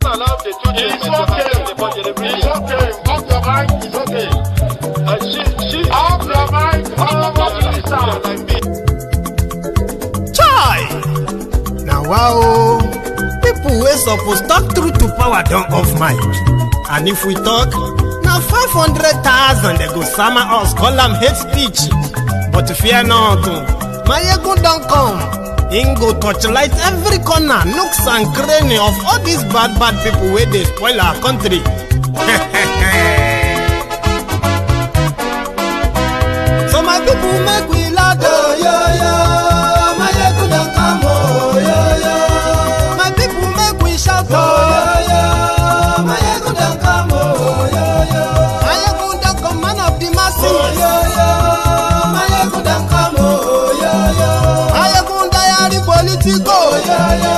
allow the two children to attend the budget every year. It's okay. Off your mind. It's okay. She Off your mind. like me. Chai! Now wow, people wey suppose talk truth to power don't off mic. And if we talk, now 500,000 they go sama us, call them hate speech. But fear not, my ego don't come. Ingo torchlight every corner, nooks and cranny of all these bad people where they spoil our country. So my people make we loud, oh yo yo. My ego don't come, oh yo yo. My people make we shout, oh yo yo. My ego don't come, oh yo yo. My ego don't come, man of the masses, oh yo yo. My ego don't come, oh yo yo. My ego diary politico, oh yo yo.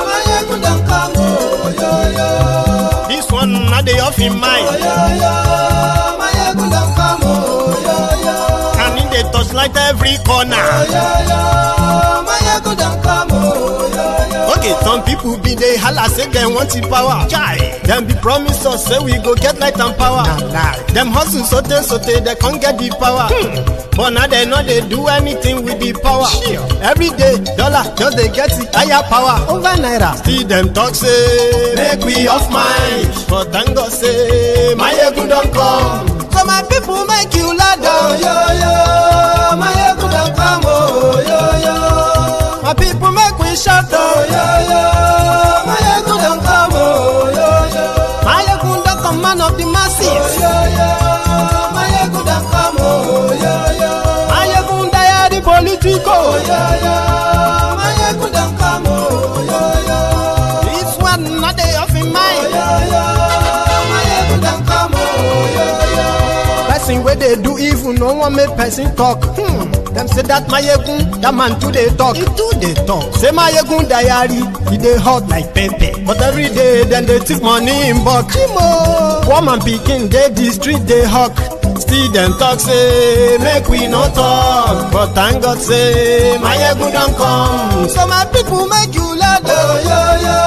My ego don't come, oh yo yo. This one not the off in mind, oh yo yo. My ego don't come, oh yo yo. And in the touchlight every corner, oh yo yo. My ego don't come, oh yo yo. Okay, some people be they holla say they want the power. Chai, them be promise us say we go get light and power. Nah. Them hustle sote they can't get the power. But now they know they do anything with the power. Sure. Every day, dollar just they get the higher power over naira. Still them talk say make we off mind. But thank God say my ego don't come. So my people make you loud, oh yo yo. My ego don't come, oh yo yo. My people make we shout, oh yo yo. My ego don't come, oh yo yo. My ego don't come, man of the masses, oh yo yo. My ego don't come, oh yo yo. My ego diary politico, oh yo yo. My ego don't come, oh yo yo. This one not they off in mind, oh yo yo. My ego don't come, oh yo yo. Person where they do evil, no one make person talk. Them say that my yegun, that man too they talk. He too they talk. Say my yegun diary, he they hot like pepper. But every day then they take money in bulk. Woman picking they the street they hawk. Still them talk say make we no talk. But thank God say my yegun don't come. So my people make you loud, oh yo yo.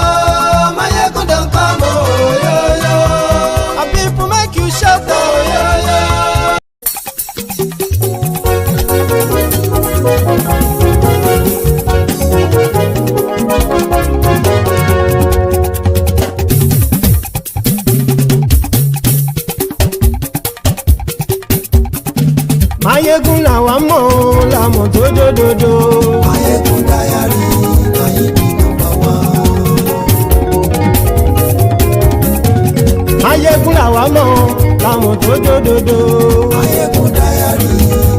My yegun don't come, oh yo yo. My people make you shout, oh yo yo. Mayegun làwa mọ̀ làmọ̀ tó dòdòdò. Mayegun diary Nayibi number one. Mayegun làwa mọ̀ làmọ̀ tó dòdòdò. Mayegun diary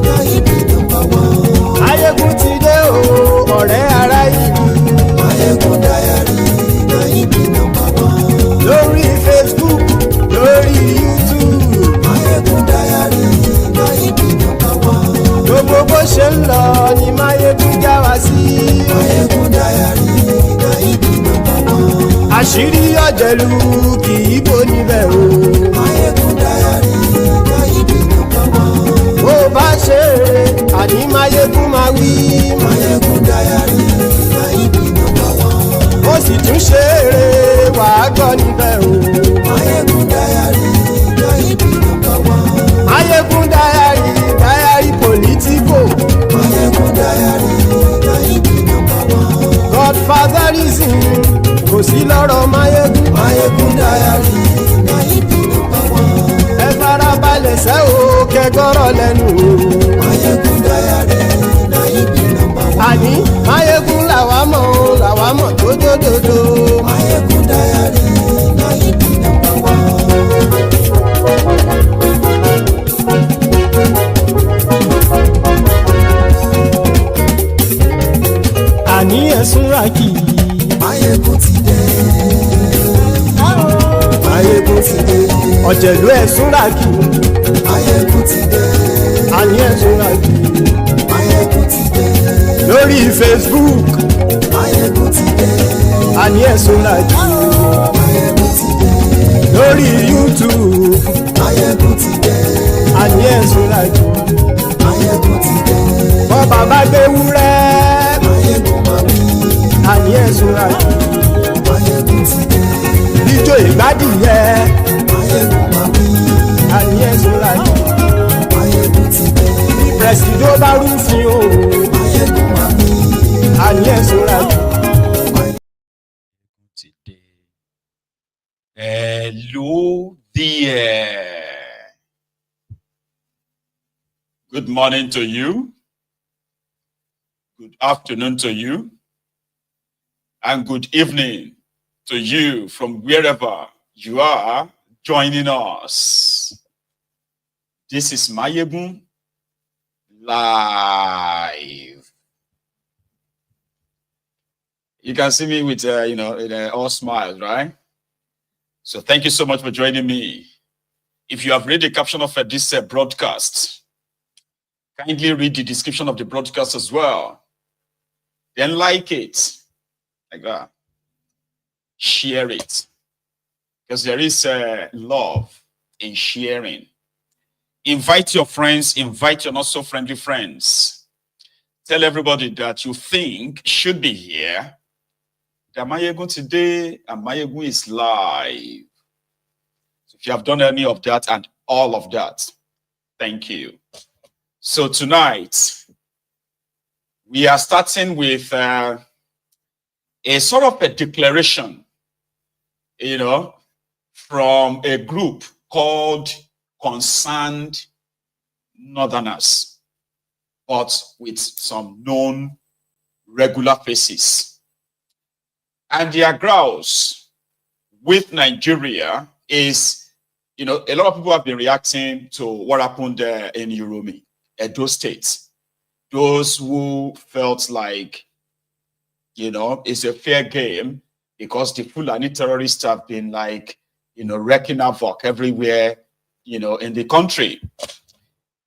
Nayibi number one. Mayegun ti dé o ọ̀rẹ́ ara ìlú. Mayegun diary Nayibi number one. Lórí Facebook lórí YouTube. Mayegun diary Nayibi number one. Gbogbo bó ṣe ń lọ ni Mayegun já wa sí. Mayegun diary Nayibi number one. Àṣírí ọ̀jẹ̀lú kì í bò níbẹ̀ o. Mayegun diary Nayibi number one. Bó bá ṣe eré àní Mayegun máa wí. Mayegun diary Nayibi number one. Ó sì tún ṣe eré wàá gbọ́ níbẹ̀ o. Mayegun diary Nayibi number one. Mayegun diary politico. Mayegun diary Nayibi number one. Godfatherism kò sí lọ́rọ̀ Mayegun. Mayegun diary Nayibi number one. Ẹ farabalẹ̀ sẹ́ o kẹgọ́rọ̀ lẹ́nu o. Mayegun diary Nayibi number one. Àní Mayegun làwa mọ̀ tó dòdòdò. Mayegun diary Nayibi number one. Àní ẹ̀sùn ràkì. Mayegun ti dé. Mayegun ti dé. Ọ̀jẹ̀lú ẹ̀sùn ràkì. Mayegun ti dé. Àní ẹ̀sùn ràkì. Mayegun ti dé. Lórí Facebook. Mayegun ti dé. Àní ẹ̀sùn ràkì. Mayegun ti dé. Lórí YouTube. Mayegun ti dé. Àní ẹ̀sùn ràkì. Mayegun ti dé. Bọ́ bàbá gbé wúrẹ́. Mayegun máa wí. Àní ẹ̀sùn ràkì. Mayegun ti dé. ijó ìgbádìyẹ Máyégún máa wí àníyàn sọ́ra jù Máyégún ti dé pẹ̀sìdó bá rúfin o Máyégún máa wí àníyàn sọ́ra jù. Hello there. Good morning to you. Good afternoon to you. And good evening to you from wherever you are joining us. This is Máyégún Live. You can see me with, all smiles, right? So thank you so much for joining me. If you have read the caption of this broadcast, kindly read the description of the broadcast as well. Then like it, like that. Share it. Because there is love in sharing. Invite your friends, invite your not so friendly friends. Tell everybody that you think should be here. That Máyégún today and Máyégún is live. So if you have done any of that and all of that, thank you. So tonight, we are starting with a sort of a declaration, from a group called Concerned Northerners, but with some known regular faces. And their grouse with Nigeria is, a lot of people have been reacting to what happened in Uromi, Edo State. Those who felt like, it's a fair game because the Fulani terrorists have been wrecking havoc everywhere, in the country.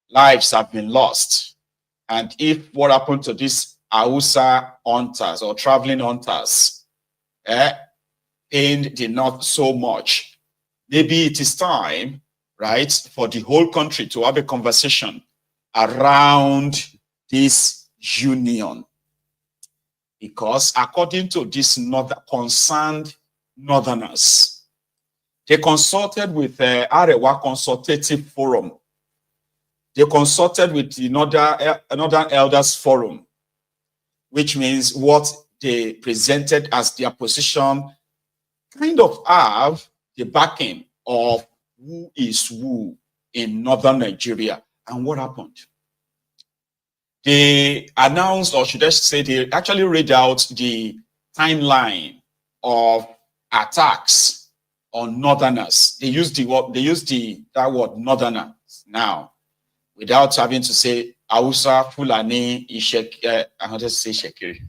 Lives have been lost. And if what happened to these Hausa hunters or traveling hunters, pained the North so much, maybe it is time, right, for the whole country to have a conversation around this union. Because according to these concerned Northerners, they consulted with the Arewa Consultative Forum. They consulted with another Elders Forum, which means what they presented as their position kind of have the backing of who is who in northern Nigeria. And what happened? They announced, or should I say, they actually read out the timeline of attacks on northerners. They used that word northerners now, without having to say Hausa, Fulani, Ishek, I want to say Shekiri.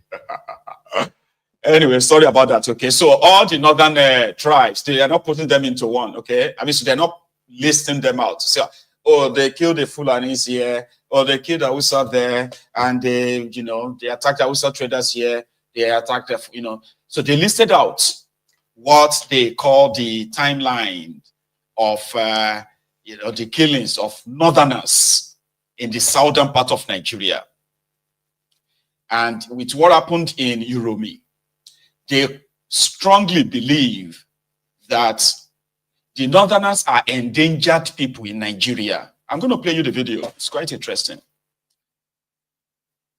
Anyway, sorry about that. Okay, so all the northern tribes, they are not putting them into one. Okay, I mean, so they're not listing them out. So, oh, they killed the Fulanis here, or they killed the Hausa there, and they attacked the Hausa traders here. They attacked the, so they listed out what they call the timeline of, the killings of northerners in the southern part of Nigeria. And with what happened in Uromi, they strongly believe that the northerners are endangered people in Nigeria. I'm going to play you the video. It's quite interesting.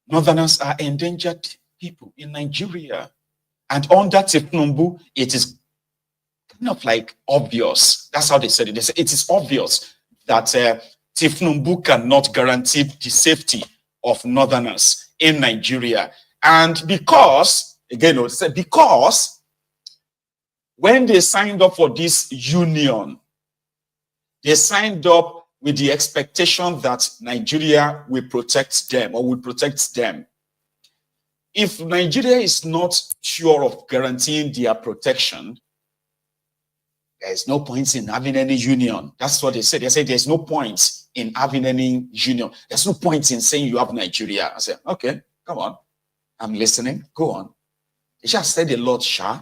Northerners are endangered people in Nigeria. And under thiefnubu, it is kind of like obvious. That's how they said it. They said it is obvious that thiefnubu cannot guarantee the safety of northerners in Nigeria. And because, again, because when they signed up for this union, they signed up with the expectation that Nigeria will protect them or will protect them. If Nigeria is not sure of guaranteeing their protection, there is no point in having any union. That's what they said. They said there's no point in having any union. There's no point in saying you have Nigeria. I said, okay, come on. I'm listening. Go on. They just said a lot, Sha.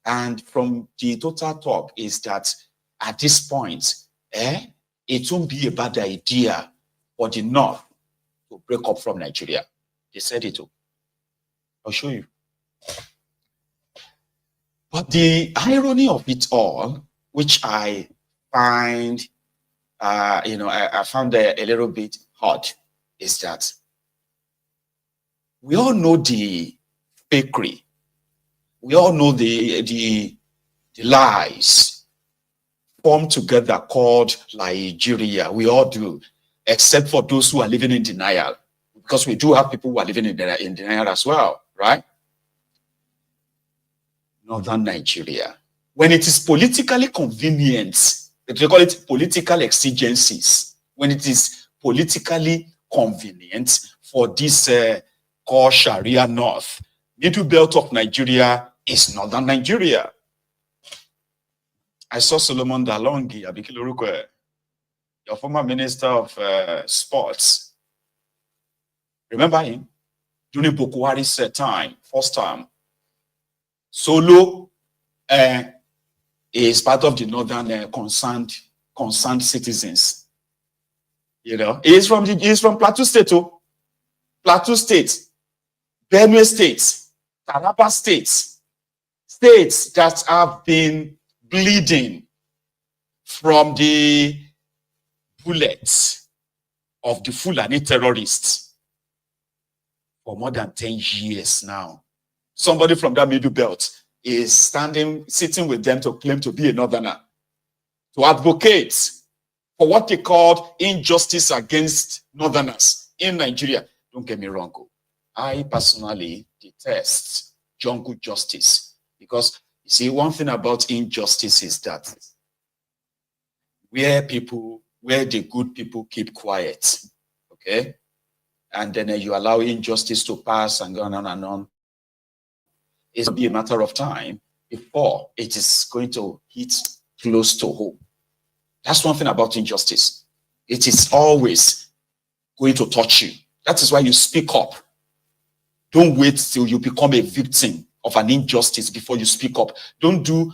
And from the total talk is that at this point, it won't be a bad idea for the North to break up from Nigeria. They said it too. I'll show you. But the irony of it all, which I find, I found a little bit hard, is that we all know the fakery. We all know the lies formed together called Nigeria. We all do, except for those who are living in denial, because we do have people who are living in denial as well, right? Northern Nigeria. When it is politically convenient, they call it political exigencies. When it is politically convenient for this called Sharia North, middle belt of Nigeria is Northern Nigeria. I saw Solomon Dalong, your former Minister of Sports. Remember him? During Boko Haram's time, first time. Solo is part of the northern concerned citizens. You know, he is from Plateau State, Plateau State, Benue State, Taraba State, states that have been bleeding from the bullets of the Fulani terrorists for more than 10 years now. Somebody from that middle belt is sitting with them to claim to be a northerner, to advocate for what they called injustice against northerners in Nigeria. Don't get me wrong. I personally detest jungle justice, because you see, one thing about injustice is that where the good people keep quiet, okay, and then you allow injustice to pass and go on and on, it's going to be a matter of time before it is going to hit close to home. That's one thing about injustice. It is always going to touch you. That is why you speak up. Don't wait till you become a victim of an injustice before you speak up. Don't do,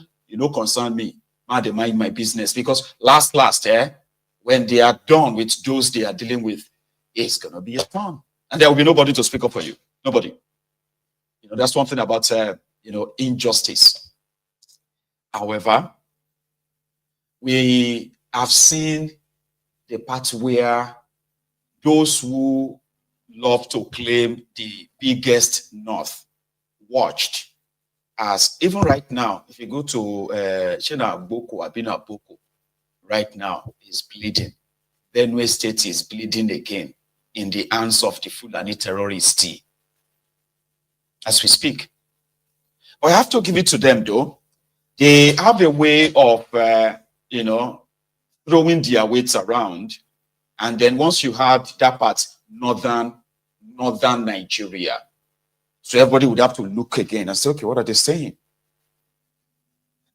concern me. They mind my business. Because last, when they are done with those they are dealing with, it's going to be a turn. And there will be nobody to speak up for you. Nobody. That's one thing about, injustice. However, we have seen the part where those who love to claim the biggest North watched as, even right now, if you go to Chena Boko, Abina Boko, right now is bleeding. Benue State is bleeding again in the hands of the Fulani terrorists as we speak. But I have to give it to them, though. They have a way of, throwing their weights around. And then once you have that part, northern Nigeria. So everybody would have to look again and say, okay, what are they saying?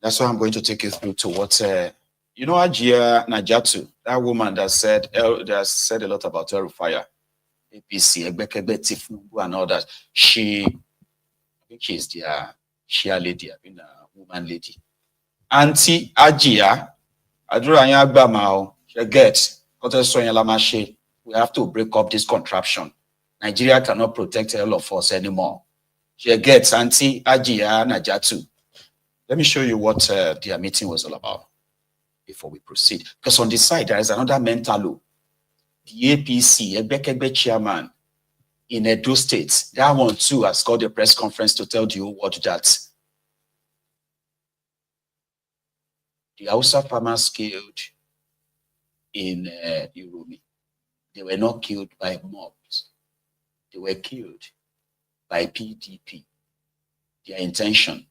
That's why I'm going to take you through to what, Ajia Naajatu, that woman that said a lot about hellfire, APC, thiefnubu, and all that. I think she's their Shia lady, I've been a woman lady. Auntie Ajia, Aduranya Gbamao, she gets, we have to break up this contraption. Nigeria cannot protect all of us anymore. She gets Auntie Ajia Naajatu. Let me show you what their meeting was all about before we proceed. Because on this side, there is another mental law. The APC, Ebekebe chairman in Edo State, that one too has called a press conference to tell the whole world that the Hausa farmers killed in Uromi, they were not killed by mobs. They were killed by PDP. Their intention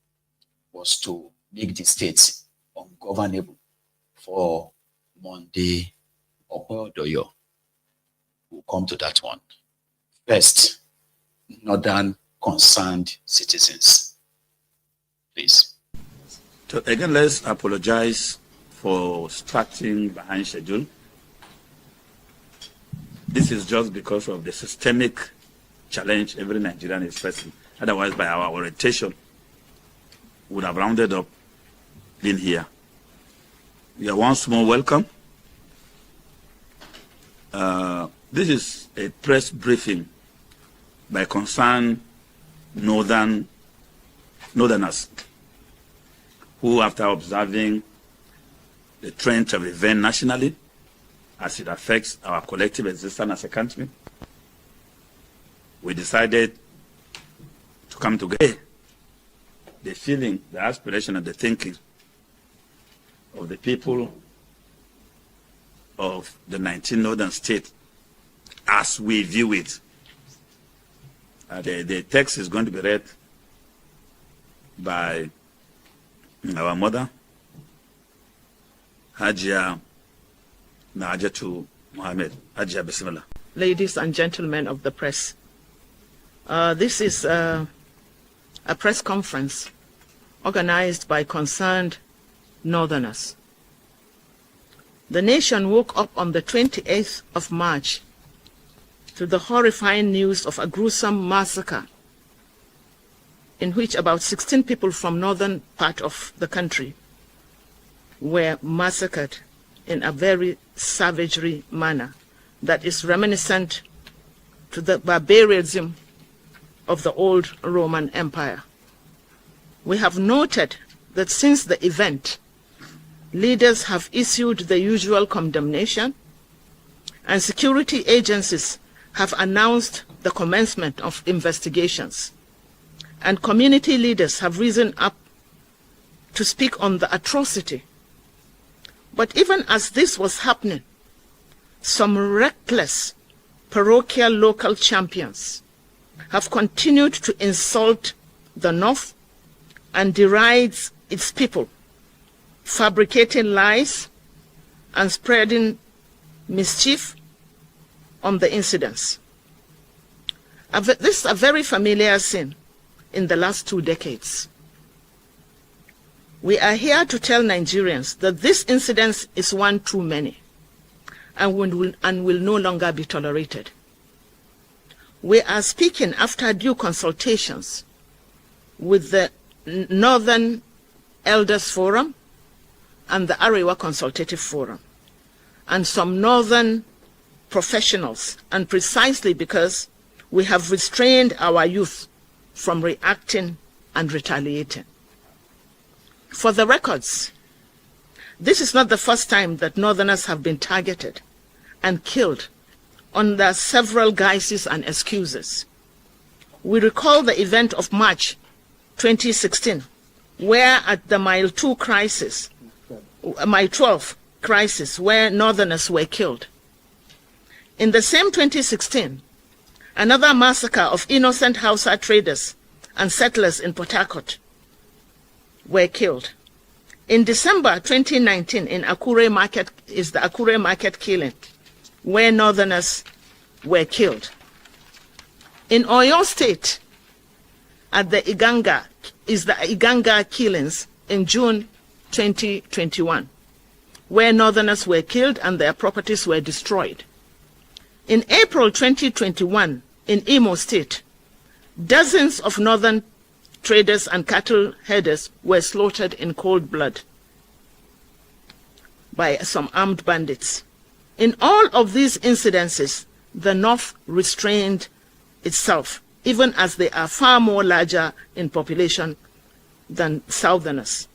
was to make the state ungovernable for Monday or Odoyo. We'll come to that one. First, northern concerned citizens. Please. So again, let's apologize for starting behind schedule. This is just because of the systemic challenge every Nigerian is facing. Otherwise, by our orientation, we would have rounded up in here. You are once more welcome. This is a press briefing by concerned northerners. who, after observing the trend of event nationally, as it affects our collective existence as a country, we decided to come together. The feeling, the aspiration, and the thinking of the people of the 19 northern states as we view it. The text is going to be read by our mother, Hajia Naajatu Mohammed. Hajia, Bismillah. Ladies and gentlemen of the press, this is a press conference organized by concerned northerners. The nation woke up on the 28th of March to the horrifying news of a gruesome massacre in which about 16 people from northern part of the country were massacred in a very savagery manner that is reminiscent to the barbarism of the old Roman Empire. We have noted that since the event, leaders have issued the usual condemnation, and security agencies have announced the commencement of investigations, and community leaders have risen up to speak on the atrocity. But even as this was happening, some reckless parochial local champions have continued to insult the North and deride its people, fabricating lies and spreading mischief on the incidents. This is a very familiar scene in the last 2 decades. We are here to tell Nigerians that this incident is one too many and will no longer be tolerated. We are speaking after due consultations with the Northern Elders Forum and the Arewa Consultative Forum and some northern professionals, and precisely because we have restrained our youth from reacting and retaliating. For the records, this is not the first time that northerners have been targeted and killed under several guises and excuses. We recall the event of March 2016, where at the Mile 12 crisis, where northerners were killed. In the same 2016, another massacre of innocent Hausa traders and settlers in Port Harcourt were killed. In December 2019, in Akure Market, is the Akure Market killing, where northerners were killed. In Oyo State, at the Iganga killings in June 2021, where northerners were killed and their properties were destroyed. In April 2021, in Imo State, dozens of northern traders and cattle herders were slaughtered in cold blood by some armed bandits. In all of these incidences, the North restrained itself, even as they are far more larger in population than Southerners.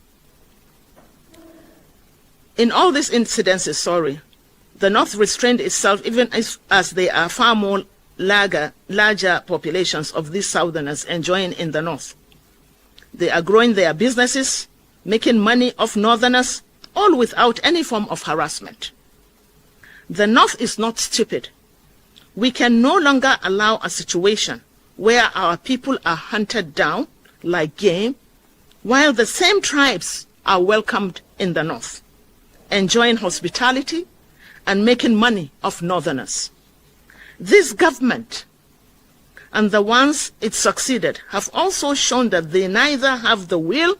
In all these incidences, the North restrained itself, even as they are far more larger populations of these Southerners enjoying in the North. They are growing their businesses, making money off Northerners, all without any form of harassment. The North is not stupid. We can no longer allow a situation where our people are hunted down like game, while the same tribes are welcomed in the North, enjoying hospitality and making money off Northerners. This government and the ones it succeeded have also shown that they neither have the will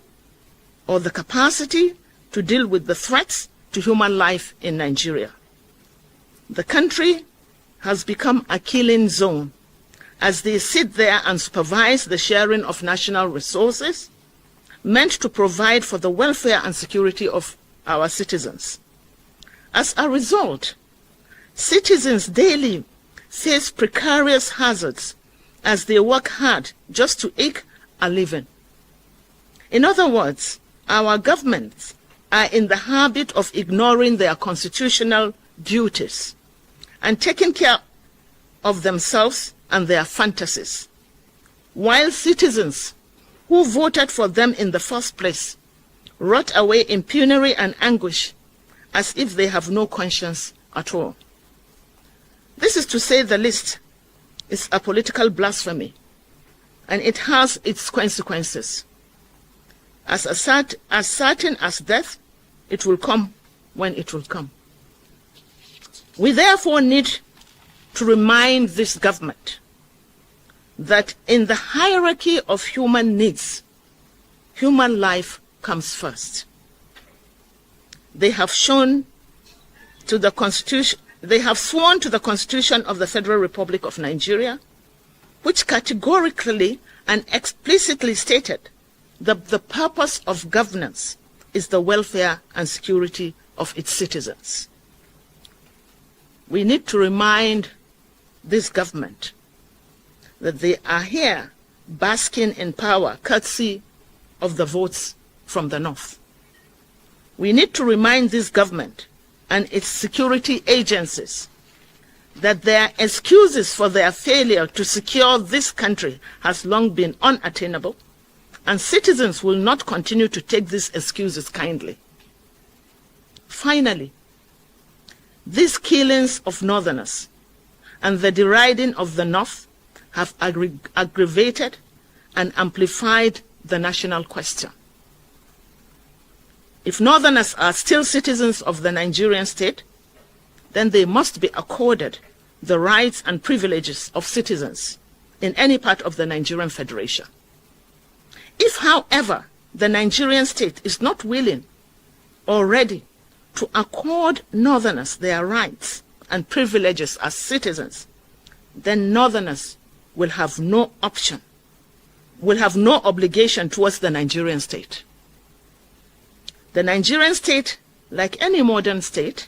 or the capacity to deal with the threats to human life in Nigeria. The country has become a killing zone as they sit there and supervise the sharing of national resources meant to provide for the welfare and security of our citizens. As a result, citizens daily face precarious hazards as they work hard just to eke a living. In other words, our governments are in the habit of ignoring their constitutional duties and taking care of themselves and their fantasies, while citizens who voted for them in the first place rot away in penury and anguish as if they have no conscience at all. This is, to say the least, is a political blasphemy, and it has its consequences. As certain as death, it will come when it will come. We therefore need to remind this government that in the hierarchy of human needs, human life comes first. They have sworn to the Constitution of the Federal Republic of Nigeria, which categorically and explicitly stated that the purpose of governance is the welfare and security of its citizens. We need to remind this government that they are here basking in power courtesy of the votes from the North. We need to remind this government and its security agencies that their excuses for their failure to secure this country has long been unattainable, and citizens will not continue to take these excuses kindly. Finally, these killings of Northerners and the deriding of the North have aggravated and amplified the national question. If Northerners are still citizens of the Nigerian state, then they must be accorded the rights and privileges of citizens in any part of the Nigerian Federation. If, however, the Nigerian state is not willing or ready to accord Northerners their rights and privileges as citizens, then Northerners will have no option, will have no obligation towards the Nigerian state. The Nigerian state, like any modern state,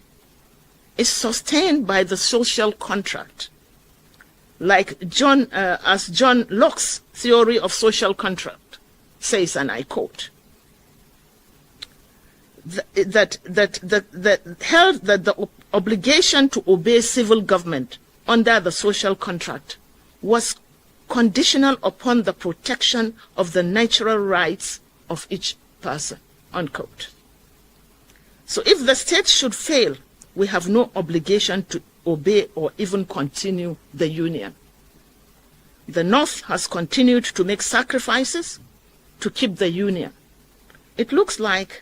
is sustained by the social contract, like as John Locke's theory of social contract says, and I quote, that the obligation to obey civil government under the social contract was conditional upon the protection of the natural rights of each person, unquote. So if the state should fail, we have no obligation to obey or even continue the union. The North has continued to make sacrifices to keep the union. It looks like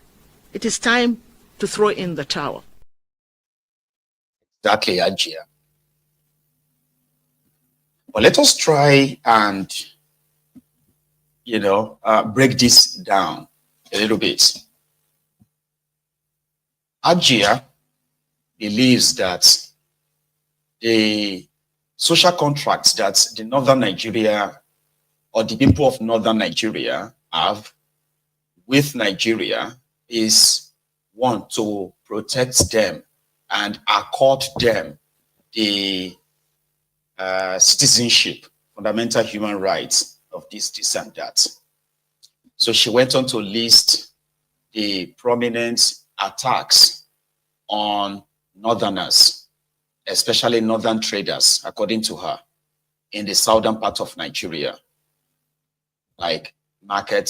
it is time to throw in the towel. Exactly, Ajia. But let us try and, break this down a little bit. Ajia believes that the social contracts that the Northern Nigeria or the people of Northern Nigeria have with Nigeria is one, to protect them and accord them the citizenship, fundamental human rights of this and that. So she went on to list the prominent attacks on Northerners, especially Northern traders, according to her, in the southern part of Nigeria, like market,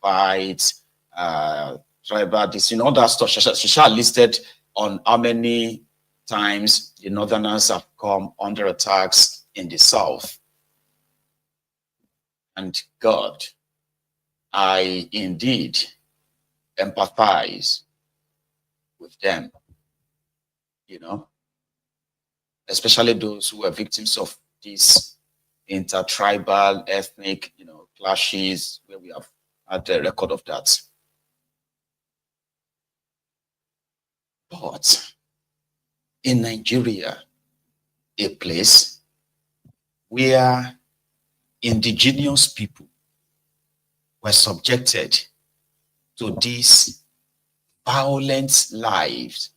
fights, tribal, this, all that stuff. She listed on how many times the Northerners have come under attacks in the south. And God, I indeed empathize with them, especially those who are victims of these intertribal, ethnic, clashes, where we have had a record of that. But in Nigeria, a place where indigenous people were subjected to these violent lives,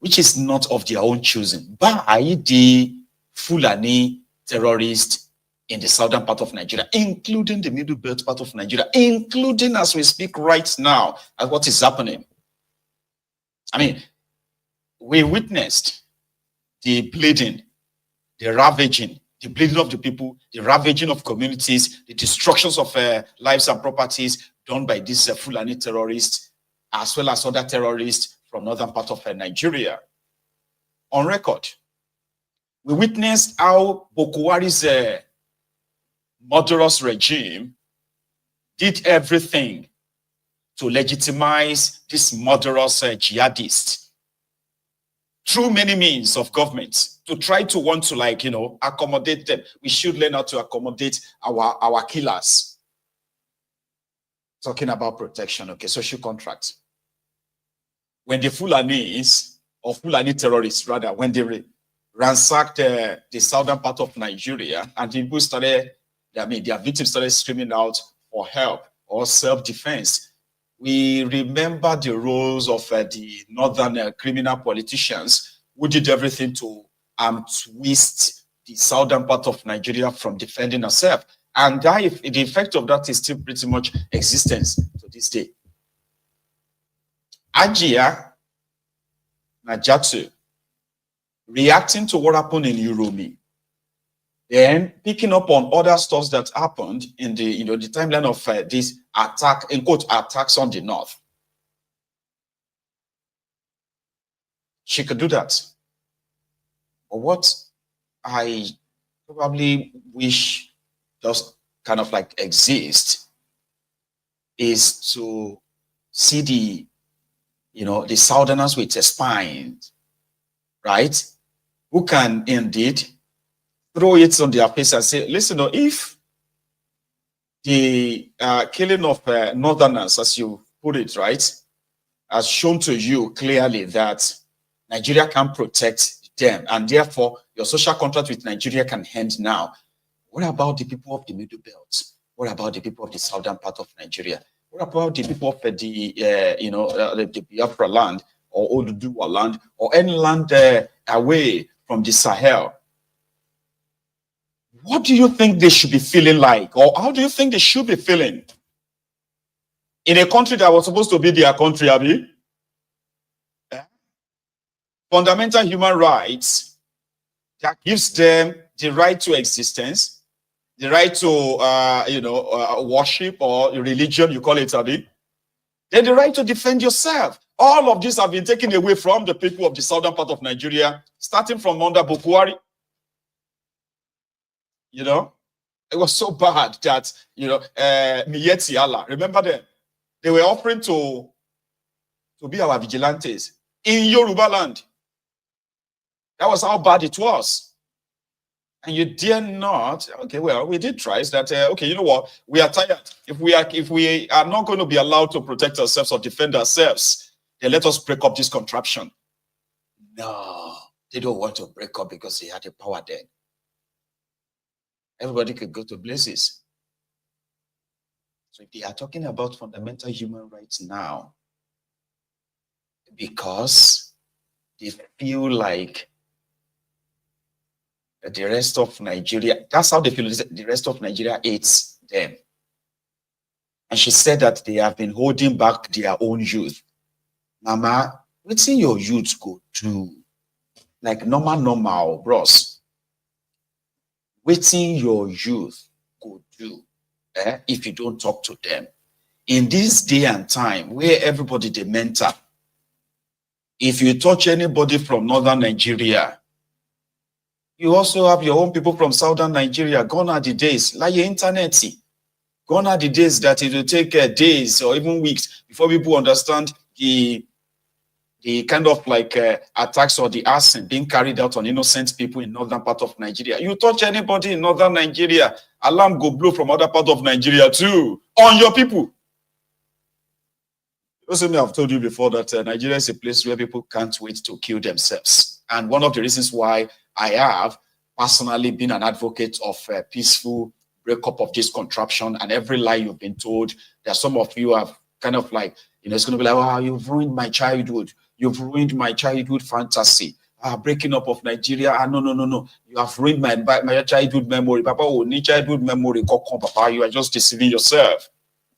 which is not of their own choosing, by the Fulani terrorist in the southern part of Nigeria, including the middle belt part of Nigeria, including as we speak right now, at what is happening. I mean, we witnessed the bleeding, the ravaging, the bleeding of the people, the ravaging of communities, the destructions of lives and properties done by these Fulani terrorists, as well as other terrorists from northern part of Nigeria. On record, we witnessed how Boko Haram's murderous regime did everything to legitimize this murderous jihadists through many means of government to try to want to, like, accommodate them. We should learn how to accommodate our killers. Talking about protection, okay, social contract. When the Fulanis, or Fulani terrorists rather, when they ransacked the southern part of Nigeria, and people started, their victims started screaming out for help or self-defense, we remember the roles of the northern criminal politicians who did everything to twist the southern part of Nigeria from defending herself. And the effect of that is still pretty much existence to this day. Ajia Naajatu, reacting to what happened in Uromi, then picking up on other stuff that happened in the the timeline of this attack, in quote, attacks on the north. She could do that. But what I probably wish does kind of like exist is to see the the southerners with a spine, right? Who can indeed throw it on their face and say, listen, if the killing of northerners, as you put it, right, has shown to you clearly that Nigeria can protect them, and therefore your social contract with Nigeria can end now. What about the people of the middle belt? What about the people of the southern part of Nigeria? What about the people of the Biafra land, or Oduduwa land, or any land away from the Sahel? What do you think they should be feeling like? Or how do you think they should be feeling? In a country that was supposed to be their country, Abi? Fundamental human rights that gives them the right to existence, the right to, worship or religion, you call it, Abi? Then the right to defend yourself. All of these have been taken away from the people of the southern part of Nigeria, starting from under Boko Haram. It was so bad that, Miyeti Allah, remember them? They were offering to be our vigilantes in Yoruba land. That was how bad it was. And you dare not, okay, well, we did try that, okay, you know what? We are tired. If we are not going to be allowed to protect ourselves or defend ourselves, then let us break up this contraption. No, they don't want to break up because they had the power then. Everybody could go to places. So if they are talking about fundamental human rights now, because they feel like the rest of Nigeria, that's how they feel, the rest of Nigeria hates them. And she said that they have been holding back their own youth. Mama, what's in your youth go to? Like normal, bros. Waiting your youth go do if you don't talk to them. In this day and time where everybody the mentor, if you touch anybody from northern Nigeria, you also have your own people from southern Nigeria. Gone are the days, like your internet. Gone are the days that it will take days or even weeks before people understand the kind of like attacks or the arson being carried out on innocent people in northern part of Nigeria. You touch anybody in northern Nigeria, alarm go blow from other part of Nigeria too, on your people. Also, I've told you before that Nigeria is a place where people can't wait to kill themselves. And one of the reasons why I have personally been an advocate of peaceful breakup of this contraption, and every lie you've been told, that some of you have kind of like, it's going to be like, wow, you've ruined my childhood. You've ruined my childhood fantasy. breaking up of Nigeria. No. You have ruined my childhood memory. Papa, childhood memory. Papa, you are just deceiving yourself.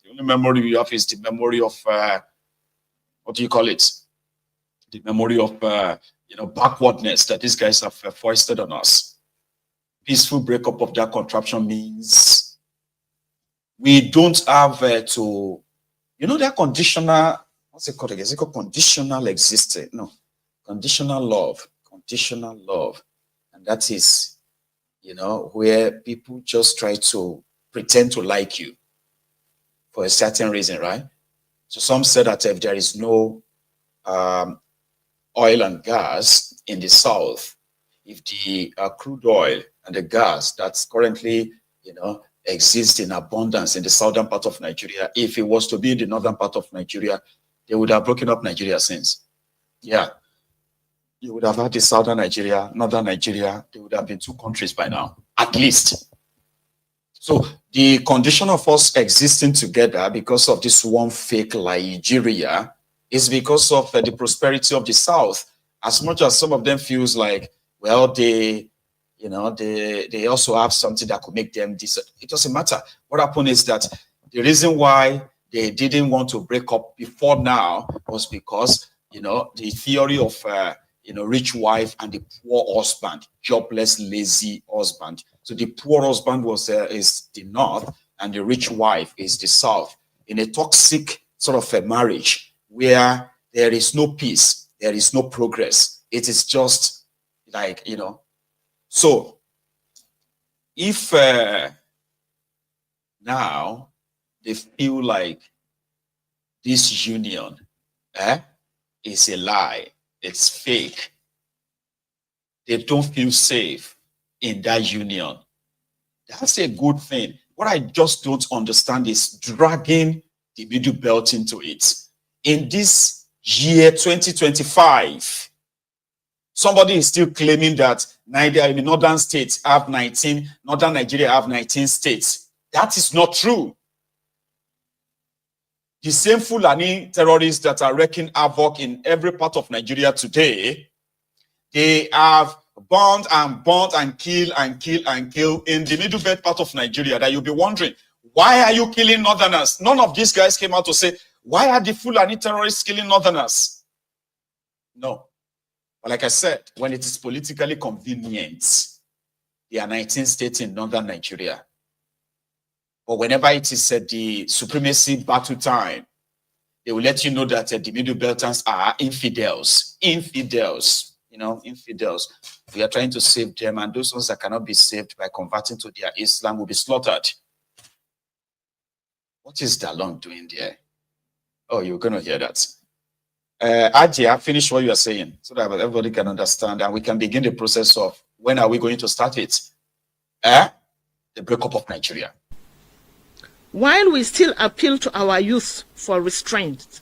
The only memory you have is the memory of, what do you call it? The memory of, backwardness that these guys have foisted on us. Peaceful breakup of that contraption means we don't have to, that conditional, what's it called again? Is it called conditional existence? No, conditional love. Conditional love. And that is, where people just try to pretend to like you for a certain reason, right? So some say that if there is no oil and gas in the south, if the crude oil and the gas that's currently, exists in abundance in the southern part of Nigeria, if it was to be in the northern part of Nigeria, they would have broken up Nigeria since. Yeah. You would have had the southern Nigeria, northern Nigeria, they would have been two countries by now, at least. So the condition of us existing together because of this one fake Nigeria is because of the prosperity of the South. As much as some of them feels like, well, they also have something that could make them decent. It doesn't matter. What happened is that the reason why they didn't want to break up before now was because, the theory of, rich wife and the poor husband, jobless, lazy husband. So the poor husband is the north and the rich wife is the south. In a toxic sort of a marriage where there is no peace, there is no progress. It is just like, So if now they feel like this union is a lie, it's fake, they don't feel safe in that union, that's a good thing. What I just don't understand is dragging the middle belt into it. In this year 2025, somebody is still claiming that the northern states have 19, northern Nigeria have 19 states. That is not true. The same Fulani terrorists that are wreaking havoc in every part of Nigeria today, they have burned and killed in the middle belt part of Nigeria, that you'll be wondering, why are you killing northerners? None of these guys came out to say, why are the Fulani terrorists killing northerners? No. But like I said, when it is politically convenient, there are 19 states in northern Nigeria. But whenever it is the supremacy battle time, they will let you know that the Middle Beltans are infidels. Infidels. We are trying to save them, and those ones that cannot be saved by converting to their Islam will be slaughtered. What is Dalong doing there? Oh, you're going to hear that. Ajia, finish what you are saying so that everybody can understand and we can begin the process of when are we going to start it? The breakup of Nigeria. While we still appeal to our youth for restraint,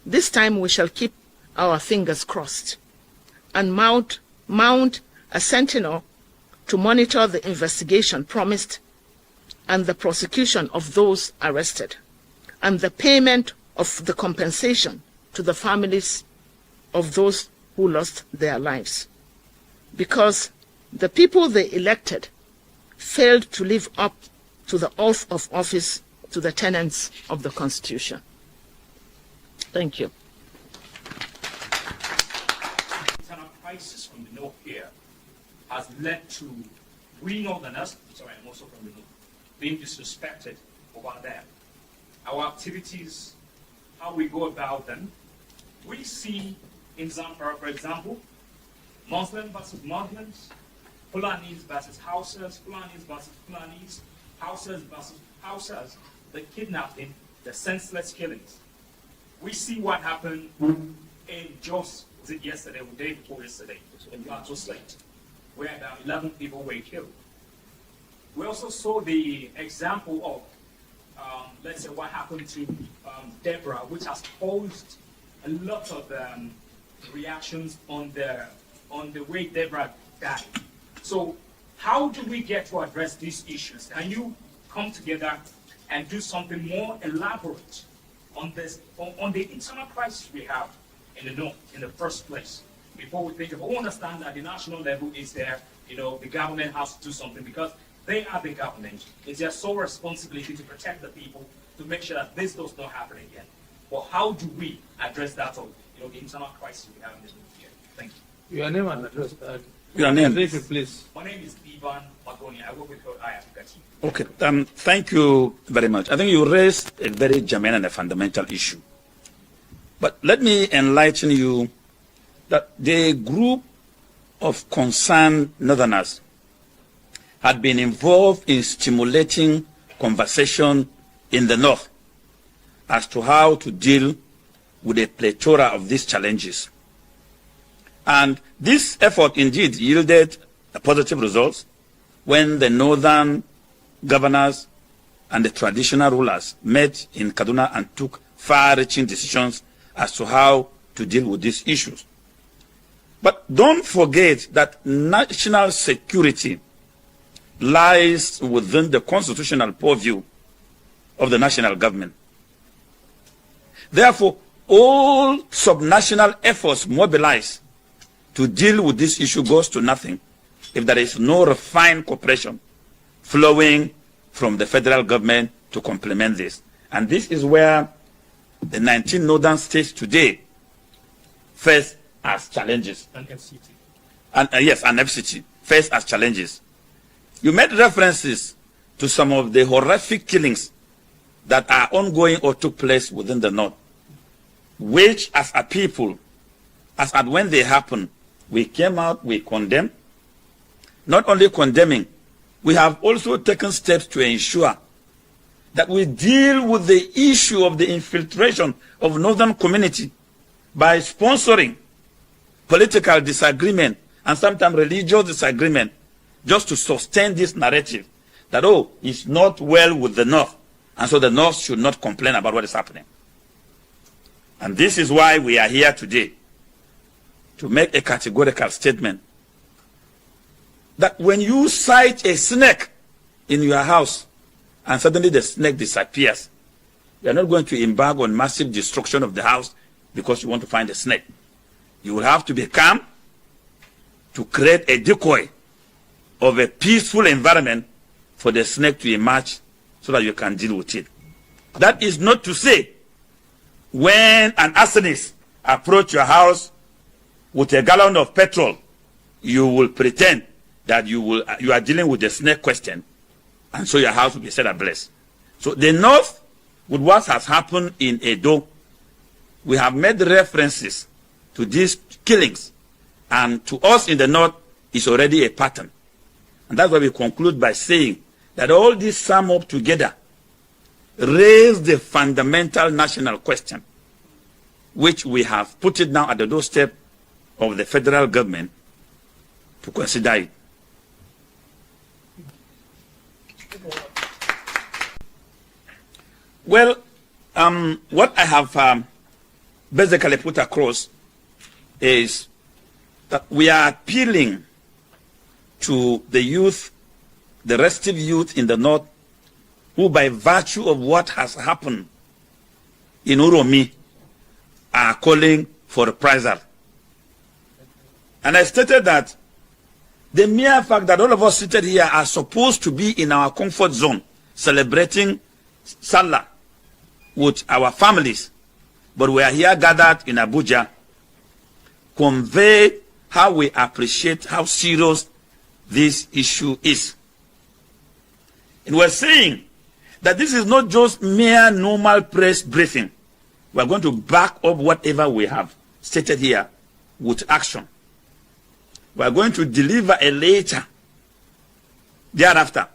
this time we shall keep our fingers crossed and mount a sentinel to monitor the investigation promised and the prosecution of those arrested and the payment of the compensation to the families of those who lost their lives. Because the people they elected failed to live up to the oath of office to the tenets of the Constitution. Thank you. Internal crisis from the north here has led to we northerners, sorry, I'm also from the north, being disrespected over there. Our activities, how we go about them, we see in Zamfara, for example, Muslims versus Muslims, Fulanis versus Hausas, Fulanis versus Fulanis, Hausas versus Hausas, the kidnapping, the senseless killings. We see what happened in Jos, was it yesterday or the day before yesterday, in Plateau State, where about 11 people were killed. We also saw the example of, let's say, what happened to Deborah, which has caused a lot of reactions on the way Deborah died. So how do we get to address these issues? Can you come together and do something more elaborate on this, on the internal crisis we have in the north in the first place? before we think of, we understand that the national level is there, the government has to do something because they are the government. It's their sole responsibility to protect the people, to make sure that this does not happen again. But how do we address that of, the internal crisis we have in this movie here? Thank you. Your name and address. Your name, please. My name is Ivan Magoni. I work with Africa team. Okay, thank you very much. I think you raised a very germane and a fundamental issue. But let me enlighten you that the group of concerned Northerners had been involved in stimulating conversation in the North as to how to deal with a plethora of these challenges. And this effort indeed yielded positive results when the Northern governors and the traditional rulers met in Kaduna and took far-reaching decisions as to how to deal with these issues. But don't forget that national security lies within the constitutional purview of the national government. Therefore, all subnational efforts mobilized to deal with this issue goes to nothing if there is no refined cooperation flowing from the federal government to complement this. And this is where the 19 northern states today face as challenges. And FCT. And yes, and FCT face as challenges. You made references to some of the horrific killings that are ongoing or took place within the North, which as a people, as at when they happen, we came out, we condemn. Not only condemning, we have also taken steps to ensure that we deal with the issue of the infiltration of northern community by sponsoring political disagreement and sometimes religious disagreement just to sustain this narrative that, oh, it's not well with the North, and so the North should not complain about what is happening. And this is why we are here today, to make a categorical statement that when you sight a snake in your house and suddenly the snake disappears, you are not going to embark on massive destruction of the house because you want to find a snake. You will have to be calm to create a decoy of a peaceful environment for the snake to emerge so that you can deal with it. That is not to say when an arsonist approaches your house with a gallon of petrol, you will pretend that you are dealing with the snake question, and so your house will be set ablaze. So the North, with what has happened in Edo, we have made references to these killings, and to us in the North, it's already a pattern. And that's why we conclude by saying that all these sum up together raise the fundamental national question, which we have put it now at the doorstep of the federal government to consider it. Well, what I have basically put across is that we are appealing to the youth, the restive youth in the North, who by virtue of what has happened in Uromi are calling for reprisal. And I stated that the mere fact that all of us seated here are supposed to be in our comfort zone, celebrating Salah with our families, but we are here gathered in Abuja, convey how we appreciate how serious this issue is. And we're saying that this is not just mere normal press briefing. We're going to back up whatever we have stated here with action. We're going to deliver a letter thereafter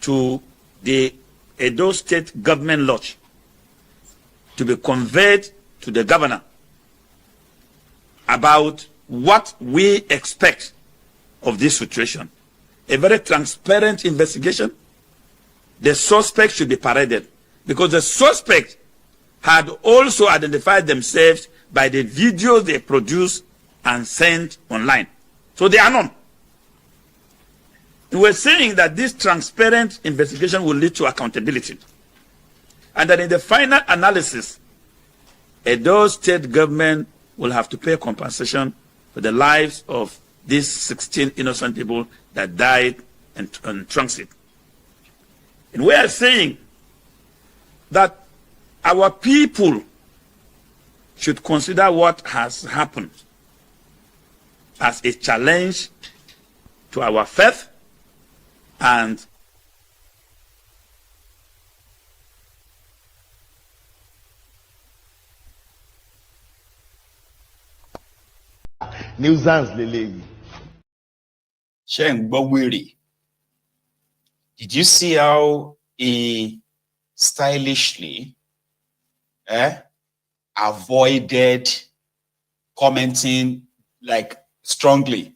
to the Edo State Government Lodge to be conveyed to the governor about what we expect of this situation. A very transparent investigation. The suspect should be paraded because the suspect had also identified themselves by the videos they produced and sent online. So they are known. We're saying that this transparent investigation will lead to accountability. And that in the final analysis, Edo State government will have to pay compensation for the lives of these 16 innocent people that died in transit. And we are saying that our people should consider what has happened as a challenge to our faith and nuisance lele. Werey, did you see how he stylishly avoided commenting like strongly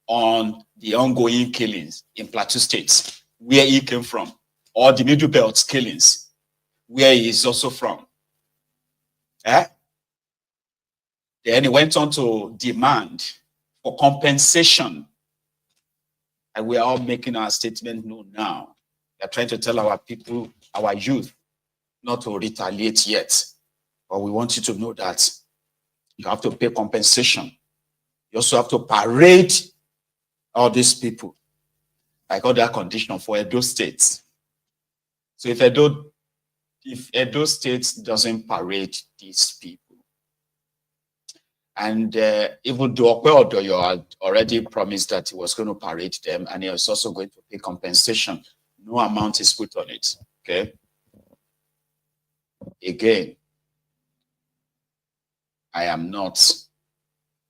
on the ongoing killings in Plateau State, where he came from, or the Middle Belt killings, where he is also from? Then he went on to demand for compensation. And we are all making our statement known now. We are trying to tell our people, our youth, not to retaliate yet. But we want you to know that you have to pay compensation. You also have to parade all these people, like other condition for Edo State. So if Edo State doesn't parade these people, and even though Odoyo had already promised that he was going to parade them, and he was also going to pay compensation, no amount is put on it. Okay. Again, I am not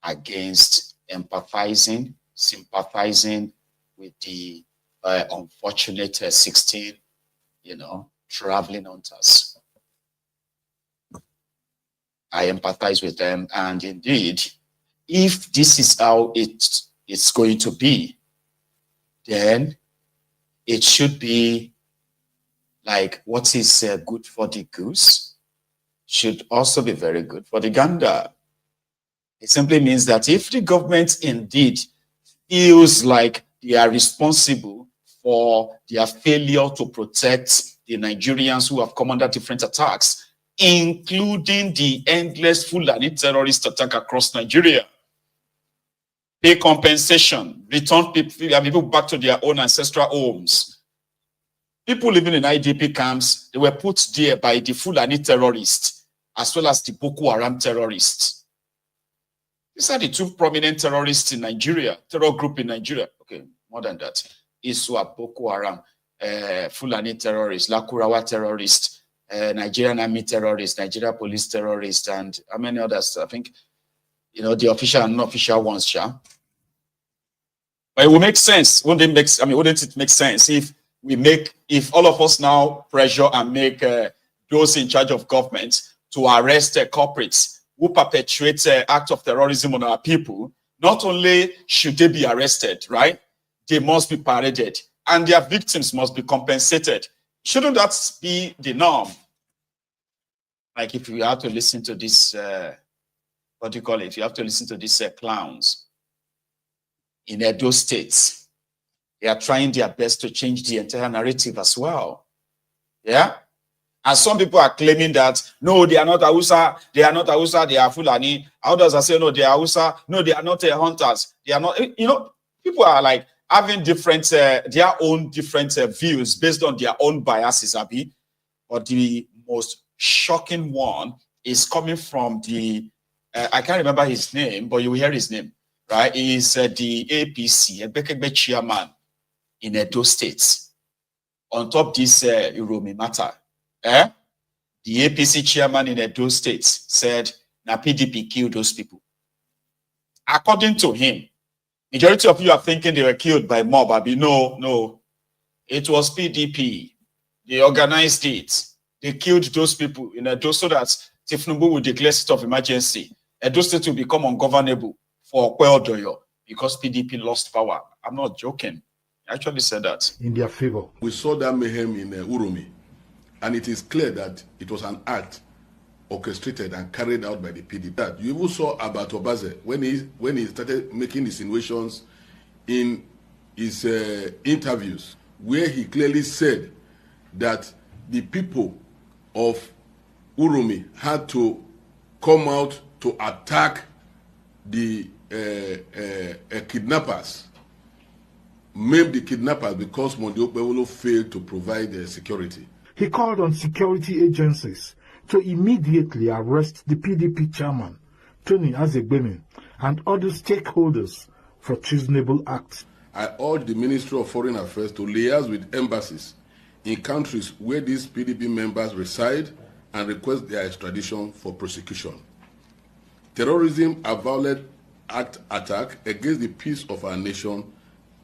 against empathizing, sympathizing with the unfortunate 16, traveling hunters. I empathize with them, and indeed, if this is how it's going to be, then it should be like what is good for the goose should also be very good for the gander. It simply means that if the government indeed feels like they are responsible for their failure to protect the Nigerians who have come under different attacks, including the endless Fulani terrorist attack across Nigeria, pay compensation, return people back to their own ancestral homes. People living in IDP camps, they were put there by the Fulani terrorists as well as the Boko Haram terrorists. These are the two prominent terrorists in Nigeria, terror group in Nigeria. Okay, more than that. Iswa, Boko Haram, Fulani terrorists, Lakurawa terrorists, Nigerian army terrorists, Nigeria police terrorists, and how many others? I think, the official and unofficial ones, yeah. But it will make sense. Wouldn't it make sense if all of us now pressure and make those in charge of government to arrest culprits who perpetuate acts of terrorism on our people? Not only should they be arrested, right? They must be paraded, and their victims must be compensated. Shouldn't that be the norm? Like if you have to listen to this, what do you call it? If you have to listen to these clowns in Edo State, they are trying their best to change the entire narrative as well. Yeah? And some people are claiming that, no, they are not Hausa, they are Fulani. Others are saying, no, they are Hausa, no, they are not hunters. They are not, people are like having different, their own different views based on their own biases, Abi. But the most shocking one is coming from the, I can't remember his name, but you will hear his name, right? He's the APC, Ebekebe chairman in Edo State. On top this Uromi matter, the APC chairman in Edo State said, "Na PDP killed those people." According to him, majority of you are thinking they were killed by mob. Abi, no, it was PDP. They organized it. They killed those people in Edo so that thiefnubu will declare state of emergency. Edo State will become ungovernable for Odoyo because PDP lost power. I'm not joking. I actually said that. In their favor. We saw that mayhem in Uromi, and it is clear that it was an act orchestrated and carried out by the PDP. You even saw about Obaze when he started making insinuations in his interviews, where he clearly said that the people of Uromi had to come out to attack the kidnappers, maimed the kidnappers because Mondiokbewolo failed to provide security. He called on security agencies to immediately arrest the PDP chairman, Tony Azegbemi, and other stakeholders for treasonable acts. I urge the Ministry of Foreign Affairs to liaise with embassies in countries where these PDP members reside and request their extradition for prosecution. Terrorism, a violent attack against the peace of our nation,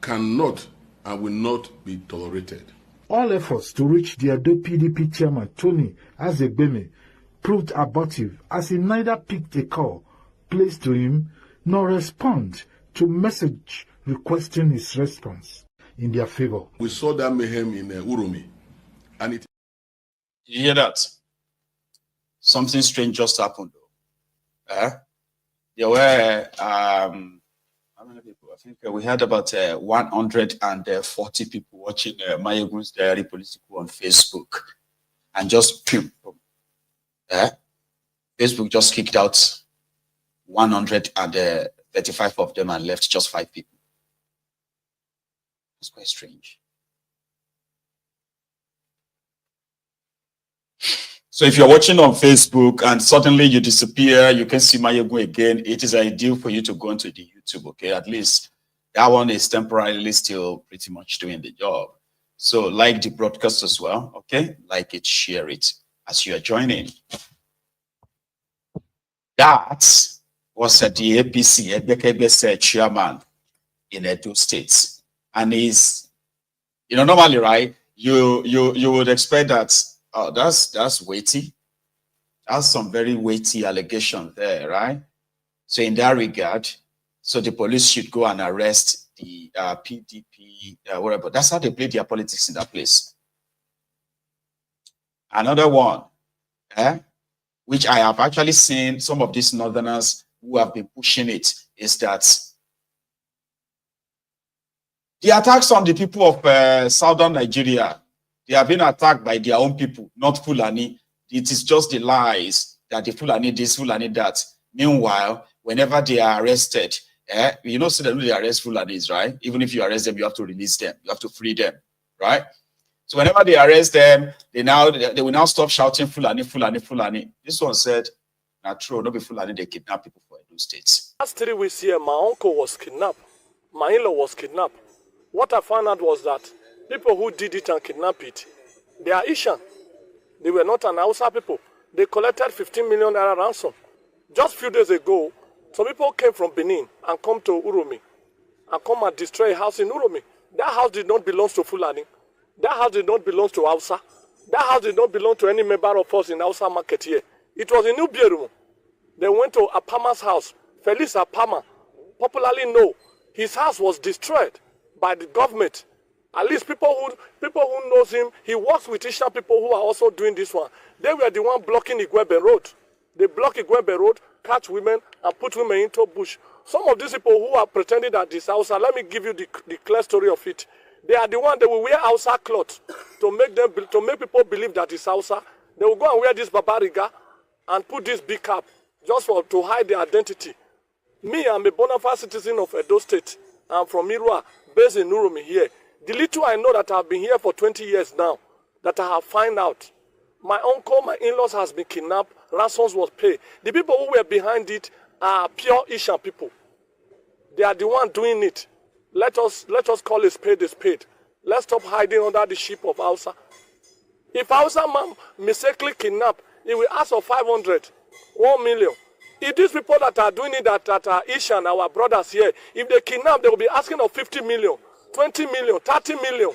cannot and will not be tolerated. All efforts to reach the Edo PDP chairman, Tony Azegbemi, proved abortive as he neither picked a call placed to him nor respond to message requesting his response in their favor. We saw that mayhem in Uromi, and it. You hear that? Something strange just happened. There were how many people? I think we had about 140 people watching Mayegun's Diary Political on Facebook, and just Facebook just kicked out 135 of them and left just 5 people. It's quite strange. So if you're watching on Facebook and suddenly you disappear, you can see Mayegun again, it is ideal for you to go into the YouTube, okay? At least that one is temporarily still pretty much doing the job. So like the broadcast as well, okay? Like it, share it as you are joining. That was at the APC, Ebekebe chairman in Edo State. And he's, normally, right, you would expect that, oh, that's weighty. That's some very weighty allegation there, right? So in that regard, so the police should go and arrest the PDP, whatever. That's how they play their politics in that place. Another one, which I have actually seen some of these northerners who have been pushing it, is that the attacks on the people of southern Nigeria, they have been attacked by their own people, not Fulani. It is just the lies that the Fulani this, Fulani that. Meanwhile, whenever they are arrested, so they arrest Fulanis, right? Even if you arrest them, you have to release them. You have to free them, right? So whenever they arrest them, they will now stop shouting Fulani, Fulani, Fulani. This one said, not true, not be Fulani, they kidnap people for Edo States. Last 3 weeks here, my uncle was kidnapped. My in-law was kidnapped. What I found out was that people who did it and kidnapped it, they are Ishan. They were not an Hausa people. They collected 15 million naira ransom. Just a few days ago, some people came from Benin and come to Uromi and come and destroy a house in Uromi. That house did not belong to Fulani. That house did not belong to Hausa. That house did not belong to any member of us in Hausa market here. It was in New Bierumu. They went to Apama's house. Felix Apama, popularly known, his house was destroyed by the government. At least people who knows him, he works with Isha people who are also doing this one. They were the one blocking Igwebe Road. They block Igwebe Road, catch women, and put women into bush. Some of these people who are pretending that this Hausa, let me give you the clear story of it. They are the one that will wear Hausa clothes to make people believe that it's Hausa. They will go and wear this babariga and put this big cap just to hide their identity. Me, I'm a bona fide citizen of Edo State. I'm from Irua, based in Uromi here. The little I know that I've been here for 20 years now, that I have found out, my uncle, my in-laws has been kidnapped, ransoms was paid. The people who were behind it are pure Ishan people. They are the one doing it. Let us call a spade a spade. Let's stop hiding under the sheep of Hausa. If Hausa man mistakenly kidnapped, he will ask for 500, 1 million. If these people that are doing it, that are Ishan, our brothers here, if they kidnap, they will be asking for 50 million, 20 million, 30 million.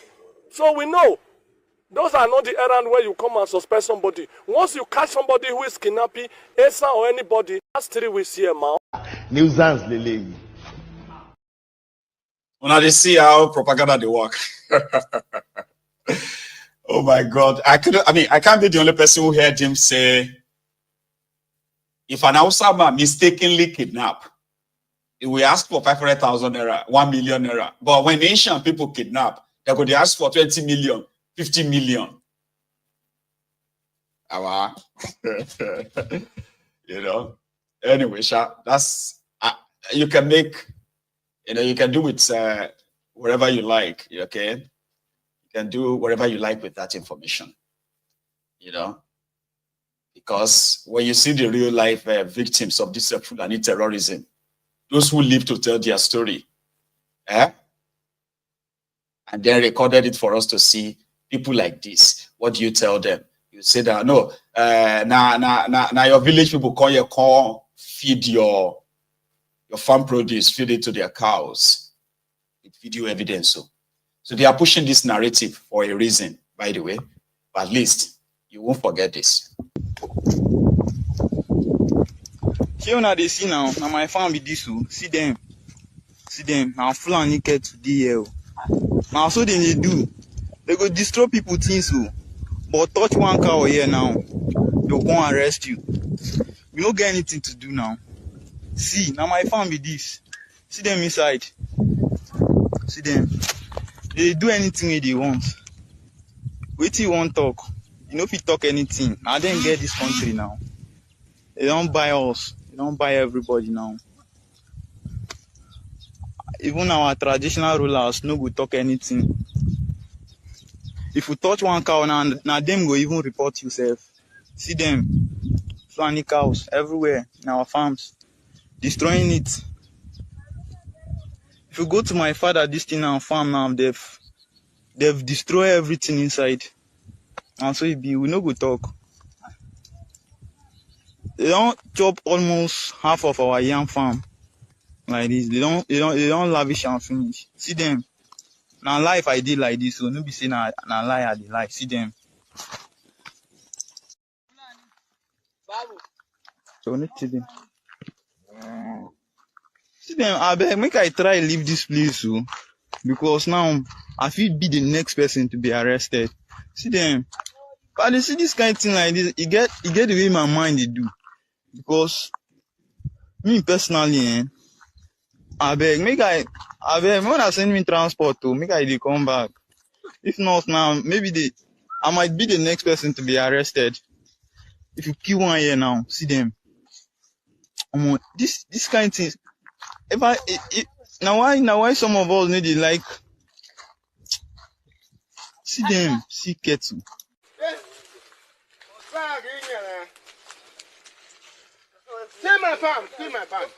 So we know those are not the errand where you come and suspect somebody. Once you catch somebody who is kidnapping, Esa or anybody, that's 3 weeks here, man. Nuisance, Lele. Now they see how propaganda they work. Oh my God. I can't be the only person who heard him say, if an Hausa man mistakenly kidnap, he will ask for 500,000 naira, 1 million naira. But when Asian people kidnap, they go to ask for 20 million, 50 million. Anyway, that's you can make, you can do with whatever you like, okay? You can do whatever you like with that information, because when you see the real life victims of this Fulani terrorism, those who live to tell their story, and then recorded it for us to see, people like this, what do you tell them? You say that, no, now your village people call feed your farm produce, feed it to their cows with video evidence. So they are pushing this narrative for a reason, by the way, but at least you won't forget this. Here now they see now my farm be this, see them, now Fulani get to DL. Now so they do, they go destroy people things, but touch one cow here now, they'll go and arrest you. We don't get anything to do now. See, now my farm be this. See them inside. See them. They do anything they want. Wait till you want talk. You know if you talk anything. Now they get this country now. They don't buy us. They don't buy everybody now. Even our traditional rulers no go talk anything. If you touch one cow now them go even report yourself. See them. Fulani cows everywhere in our farms. Destroying it. If you go to my father this thing now farm now, they've destroyed everything inside. And so it be we no go talk. They don't chop almost half of our yam farm like this. They don't lavish and finish. See them. Now life I did like this, so no be saying na lie I did like. See them. So need to them. See them, I beg, make I try leave this place, because now I feel be the next person to be arrested. See them, but they see this kind of thing like this, it get the way my mind they do, because me personally, I beg, when I send me transport to, make I they come back. If not now, maybe I might be the next person to be arrested. If you kill one here now, see them. This kind of things. Now why some of us need it like see them, see kettle. See my farm, see my farm.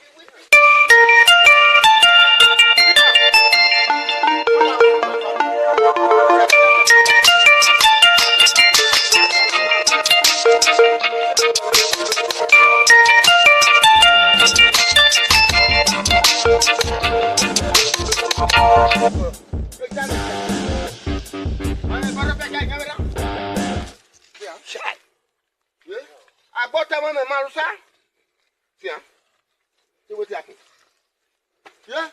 I bought a woman, Marusa. See what happened. Yeah?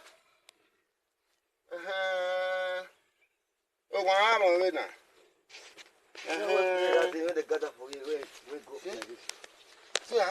Oh, I'm on it now. See ya.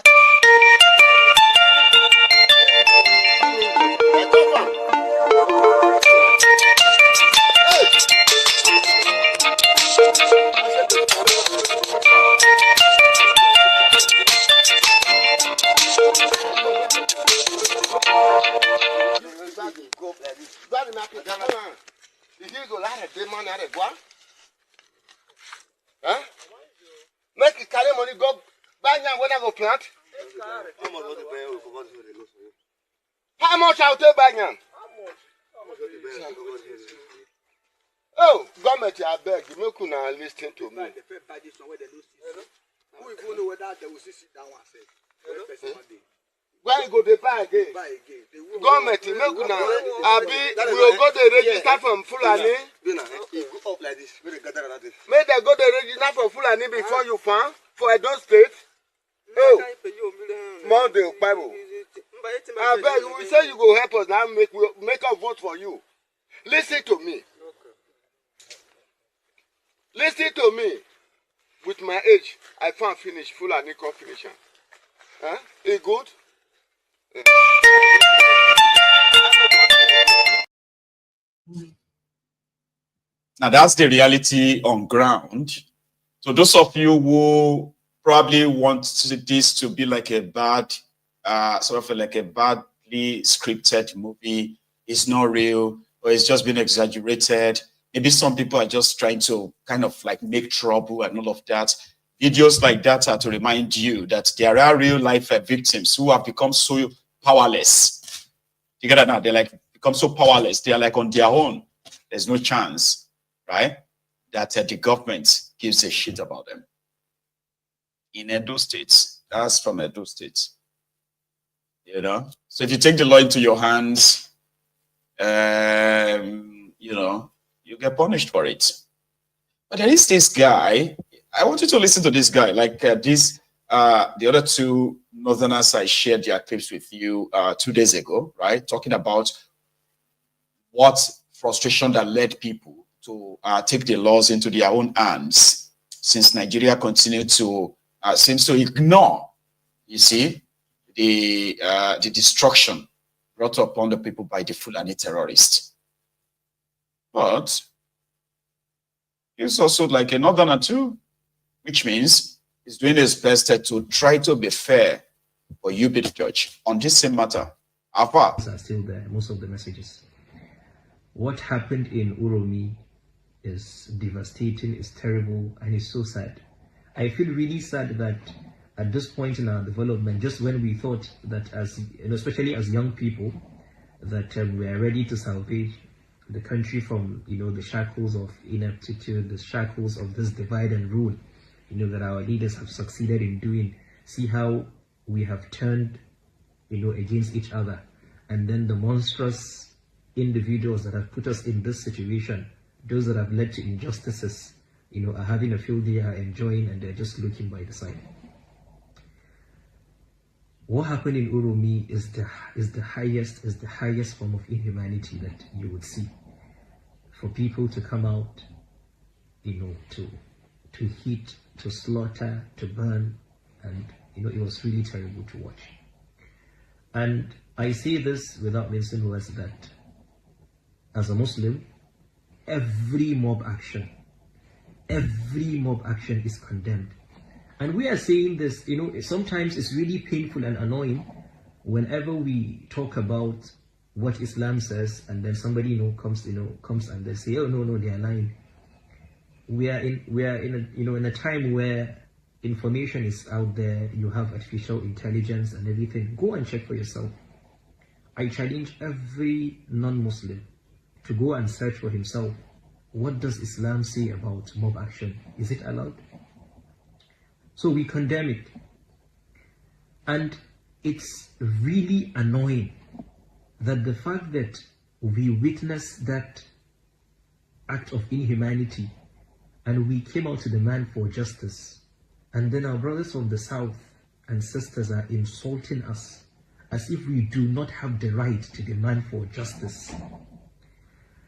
Make it carry money, go buy now when I go plant. How much I'll take buy now? Oh, government, I beg you, make una listen to me. When you go to buy again, government, make una, we will go to register from Fulani. Make them go to register from Fulani before you farm for Edo State. Oh, Monday, Bible. I beg you, we say you go help us now, make us vote for you. Listen to me. Listen to me. With my age, I found finish Fulani confirmation. Huh? Is good? Now that's the reality on ground. So those of you who probably want this to be like a bad, sort of like a bad completely scripted movie, it's not real, or it's just been exaggerated. Maybe some people are just trying to kind of like make trouble and all of that. Videos like that are to remind you that there are real life victims who have become so powerless. You get that now? They're like become so powerless. They are like on their own. There's no chance, right? That the government gives a shit about them. In Edo State, that's from Edo State. You know? So if you take the law into your hands, you know, you get punished for it. But there is this guy. I want you to listen to this guy. Like the other two Northerners, I shared their clips with you 2 days ago, right? Talking about what frustration that led people to take the laws into their own hands, since Nigeria continued to seems to ignore, you see, the destruction brought upon the people by the Fulani terrorists. But he's also like a Northerner too, which means he's doing his best to try to be fair, for you be the judge on this same matter. How far? Are still there, most of the messages. What happened in Uromi is devastating, is terrible, and is so sad. I feel really sad that at this point in our development, just when we thought that, as you know, especially as young people, that we are ready to salvage the country from, you know, the shackles of ineptitude, the shackles of this divide and rule, you know, that our leaders have succeeded in doing. See how we have turned, you know, against each other, and then the monstrous individuals that have put us in this situation, those that have led to injustices, you know, are having a field day, are enjoying, and they're just looking by the side. What happened in Uromi is the highest form of inhumanity that you would see. For people to come out, you know, to hit, to slaughter, to burn, and you know, it was really terrible to watch. And I say this without mincing words that as a Muslim, every mob action is condemned. And we are saying this, you know, sometimes it's really painful and annoying whenever we talk about what Islam says, and then somebody, you know, comes and they say, oh no, they are lying. We are in a time where information is out there. You have artificial intelligence and everything. Go and check for yourself. I challenge every non-Muslim to go and search for himself. What does Islam say about mob action? Is it allowed? So we condemn it. And it's really annoying that the fact that we witnessed that act of inhumanity and we came out to demand for justice, and then our brothers from the south and sisters are insulting us as if we do not have the right to demand for justice.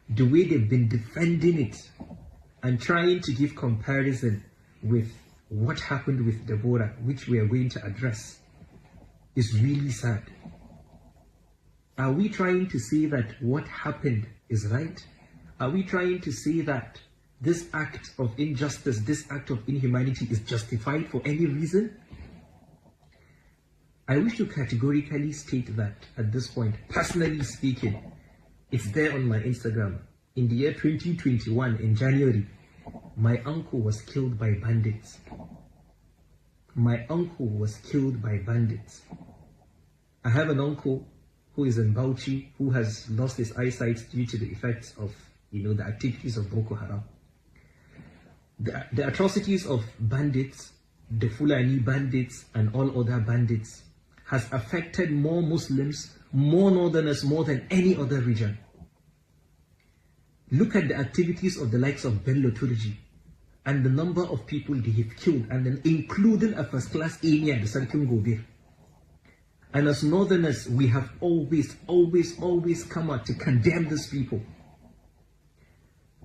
The way they've been defending it and trying to give comparison with what happened with Deborah, which we are going to address, is really sad. Are we trying to say that what happened is right? Are we trying to say that this act of injustice, this act of inhumanity is justified for any reason? I wish to categorically state that at this point, personally speaking, it's there on my Instagram. In the year 2021, in January, my uncle was killed by bandits. My uncle was killed by bandits. I have an uncle who is in Bauchi, who has lost his eyesight due to the effects of, you know, the activities of Boko Haram. The atrocities of bandits, the Fulani bandits, and all other bandits has affected more Muslims, more Northerners, more than any other region. Look at the activities of the likes of Bello Turji and the number of people they have killed, and then including a first-class emir, the Sarkin Gobir. And as Northerners, we have always come out to condemn these people.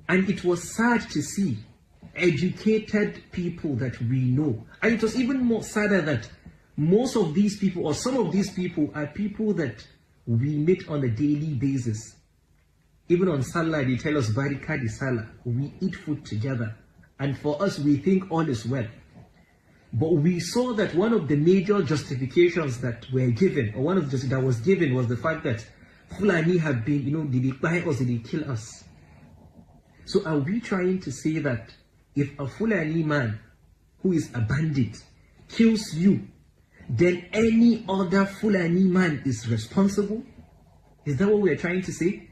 And it was sad to see educated people that we know. And it was even more sadder that most of these people, or some of these people, are people that we meet on a daily basis. Even on Salah, they tell us, Barika di Salah, we eat food together. And for us, we think all is well. But we saw that one of the major justifications that were given, or one of the that was given, was the fact that Fulani have been, did they buy us, did they kill us? So are we trying to say that if a Fulani man who is a bandit kills you, then any other Fulani man is responsible? Is that what we are trying to say?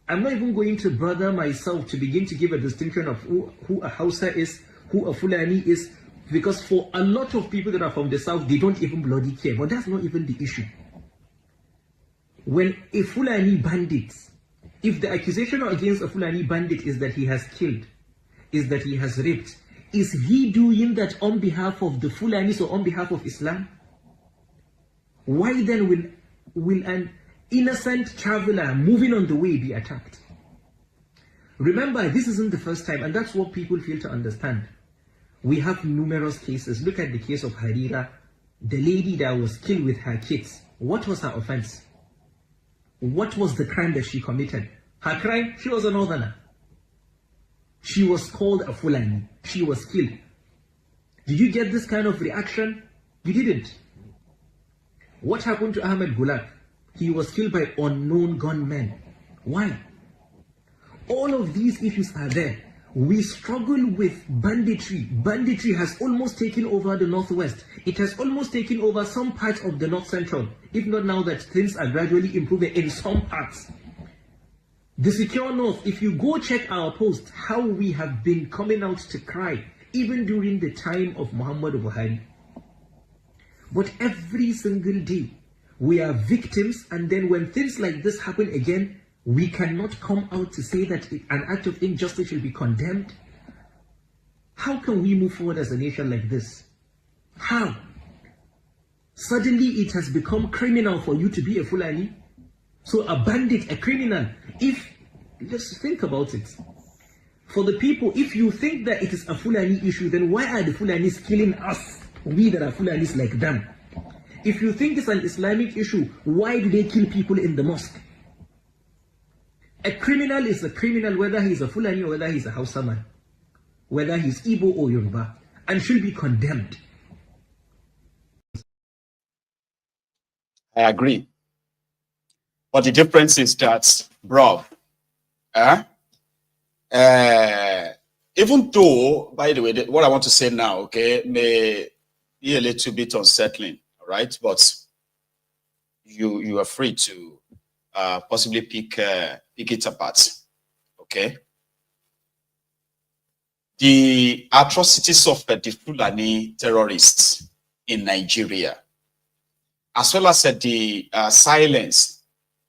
I'm not even going to bother myself to begin to give a distinction of who a Hausa is, who a Fulani is, because for a lot of people that are from the south, they don't even bloody care. But that's not even the issue. When a Fulani bandit, if the accusation against a Fulani bandit is that he has killed, is that he has raped, is he doing that on behalf of the Fulanis or on behalf of Islam? Why then will an innocent traveler moving on the way be attacked? Remember, this isn't the first time, and that's what people fail to understand. We have numerous cases. Look at the case of Harira, the lady that was killed with her kids. What was her offense? What was the crime that she committed? Her crime, she was a northerner. She was called a Fulani. She was killed. Did you get this kind of reaction? You didn't. What happened to Ahmed Gulak? He was killed by unknown gunmen. Why? All of these issues are there. We struggle with banditry. Banditry has almost taken over the northwest. It has almost taken over some parts of the north central. If not now that things are gradually improving in some parts. The secure north, if you go check our post, how we have been coming out to cry, even during the time of Muhammad Buhari. But every single day, we are victims, and then when things like this happen again, we cannot come out to say that an act of injustice should be condemned. How can we move forward as a nation like this? How? Suddenly it has become criminal for you to be a Fulani? So a bandit, a criminal, let's think about it. For the people, if you think that it is a Fulani issue, then why are the Fulanis killing us? We that are Fulanis like them. If you think it's an Islamic issue, why do they kill people in the mosque? A criminal is a criminal whether he's a Fulani or whether he's a Hausa man, whether he's Igbo or Yoruba, and should be condemned. I agree. But the difference is that, bro, even though, by the way, what I want to say now, okay, may be a little bit unsettling, all right? But you are free to possibly pick it apart, okay? The atrocities of the Fulani terrorists in Nigeria, as well as the silence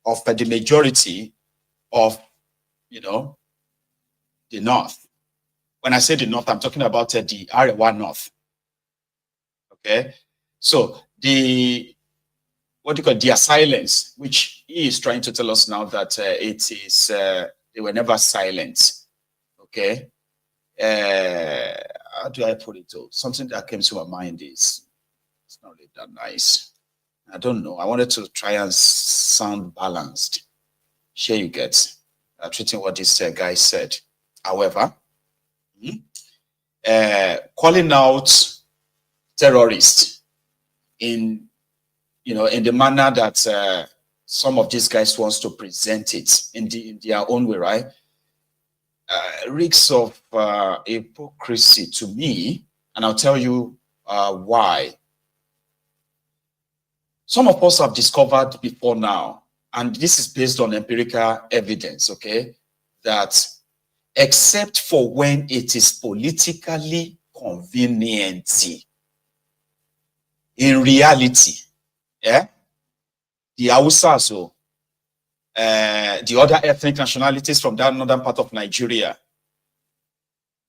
of the majority of, the North. When I say the North, I'm talking about the Arewa North. Okay, so their silence, which he is trying to tell us now that it is they were never silent. Okay, how do I put it? Something that came to my mind is it's not really that nice. I don't know. I wanted to try and sound balanced. Sure, you get treating what this guy said. However, calling out terrorists in the manner that some of these guys wants to present it in their own way, right? Reeks of hypocrisy to me, and I'll tell you why. Some of us have discovered before now, and this is based on empirical evidence, okay, that except for when it is politically convenient, in reality, the Hausas, the other ethnic nationalities from that northern part of Nigeria,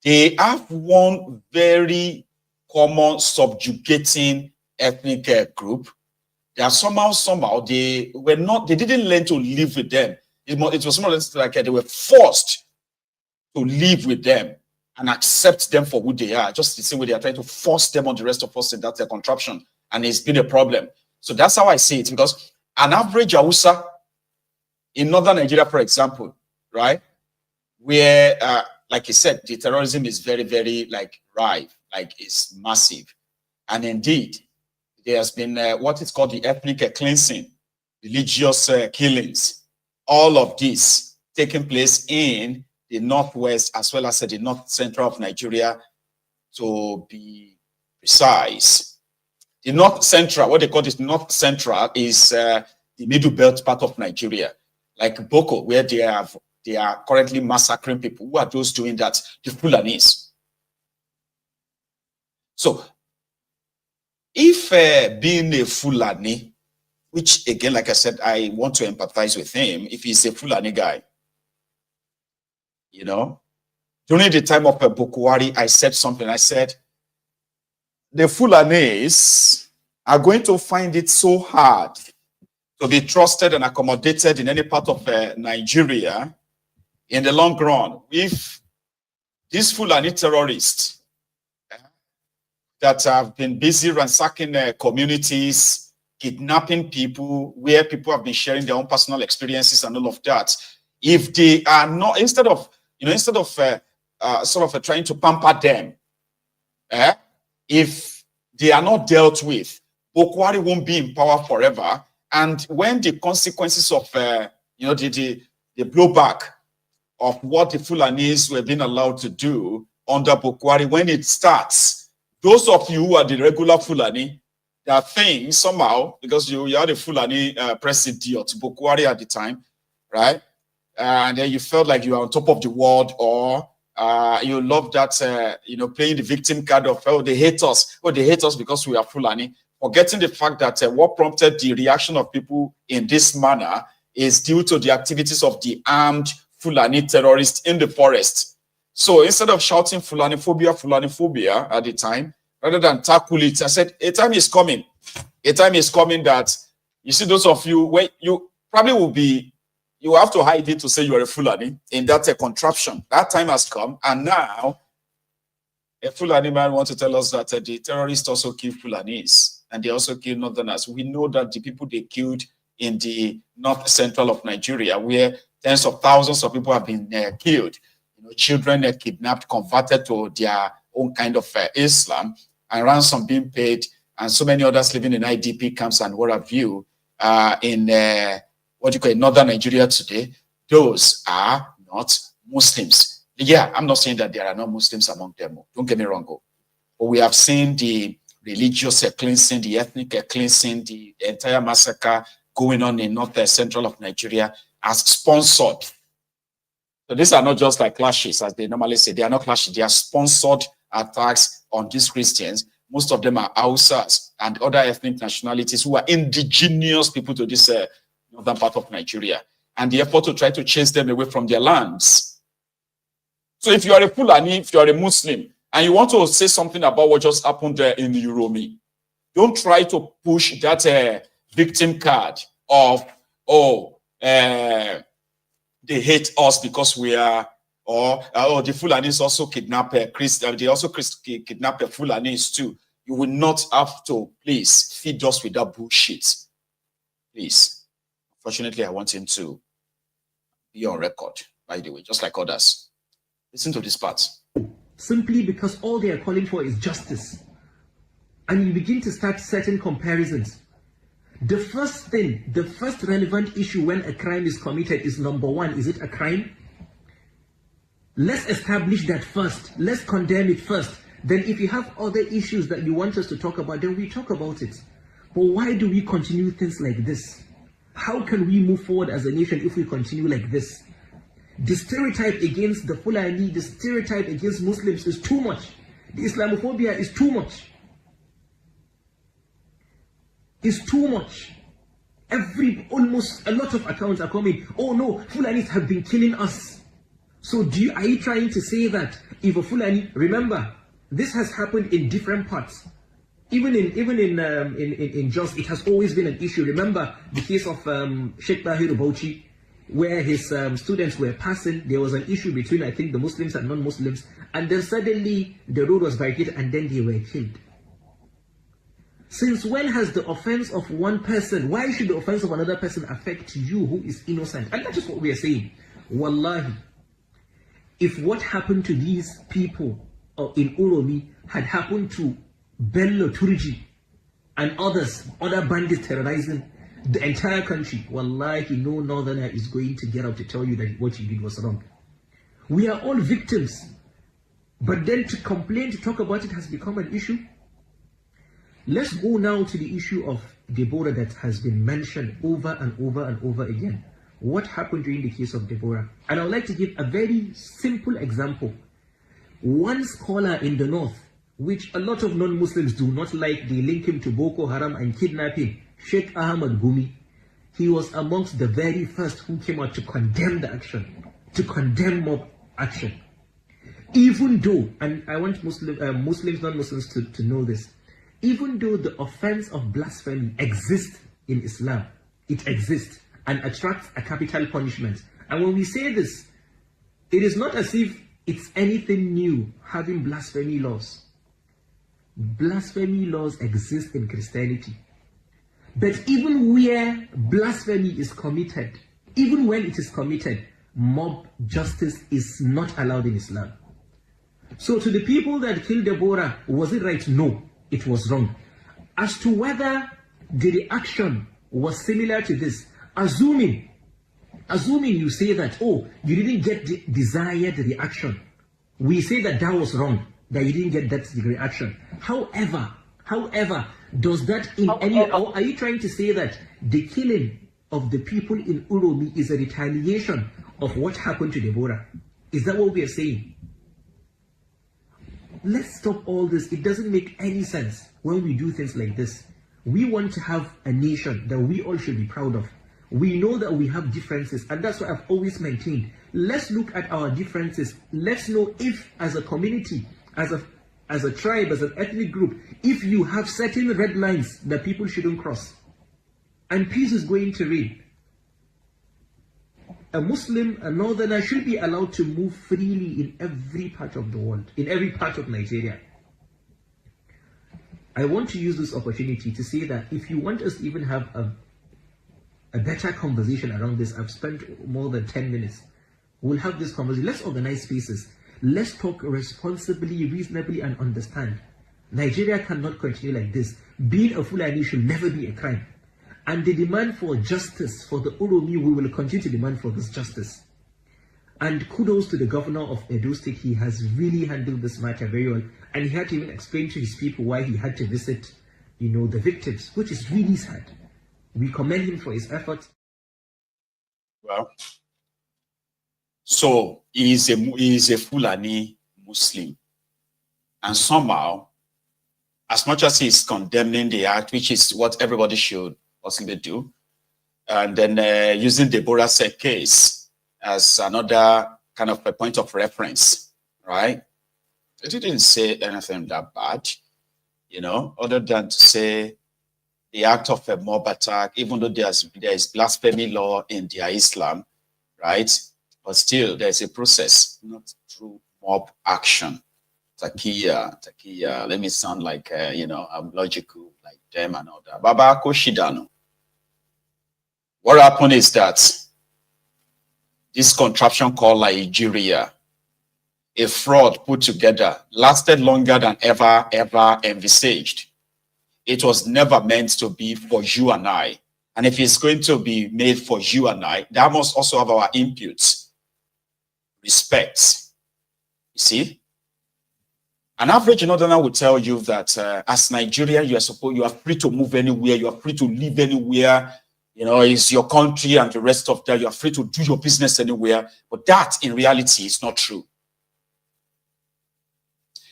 they have one very common subjugating ethnic group. They are somehow they didn't learn to live with them. It was more or less like they were forced to live with them and accept them for who they are. Just the same way they are trying to force them on the rest of us, and that's a contraption, and it's been a problem. So that's how I see it, because an average Hausa in northern Nigeria, for example, right, where like I said, the terrorism is very, very rife, it's massive. And indeed, there has been what is called the ethnic cleansing, religious killings, all of this taking place in the northwest as well as the north central of Nigeria, to be precise. The north central, what they call this north central, is the middle belt part of Nigeria, like Boko, where they are currently massacring people. Who are those doing that? The Fulanis. So, if being a Fulani, which again, like I said, I want to empathize with him, if he's a Fulani guy, you know, during the time of Boko Haram, I said something. I said, the Fulanis are going to find it so hard to be trusted and accommodated in any part of Nigeria in the long run if these Fulani terrorists that have been busy ransacking communities, kidnapping people, where people have been sharing their own personal experiences and all of that, if they are not, instead of trying to pamper them, if they are not dealt with, Boko Haram won't be in power forever. And when the consequences of the blowback of what the Fulanis were being allowed to do under Boko Haram, when it starts, those of you who are the regular Fulani, there are things somehow, because you are the Fulani president Boko Haram at the time, right? And then you felt like you are on top of the world, or you love that, playing the victim card of, oh, they hate us. Oh, they hate us because we are Fulani. Forgetting the fact that what prompted the reaction of people in this manner is due to the activities of the armed Fulani terrorists in the forest. So instead of shouting Fulani phobia at the time, rather than tackle it, I said, a time is coming. A time is coming that, you see, those of you, when you probably will be, you have to hide it to say you are a Fulani in that contraption. That time has come, and now a Fulani man wants to tell us that the terrorists also kill Fulanis, and they also kill Northerners. We know that the people they killed in the north central of Nigeria, where tens of thousands of people have been killed, children are kidnapped, converted to their own kind of Islam, and ransom being paid, and so many others living in IDP camps and what have you, in what you call northern Nigeria today. Those are not Muslims. Yeah, I'm not saying that there are no Muslims among them. Don't get me wrong. But we have seen the religious cleansing, the ethnic cleansing, the entire massacre going on in north central of Nigeria as sponsored. So these are not just like clashes, as they normally say. They are not clashes. They are sponsored attacks on these Christians. Most of them are Hausas and other ethnic nationalities who are indigenous people to this northern part of Nigeria. And the effort to try to chase them away from their lands. So if you are a Fulani, if you are a Muslim, and you want to say something about what just happened there in Uromi, don't try to push that victim card of, they hate us because we are, or the Fulanis also kidnap Christians. They also kidnap the Fulanis too. You will not have to, please, feed us with that bullshit. Please. Fortunately, I want him to be on record, by the way, just like others. Listen to this part. Simply because all they are calling for is justice. And you begin to start certain comparisons. The first thing, the first relevant issue when a crime is committed is number one, is it a crime? Let's establish that first. Let's condemn it first. Then if you have other issues that you want us to talk about, then we talk about it. But why do we continue things like this? How can we move forward as a nation if we continue like this? The stereotype against the Fulani, the stereotype against Muslims is too much. The Islamophobia is too much. It's too much. Almost a lot of accounts are coming. Oh no, Fulanis have been killing us. So are you trying to say that if a Fulani, remember, this has happened in different parts. Even in Jos, it has always been an issue. Remember the case of Sheikh Tahir Bauchi, where his students were passing. There was an issue between, I think, the Muslims and non-Muslims, and then suddenly the road was barricaded and then they were killed. Since when has the offense of one person, why should the offense of another person affect you who is innocent? And that is what we are saying. Wallahi, if what happened to these people in Uromi had happened to Bello, Turji, and others, other bandits terrorizing the entire country, wallahi, no northerner is going to get up to tell you that what you did was wrong. We are all victims. But then to complain, to talk about it has become an issue. Let's go now to the issue of Deborah that has been mentioned over and over and over again. What happened during the case of Deborah? And I would like to give a very simple example. One scholar in the north, which a lot of non-Muslims do not like, they link him to Boko Haram and kidnapping, Sheikh Ahmad Gumi. He was amongst the very first who came out to condemn the action, to condemn mob action. Even though, and I want Muslims, non-Muslims to know this, even though the offense of blasphemy exists in Islam, it exists and attracts a capital punishment. And when we say this, it is not as if it's anything new having blasphemy laws. Blasphemy laws exist in Christianity. But even where blasphemy is committed, even when it is committed, mob justice is not allowed in Islam. So to the people that killed Deborah, was it right? No, it was wrong. As to whether the reaction was similar to this, assuming you say that, oh, you didn't get the desired reaction, we say that that was wrong, that you didn't get that reaction. However, does that in any, or are you trying to say that the killing of the people in Uromi is a retaliation of what happened to Deborah? Is that what we are saying? Let's stop all this. It doesn't make any sense when we do things like this. We want to have a nation that we all should be proud of. We know that we have differences, and that's what I've always maintained. Let's look at our differences. Let's know if, as a community, as a tribe, as an ethnic group, if you have certain red lines that people shouldn't cross, and peace is going to reign. A Muslim, a northerner, should be allowed to move freely in every part of the world, in every part of Nigeria. I want to use this opportunity to say that if you want us to even have a better conversation around this, I've spent more than 10 minutes. We'll have this conversation. Let's organize spaces. Let's talk responsibly, reasonably, and understand. Nigeria cannot continue like this. Being a Fulani should never be a crime. And the demand for justice for the Uromi, we will continue to demand for this justice. And kudos to the governor of Edo State. He has really handled this matter very well. And he had to even explain to his people why he had to visit, the victims, which is really sad. We commend him for his efforts. Well, so he is a Fulani Muslim. And somehow, as much as he's condemning the act, which is what everybody should possibly do, and then using Deborah's case as another kind of a point of reference, right? They didn't say anything that bad, other than to say the act of a mob attack, even though there is blasphemy law in their Islam, right? But still, there's a process, not through mob action. Takia, let me sound like, I'm logical like them and all that. Baba Koshidano. What happened is that this contraption called Nigeria, a fraud put together, lasted longer than ever envisaged. It was never meant to be for you and I. And if it's going to be made for you and I, that must also have our inputs. Respect. You see? An average northerner will tell you that as Nigeria, you are free to move anywhere, you are free to live anywhere. It's your country and the rest of that. You are free to do your business anywhere. But that, in reality, is not true.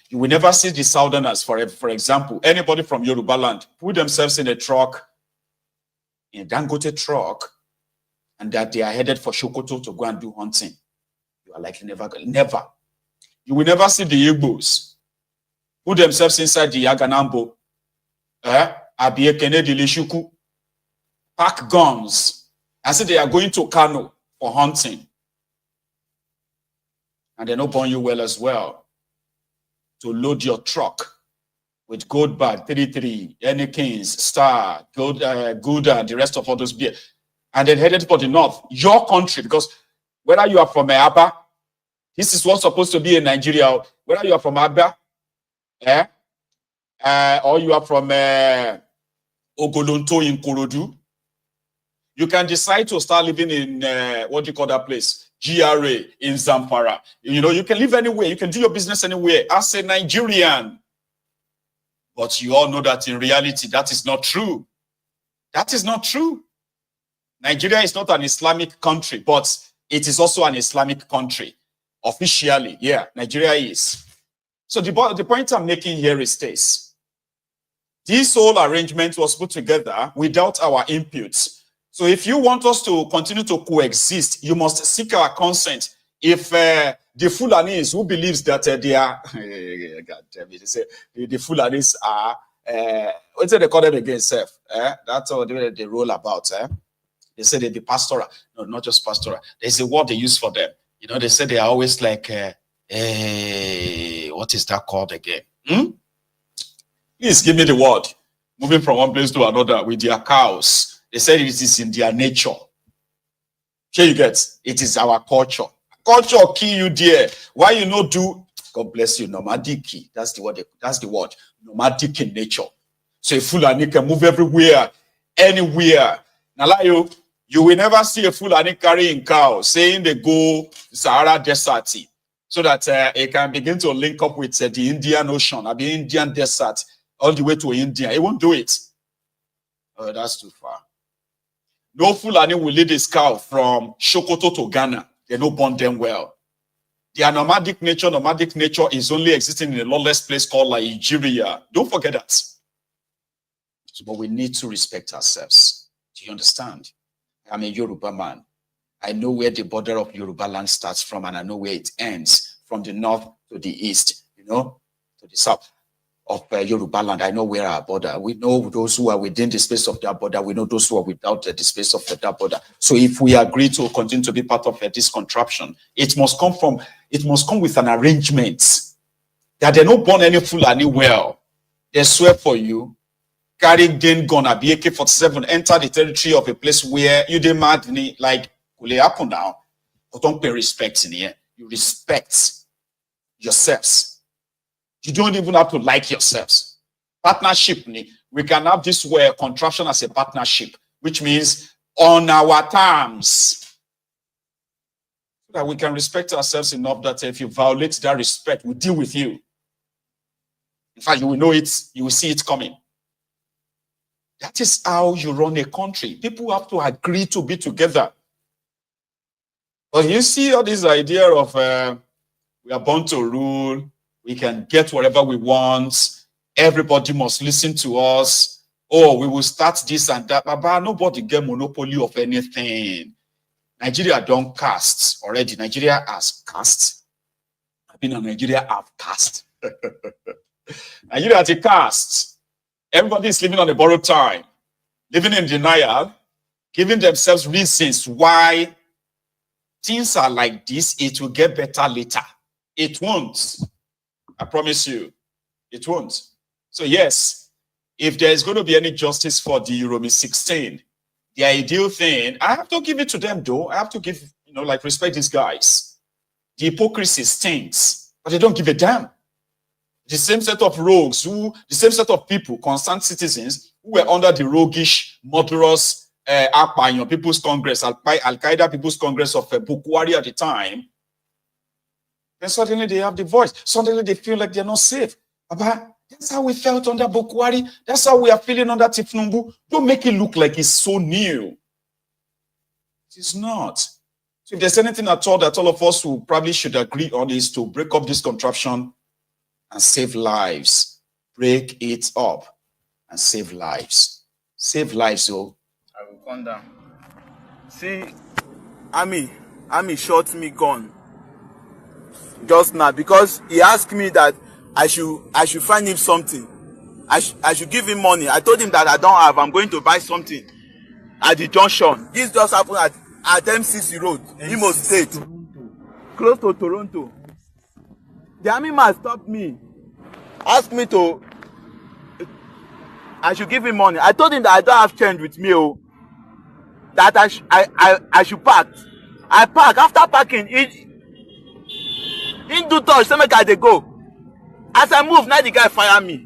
You will never see the Southerners, for example, anybody from Yoruba land, put themselves in a truck, in a Dangote truck, and that they are headed for Sokoto to go and do hunting. You are likely never. You will never see the Igbos put themselves inside the Yaganambo, Abiekene Dilishuku, pack guns, and say they are going to Kano for hunting. And they don't burn you well as well. To load your truck with gold bag, 33, Kings, Star, Gouda, the rest of all those beer, and then headed for the north, your country, because whether you are from Aba, this is what's supposed to be in Nigeria, whether you are from Aba, or you are from Ogolonto in Korodu, you can decide to start living in, what do you call that place? GRA in Zamfara. You know, you can live anywhere. You can do your business anywhere as a Nigerian. But you all know that in reality, that is not true. That is not true. Nigeria is not an Islamic country, but it is also an Islamic country. Officially, yeah, Nigeria is. So the point I'm making here is this. This whole arrangement was put together without our inputs. So if you want us to continue to coexist, you must seek our consent. If the Fulanis who believes that they are, God damn it, they say the Fulanis are, what's it they call them again, Seth? That's all they roll about. They say they're the pastoral. No, not just pastoral. There's a word they use for them. You know, they say they are always like, what is that called again? Please give me the word. Moving from one place to another with their cows. They said it is in their nature. Here you get, it is our culture. Culture kill you there. Why you not do, God bless you, nomadic. That's the word, nomadic in nature. So a Fulani can move everywhere, anywhere. Now, you will never see a Fulani carrying cow saying they go Sahara Desert so that it can begin to link up with the Indian Ocean or the Indian Desert all the way to India. It won't do it. Oh, that's too far. No Fulani will lead his cow from Sokoto to Ghana. They don't bond them well. Their nomadic nature is only existing in a lawless place called Nigeria. Don't forget that. So, but we need to respect ourselves. Do you understand? I'm a Yoruba man. I know where the border of Yoruba land starts from, and I know where it ends, from the north to the east, you know, to the south of Yoruba land. I know where our border. We know those who are within the space of that border. We know those who are without the space of that border. So if we agree to continue to be part of this contraption, it must come with an arrangement that they don't burn any Fulani well. They swear for you, carry gun a AK-47, enter the territory of a place where you demand, like, will it happen now? But don't pay respect in here. You respect yourselves. You don't even have to like yourselves. Partnership, we can have this contraption as a partnership, which means on our terms. So that we can respect ourselves enough that if you violate that respect, we deal with you. In fact, you will know it, you will see it coming. That is how you run a country. People have to agree to be together. But you see all this idea of we are born to rule, we can get whatever we want, everybody must listen to us. Oh, we will start this and that. But nobody get monopoly of anything. Nigeria don't cast already. Nigeria has cast. I've been in Nigeria, have cast. Nigeria has a cast. Everybody is living on a borrowed time, living in denial, giving themselves reasons why things are like this. It will get better later. It won't. I promise you, it won't. So yes, if there is going to be any justice for the Uromi 16, the ideal thing, I have to give it to them though. I have to give, like respect these guys. The hypocrisy stinks, but they don't give a damn. The same set of rogues, the same set of people, concerned citizens, who were under the roguish, murderous People's Congress, Al-Qaeda People's Congress of Bukwari at the time, then suddenly they have the voice. Suddenly they feel like they're not safe. Baba, that's how we felt under Bukwari. That's how we are feeling under thiefnubu. Don't make it look like it's so new. It is not. So if there's anything at all that all of us who probably should agree on is to break up this contraption and save lives. Break it up and save lives. Save lives, oh. I will come down. See, Army shot me gun just now because he asked me that I should find him something. I should give him money. I told him that I don't have. I'm going to buy something at the junction. This just happened at MCC Road, Imo State, close to Toronto. The army man stopped me, asked me to, I should give him money. I told him that I don't have change with me, that I should park. I park. After parking, he do touch, so make I dey go. As I move, now the guy fire me.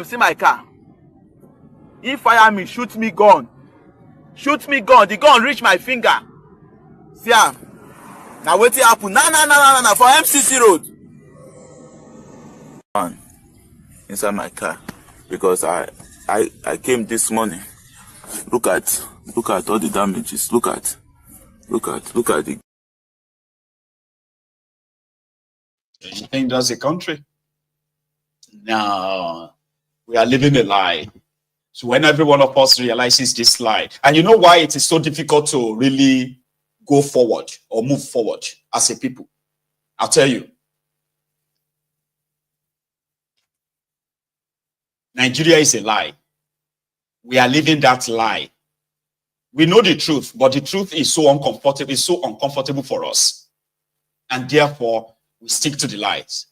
see my car. If fire me, shoot me gun. Shoot me gun. The gun reach my finger. See am. Now wetin happen? Na for MCC road. Inside my car because I came this morning. Look at all the damages. Look at the. You think that's a country? No, we are living a lie. So when every one of us realizes this lie, and you know why it is so difficult to really go forward or move forward as a people, I'll tell you. Nigeria is a lie. We are living that lie. We know the truth, but the truth is so uncomfortable. It's so uncomfortable for us, and therefore we stick to the lies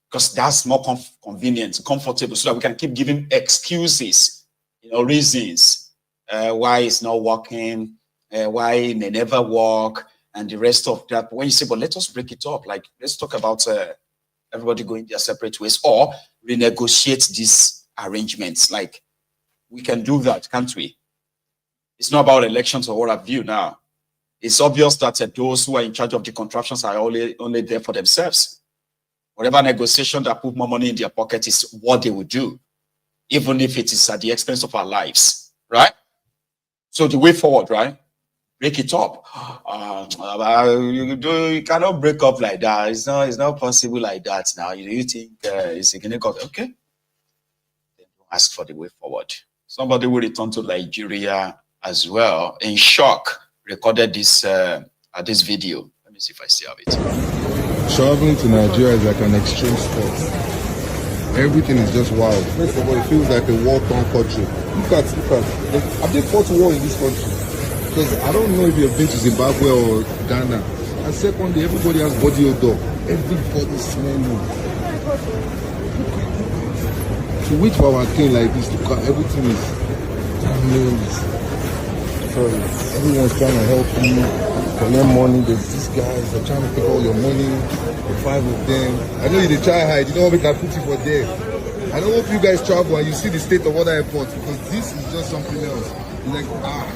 because that's more convenient, comfortable, so that we can keep giving excuses, reasons why it's not working, why it may never work, and the rest of that. But when you say, "But let us break it up," like let's talk about everybody going their separate ways or renegotiate these arrangements. Like we can do that, can't we? It's not about elections or what have you now. It's obvious that those who are in charge of the contraptions are only there for themselves. Whatever negotiation that put more money in their pocket is what they will do, even if it is at the expense of our lives, right? So the way forward, right? Break it up. You cannot break up like that. It's not possible like that now. You think it's going to go okay? Ask for the way forward. Somebody will return to Nigeria as well in shock. Recorded this this video. Let me see if I still have it. Traveling to Nigeria is like an extreme sport. Everything is just wild. First of all, it feels like a war-torn country. Look at. Have they fought war in this country? Because I don't know if you've been to Zimbabwe or Ghana. And secondly, everybody has body odor. Everybody smelling. To wait for our king like this to come, everything is sorry. Everyone's trying to help you collect money. There's these guys, they're trying to take all your money, the 5 of them. I know they try hide, you know, we can put you for there. I don't hope you guys travel and you see the state of other airports because this is just something else. You're like, God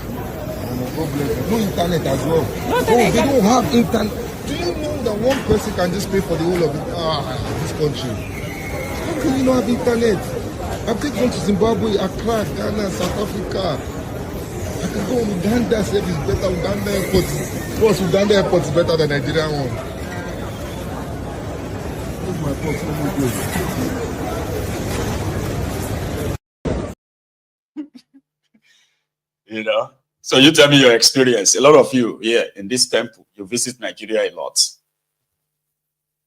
bless you. No internet as well. They don't have internet. Do you know that one person can just pay for the whole of this country? How can you not have internet? I've taken to Zimbabwe, Accra, Ghana, South Africa. I can go to Uganda, say it's better. Uganda airport. Of course, Uganda airport is better than Nigerian one. Where's my box? Let me go. So you tell me your experience. A lot of you here in this temple, you visit Nigeria a lot.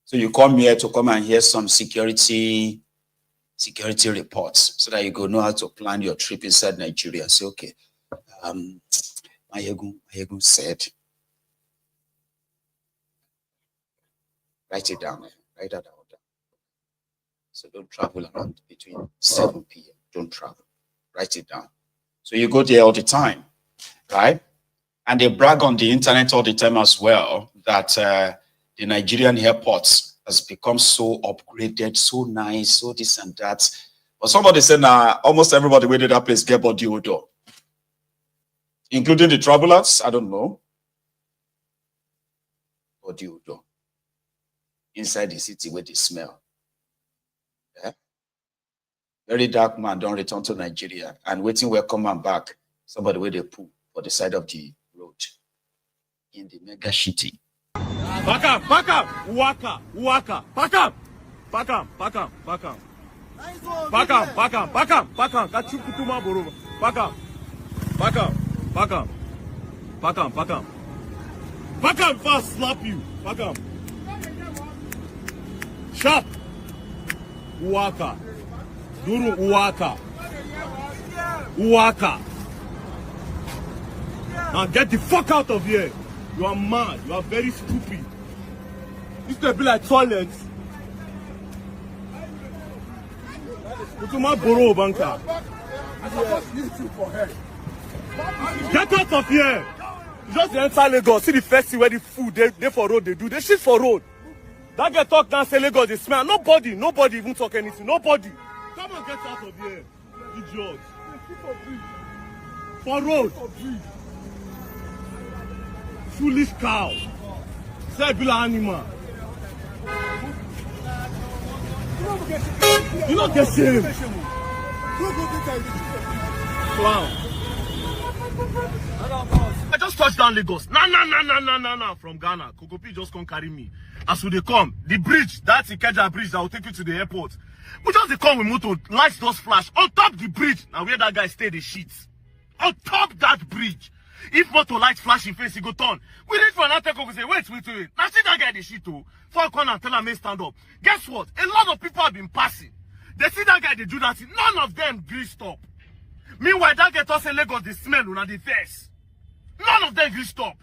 So you come here to come and hear some security reports so that you go know how to plan your trip inside Nigeria. Say, okay, Mayegun said, write it down, write that down. So don't travel around between 7 p.m. Don't travel, write it down. So you go there all the time, right? And they brag on the internet all the time as well that the Nigerian airports has become so upgraded, so nice, so this and that. But somebody said, almost everybody waited that place get body odor, including the travelers. I don't know. Body odor inside the city where they smell. Yeah? Very dark man don't return to Nigeria and waiting will come and back. Somebody where they poo for the side of the road in the mega city. Back up, Waka, back up. Kachukutuma Boroba, back up, fast, slap you, back up. Sharp, Waka, Duru Waka. Now get the fuck out of here. You are mad. You are very stupid. This could be like toilets. Kutuma Boro Banka. Get out of here. You just enter Lagos. See the first thing where the food they for road they do. They shit for road. That get talk down say Lagos they smell. Nobody even talk anything. Nobody. Come on, get out of here, idiot. For road. Foolish cow. Sebula animal. You don't get shame. Clown. I just touched down Lagos. Nah, from Ghana. Kokopi just come carry me. As we they come, the bridge, that's the Ikeja bridge that will take you to the airport. We just they come with motor, lights just flash. On top the bridge, now where that guy stay, the sheets. On top that bridge. If motor lights flash in face, he go turn. We reach for another take, we say, wait. Now see that guy, the shit too. Four corner and tell him, stand up. Guess what? A lot of people have been passing. They see that guy, they do that. None of them agree stop. Meanwhile, that guy toss a Lagos, the smell on the face. None of them agree stop.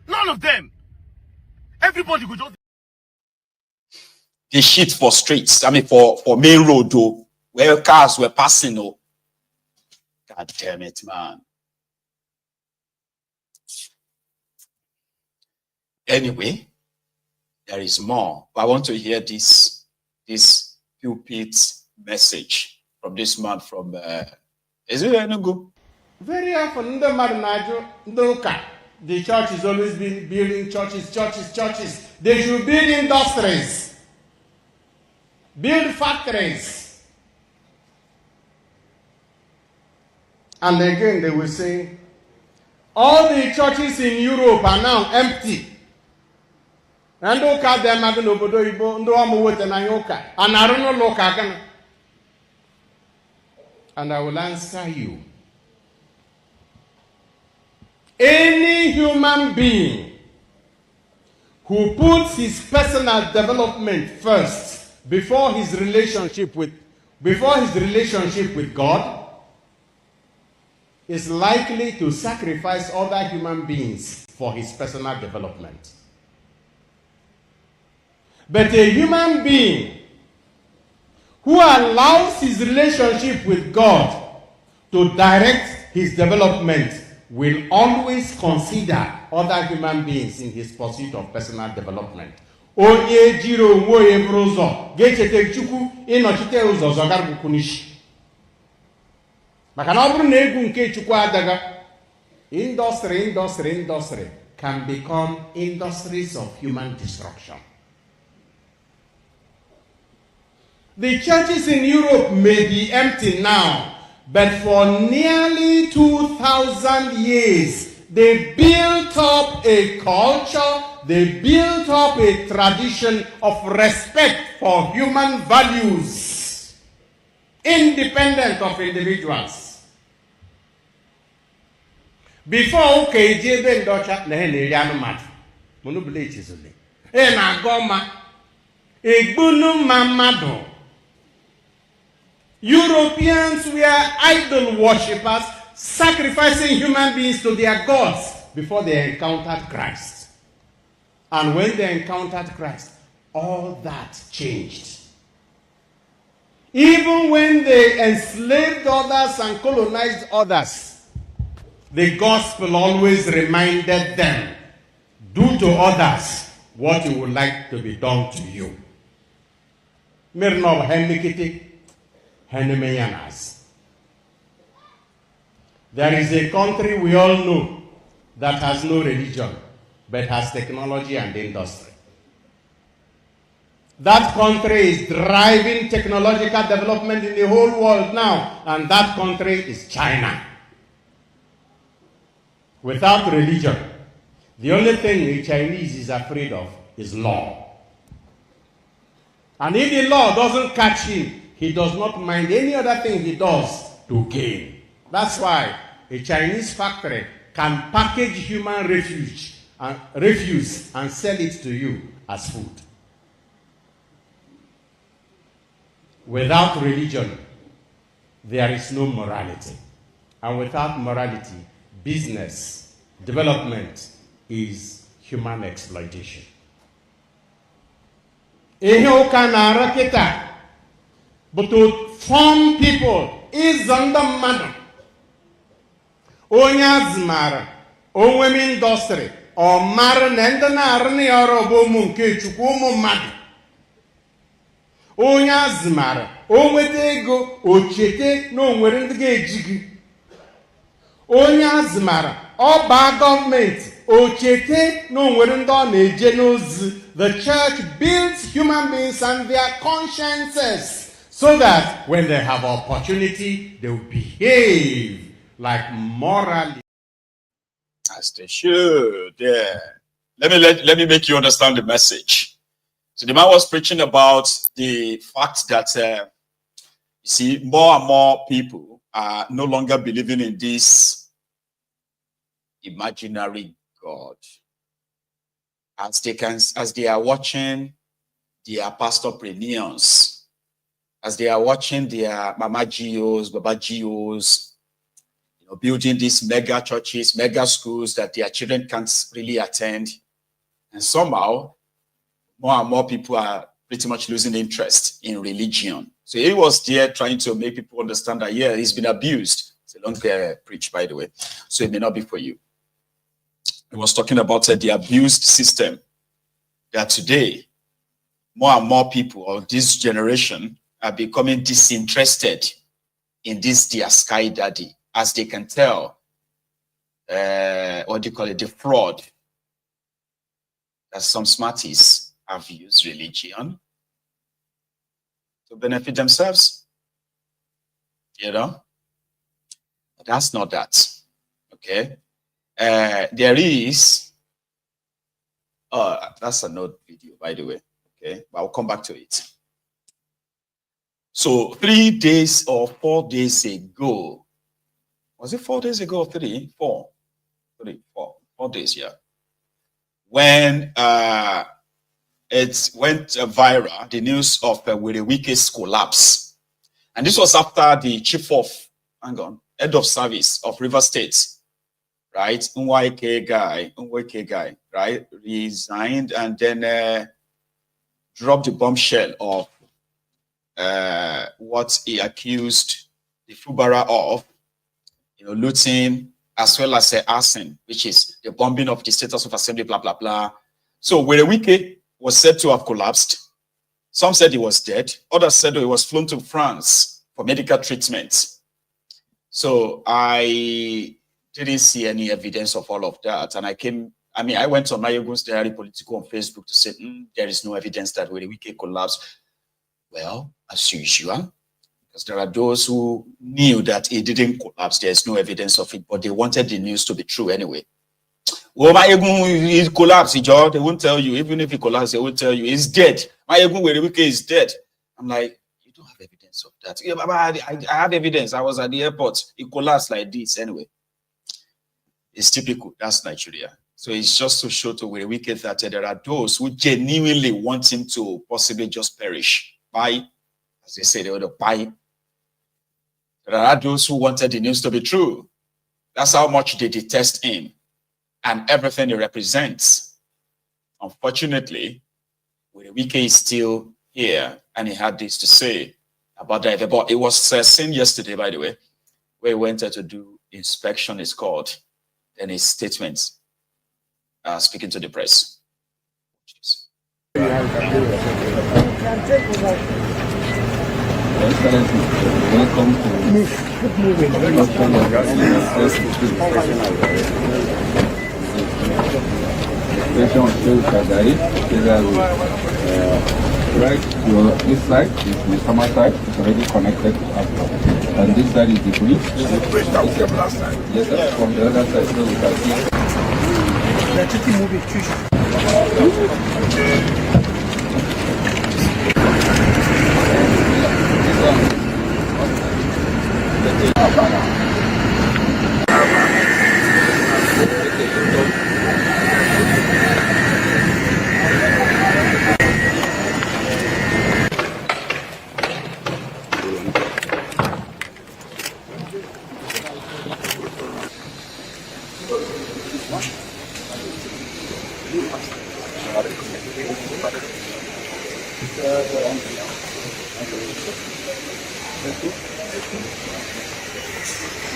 None of them. Everybody go just. They shit for streets. I mean, for main road, though, where cars were passing. Oh, God damn it, man. Anyway, there is more. But I want to hear this pulpit message from this man from. Is it Enugu? Very often, the church has always been building churches. They should build industries, build factories. And again, they will say, all the churches in Europe are now empty. And and I will answer you. Any human being who puts his personal development first before his relationship with God is likely to sacrifice other human beings for his personal development. But a human being who allows his relationship with God to direct his development will always consider other human beings in his pursuit of personal development. Onye jiro onwe ya bụrụ ụzọ ga-echete Chukwu ịnọchite ụzọ zọgarbukwunishi. Maka na ọ bụrụ na egwu nke Chukwu adaga, industry can become industries of human destruction. The churches in Europe may be empty now, but for nearly 2,000 years, they built up a culture, they built up a tradition of respect for human values, independent of individuals. Before Ukejebe Ndocha Nehene Yanumat, Monobile Chisole, Enagoma, Egbunu Mamado. Europeans were idol worshippers, sacrificing human beings to their gods before they encountered Christ. And when they encountered Christ, all that changed. Even when they enslaved others and colonized others, the gospel always reminded them, do to others what you would like to be done to you. There is a country we all know that has no religion, but has technology and industry. That country is driving technological development in the whole world now, and that country is China. Without religion, the only thing the Chinese is afraid of is law. And if the law doesn't catch him, he does not mind any other thing he does to gain. That's why a Chinese factory can package human refuse and sell it to you as food. Without religion, there is no morality. And without morality, business, development is human exploitation. But to form people is under man. Onyazmara, onwem industry, or maran and an army or a woman, Kichukumo mad. onye azụmara o nweta ego o chete na o nwere ndị ga-eji gị onye azụmara ọ baa gọọmenti o chete na o nwere ndị ọ na-eje n'ozi. The church builds human beings and their consciences so that when they have opportunity they will behave like morally as they should. Yeah. Let me make you understand the message. So the man was preaching about the fact that you see, more and more people are no longer believing in this imaginary God. As they are watching their pastorpreneurs, as they are watching their Mama Gios, Baba Gios, building these mega churches, mega schools that their children can't really attend. And somehow, more and more people are pretty much losing interest in religion. So he was there trying to make people understand that, yeah, he's been abused. It's a long preach, by the way. So it may not be for you. He was talking about the abused system that today, more and more people of this generation are becoming disinterested in this their sky daddy, as they can tell, what do you call it, the fraud that some smarties have used religion to benefit themselves. But that's not that. Okay. There is, that's another video, by the way. Okay. But I'll come back to it. So 3 days or 4 days ago, was it 4 days ago or 3? 4 days, yeah. When it went viral, the news of Werey Wike's collapse. And this was after the chief of, head of service of River State, right? Nwaeke guy, right? Resigned and then dropped the bombshell of what he accused the Fubara of, looting, as well as arson, which is the bombing of the Status of Assembly, blah, blah, blah. So Werey Wike was said to have collapsed. Some said he was dead. Others said he was flown to France for medical treatment. So I didn't see any evidence of all of that. And I went on Mayogun's Diary Political on Facebook to say, there is no evidence that Werey Wike collapsed. Well, as usual, because there are those who knew that he didn't collapse. There's no evidence of it, but they wanted the news to be true anyway. Well, he collapsed, they won't tell you. Even if he collapsed, they won't tell you. He's dead. Werey Wike is dead. I'm like, you don't have evidence of that. Yeah, but I have evidence. I was at the airport. He collapsed like this anyway. It's typical. That's Nigeria. So it's just to show to Werey Wike that there are those who genuinely want him to possibly just perish. By, as they say, they would buy. There are those who wanted the news to be true. That's how much they detest him and everything he represents. Unfortunately, Werey Wike is still here, and he had this to say about that. But it was seen yesterday, by the way, where he went to do inspection, it's called, and his statements speaking to the press. Welcome to right, this side is the summer side, it's already connected to and this side is the bridge. The bridge that we came last time. Yes, sir. From the other side, so we can see.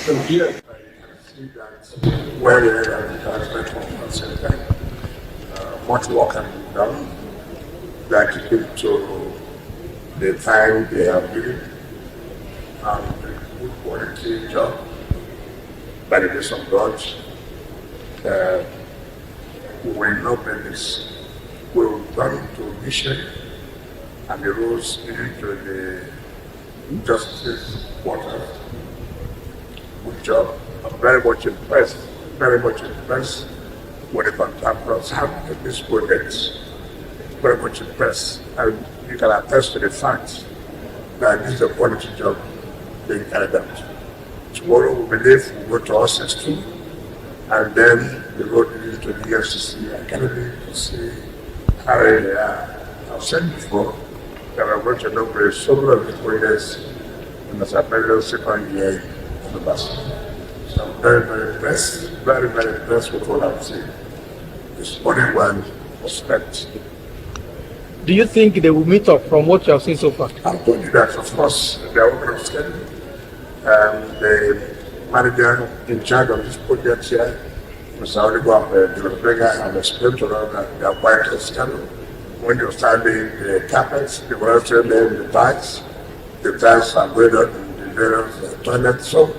So here, I see that where the advertisement was much work can be done. Like to the time they have given and the good quality job by the grace of God. We will not make this. We will turn to mission and the rules leading to the justice quarters. Good job. I'm very much impressed with the contractors handling this project. Very much impressed. And you can attest to the fact that this is a quality job being carried out. Tomorrow we believe we'll go to our system and then we go to the FCC Academy to see how they are. I've said before that I'm going to inaugurate several of the projects in the second year of the bus. So I'm very impressed, very impressed with what I'm seeing. It's only one respect. Do you think they will meet up from what you have seen so far? I've told you that, of course, they are working on schedule. The manager in charge of this project here, Mr. Oliver, I've explained to them that they are quite on schedule. When you start the carpets, they will also lay the tiles. The tiles are going on in the various toilets. So,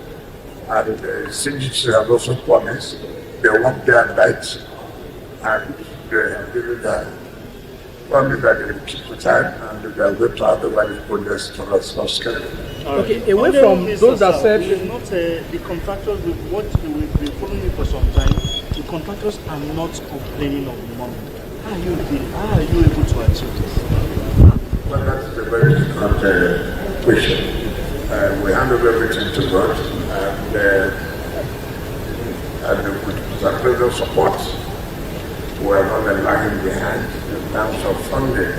and the CGC have also promised they work day and night, and they have given the promise that they will keep the time and they are going to have the right projects to us on schedule. Okay, away from those that said not the contractors with what we've been following for some time, the contractors are not complaining of the money. How are you able to achieve this? Well, that's a very difficult question. We hand over everything to God and with the present support, we are not lagging behind in terms of funding.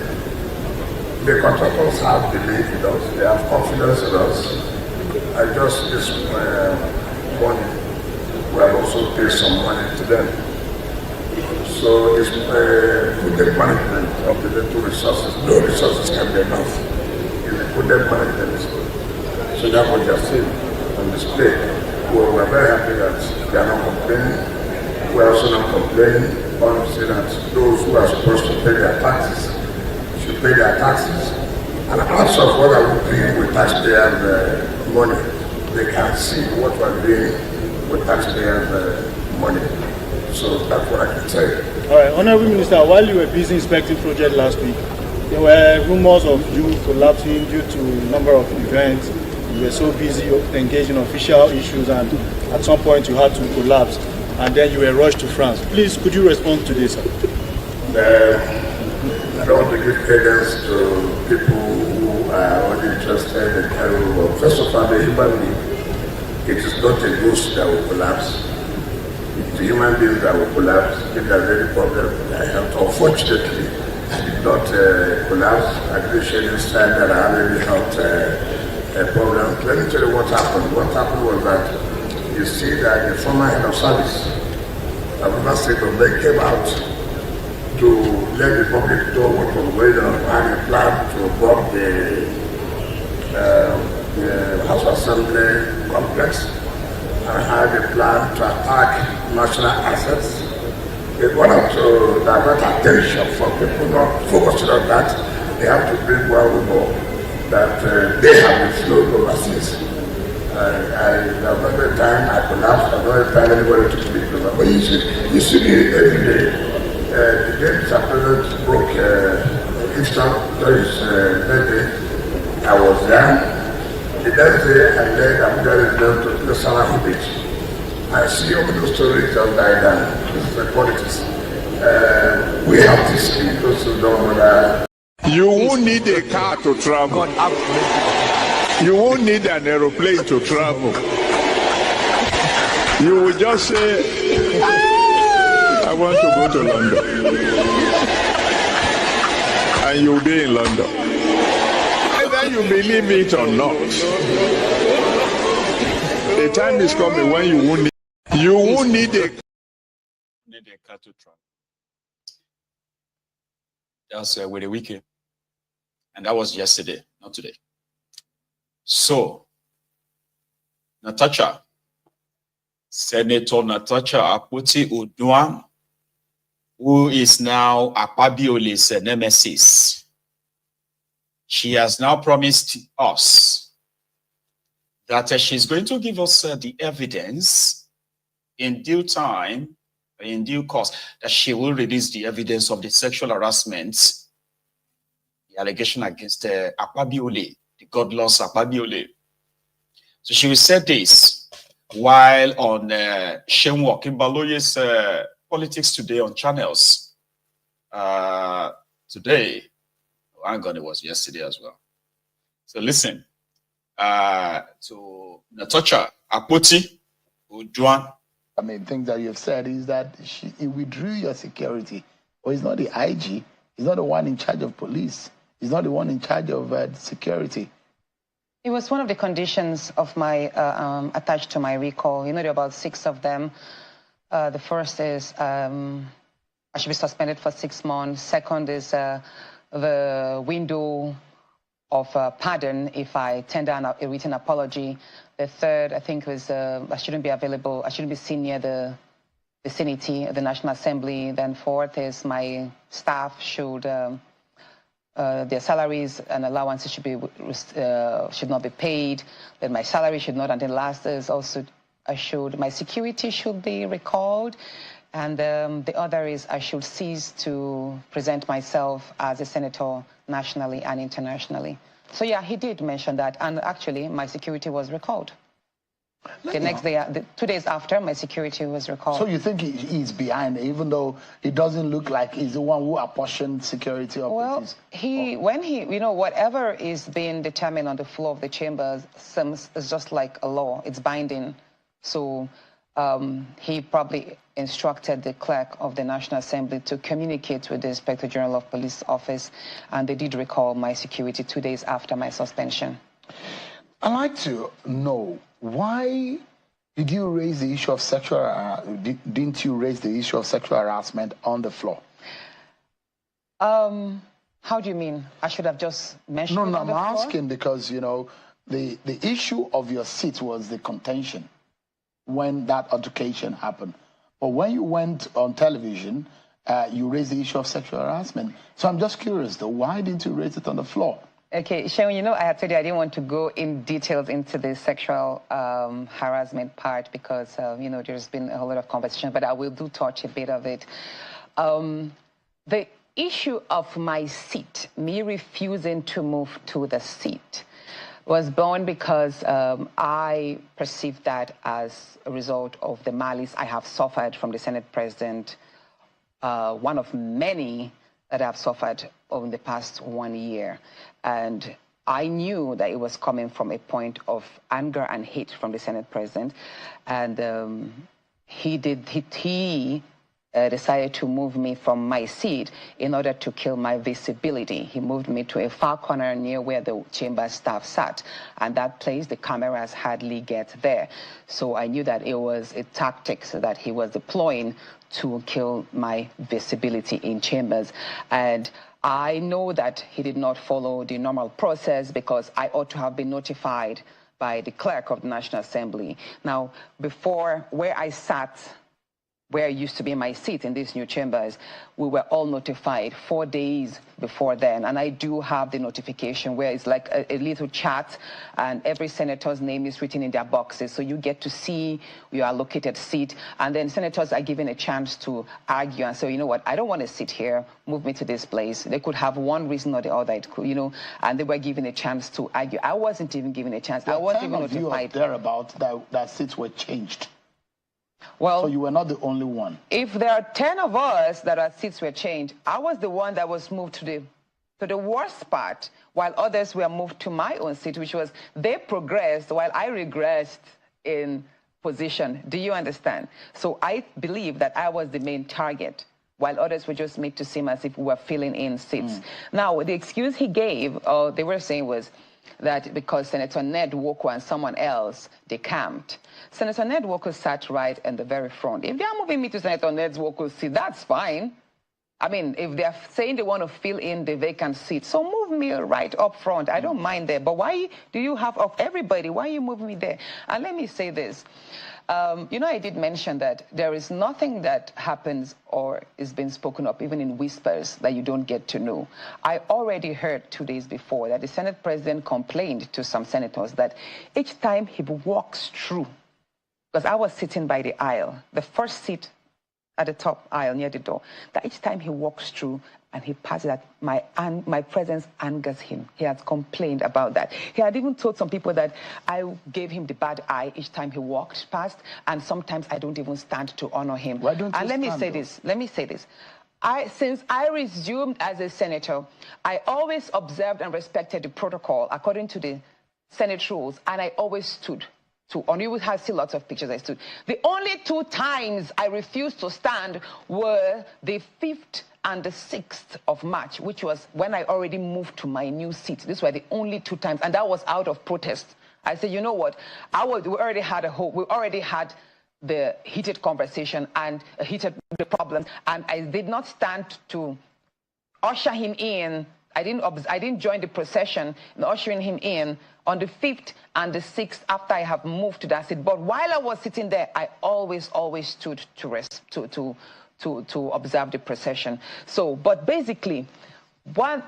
The contractors have belief in us, they have confidence in us. I just this morning, we have also paid some money to them. So it's good management of the little resources. No resources can be enough. It's a good management. So that's what you're seeing on display. We're very happy that they are not complaining. We're also not complaining. Honestly, that those who are supposed to pay their taxes should pay their taxes. And out of what I would do with taxpayers' money, they can see what we're doing with taxpayers' money. So that's what I can say. All right, Honorable Minister, while you were busy inspecting project last week, there were rumors of you collapsing due to a number of events. You were so busy engaged in official issues, and at some point you had to collapse, and then you were rushed to France. Please, could you respond to this? I don't want to give credence to people who are only interested in terrorism. First of all, the human being, it is not a ghost that will collapse. It's the human beings that will collapse if there's any problem with their health. Unfortunately, I did not collapse. I didn't share this time that I had any health problem. Let me tell you what happened. What happened was that you see that the former head of service of River State came out to let the public know what was going on and a plan to bomb the House Assembly complex. I had a plan to attack national assets. They wanted to divert attention from people not focusing on that. They have to bring one rumor that they have been flown overseas. Another time I collapsed, another time anybody took me to. But you see me every day. The day Mr. President broke Eastern during his birthday, I was there. The next day I led Abuja down to the Salahi Beach. I see all those stories of die down. This is the politics. We have to see those who don't know that. You won't need a car to travel. You won't need an aeroplane to travel. You will just say, I want to go to London. And you'll be in London. Either you believe it or not. The time is coming when you won't need a car to travel. That's Werey Wike. And that was yesterday, not today. So, Senator Natasha Akpoti-Uduaghan, who is now Akpabiole's nemesis, she has now promised us that she's going to give us the evidence in due time, in due course, that she will release the evidence of the sexual harassment, the allegation against Akpabiole, the godless Akpabiole. So she will say this while on Shenwo Kimbaloye's Politics Today on channels. Today, hang on, it was yesterday as well. So listen to Natocha Akpoti Ujuan. I mean, things that you've said is that he withdrew your security. Well, he's not the IG. He's not the one in charge of police. He's not the one in charge of security. It was one of the conditions of my attached to my recall. You know, there are about 6 of them. The first is I should be suspended for 6 months. Second is the window of pardon if I tender a written apology. The third, I think, was I shouldn't be available. I shouldn't be seen near the vicinity of the National Assembly. Then fourth is my staff should their salaries and allowances should not be paid. Then my salary should not. And then last is also my security should be recalled. And the other is I should cease to present myself as a senator nationally and internationally. So yeah, he did mention that, and actually my security was recalled. The next day, 2 days after, my security was recalled. So you think he's behind, even though it doesn't look like he's the one who apportioned security operations? Well, whatever is being determined on the floor of the chambers is just like a law. It's binding. So he probably instructed the clerk of the National Assembly to communicate with the Inspector General of Police office, and they did recall my security 2 days after my suspension. I'd like to know, why did you raise the issue of didn't you raise the issue of sexual harassment on the floor? How do you mean? I should have just mentioned it on the floor? I'm asking because, the issue of your seat was the contention when that altercation happened. But when you went on television, you raised the issue of sexual harassment. So I'm just curious, though, why didn't you raise it on the floor? Okay, Sharon, I had told you I didn't want to go in details into the sexual harassment part because, there's been a whole lot of conversation, but I will touch a bit of it. The issue of my seat, me refusing to move to the seat, was born because I perceived that as a result of the malice I have suffered from the Senate President, one of many that I've suffered over the past 1 year. And I knew that it was coming from a point of anger and hate from the Senate President. And he decided to move me from my seat in order to kill my visibility. He moved me to a far corner near where the chamber staff sat. And that place, the cameras hardly get there. So I knew that it was a tactic that he was deploying to kill my visibility in chambers. And I know that he did not follow the normal process because I ought to have been notified by the clerk of the National Assembly. Now, before where I sat, where used to be my seat in these new chambers, we were all notified 4 days before then. And I do have the notification where it's like a little chat and every senator's name is written in their boxes. So you get to see your allocated seat. And then senators are given a chance to argue and say, you know what, I don't want to sit here, move me to this place. They could have one reason or the other, and they were given a chance to argue. I wasn't even given a chance. I wasn't even notified. Thereabouts that seats were changed. Well, so you were not the only one. If there are 10 of us that our seats were changed, I was the one that was moved to the worst part, while others were moved to my own seat, which was they progressed while I regressed in position. Do you understand? So I believe that I was the main target, while others were just made to seem as if we were filling in seats. Now, the excuse he gave, they were saying was that because Senator Ned Nwoko and someone else, they camped. Senator Ned Nwoko sat right in the very front. If they are moving me to Senator Ned Nwoko's seat, that's fine. I mean, if they're saying they want to fill in the vacant seat, so move me right up front. I don't mind there. But why do you have, of everybody, why are you moving me there? And let me say this. You know, I did mention that there is nothing that happens or is being spoken of, even in whispers, that you don't get to know. I already heard 2 days before that the Senate president complained to some senators that each time he walks through, because I was sitting by the aisle, the first seat at the top aisle near the door, that each time he walks through and he passes that, my presence angers him. He has complained about that. He had even told some people that I gave him the bad eye each time he walked past, and sometimes I don't even stand to honor him. Why don't you and let me say this. Since I resumed as a senator, I always observed and respected the protocol according to the Senate rules, and I always stood to honor. You will have see lots of pictures I stood. The only 2 times I refused to stand were the 5th and the 6th of March, which was when I already moved to my new seat. These were the only 2 times, and that was out of protest. I said, you know what? We already had the heated conversation and a heated problem, and I did not stand to usher him in. I didn't join the procession in ushering him in on the 5th and the 6th after I have moved to that seat. But while I was sitting there, I always stood to observe the procession. So, but basically, what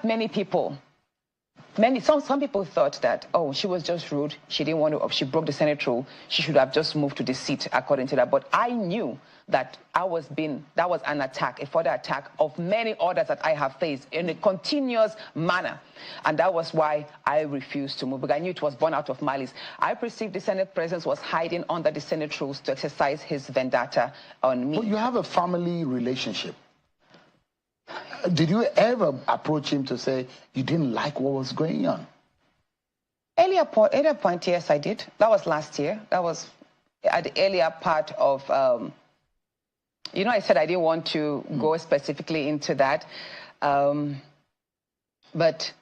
some people thought that, oh, she was just rude. She didn't want to, she broke the Senate rule. She should have just moved to the seat according to that. But I knew that that was an attack, a further attack of many others that I have faced in a continuous manner. And that was why I refused to move, because I knew it was born out of malice. I perceived the Senate president was hiding under the Senate rules to exercise his vendetta on me. But you have a family relationship. Did you ever approach him to say you didn't like what was going on? Earlier point, yes, I did. That was last year. That was at the earlier part of, you know, I said I didn't want to go specifically into that. But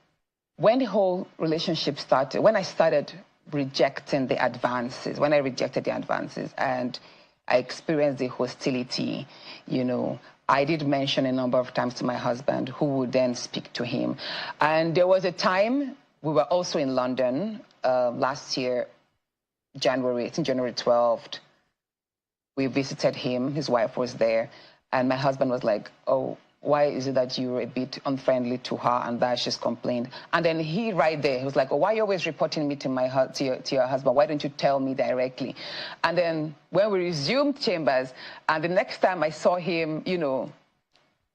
when the whole relationship started, when I started rejecting the advances, when I rejected the advances and I experienced the hostility, you know, I did mention a number of times to my husband, who would then speak to him. And there was a time, we were also in London last year, January 12th. We visited him, his wife was there, and my husband was like, oh, why is it that you're a bit unfriendly to her and that she's complained? And then he right there, he was like, oh, why are you always reporting me to your husband? Why don't you tell me directly? And then when we resumed chambers, and the next time I saw him, you know,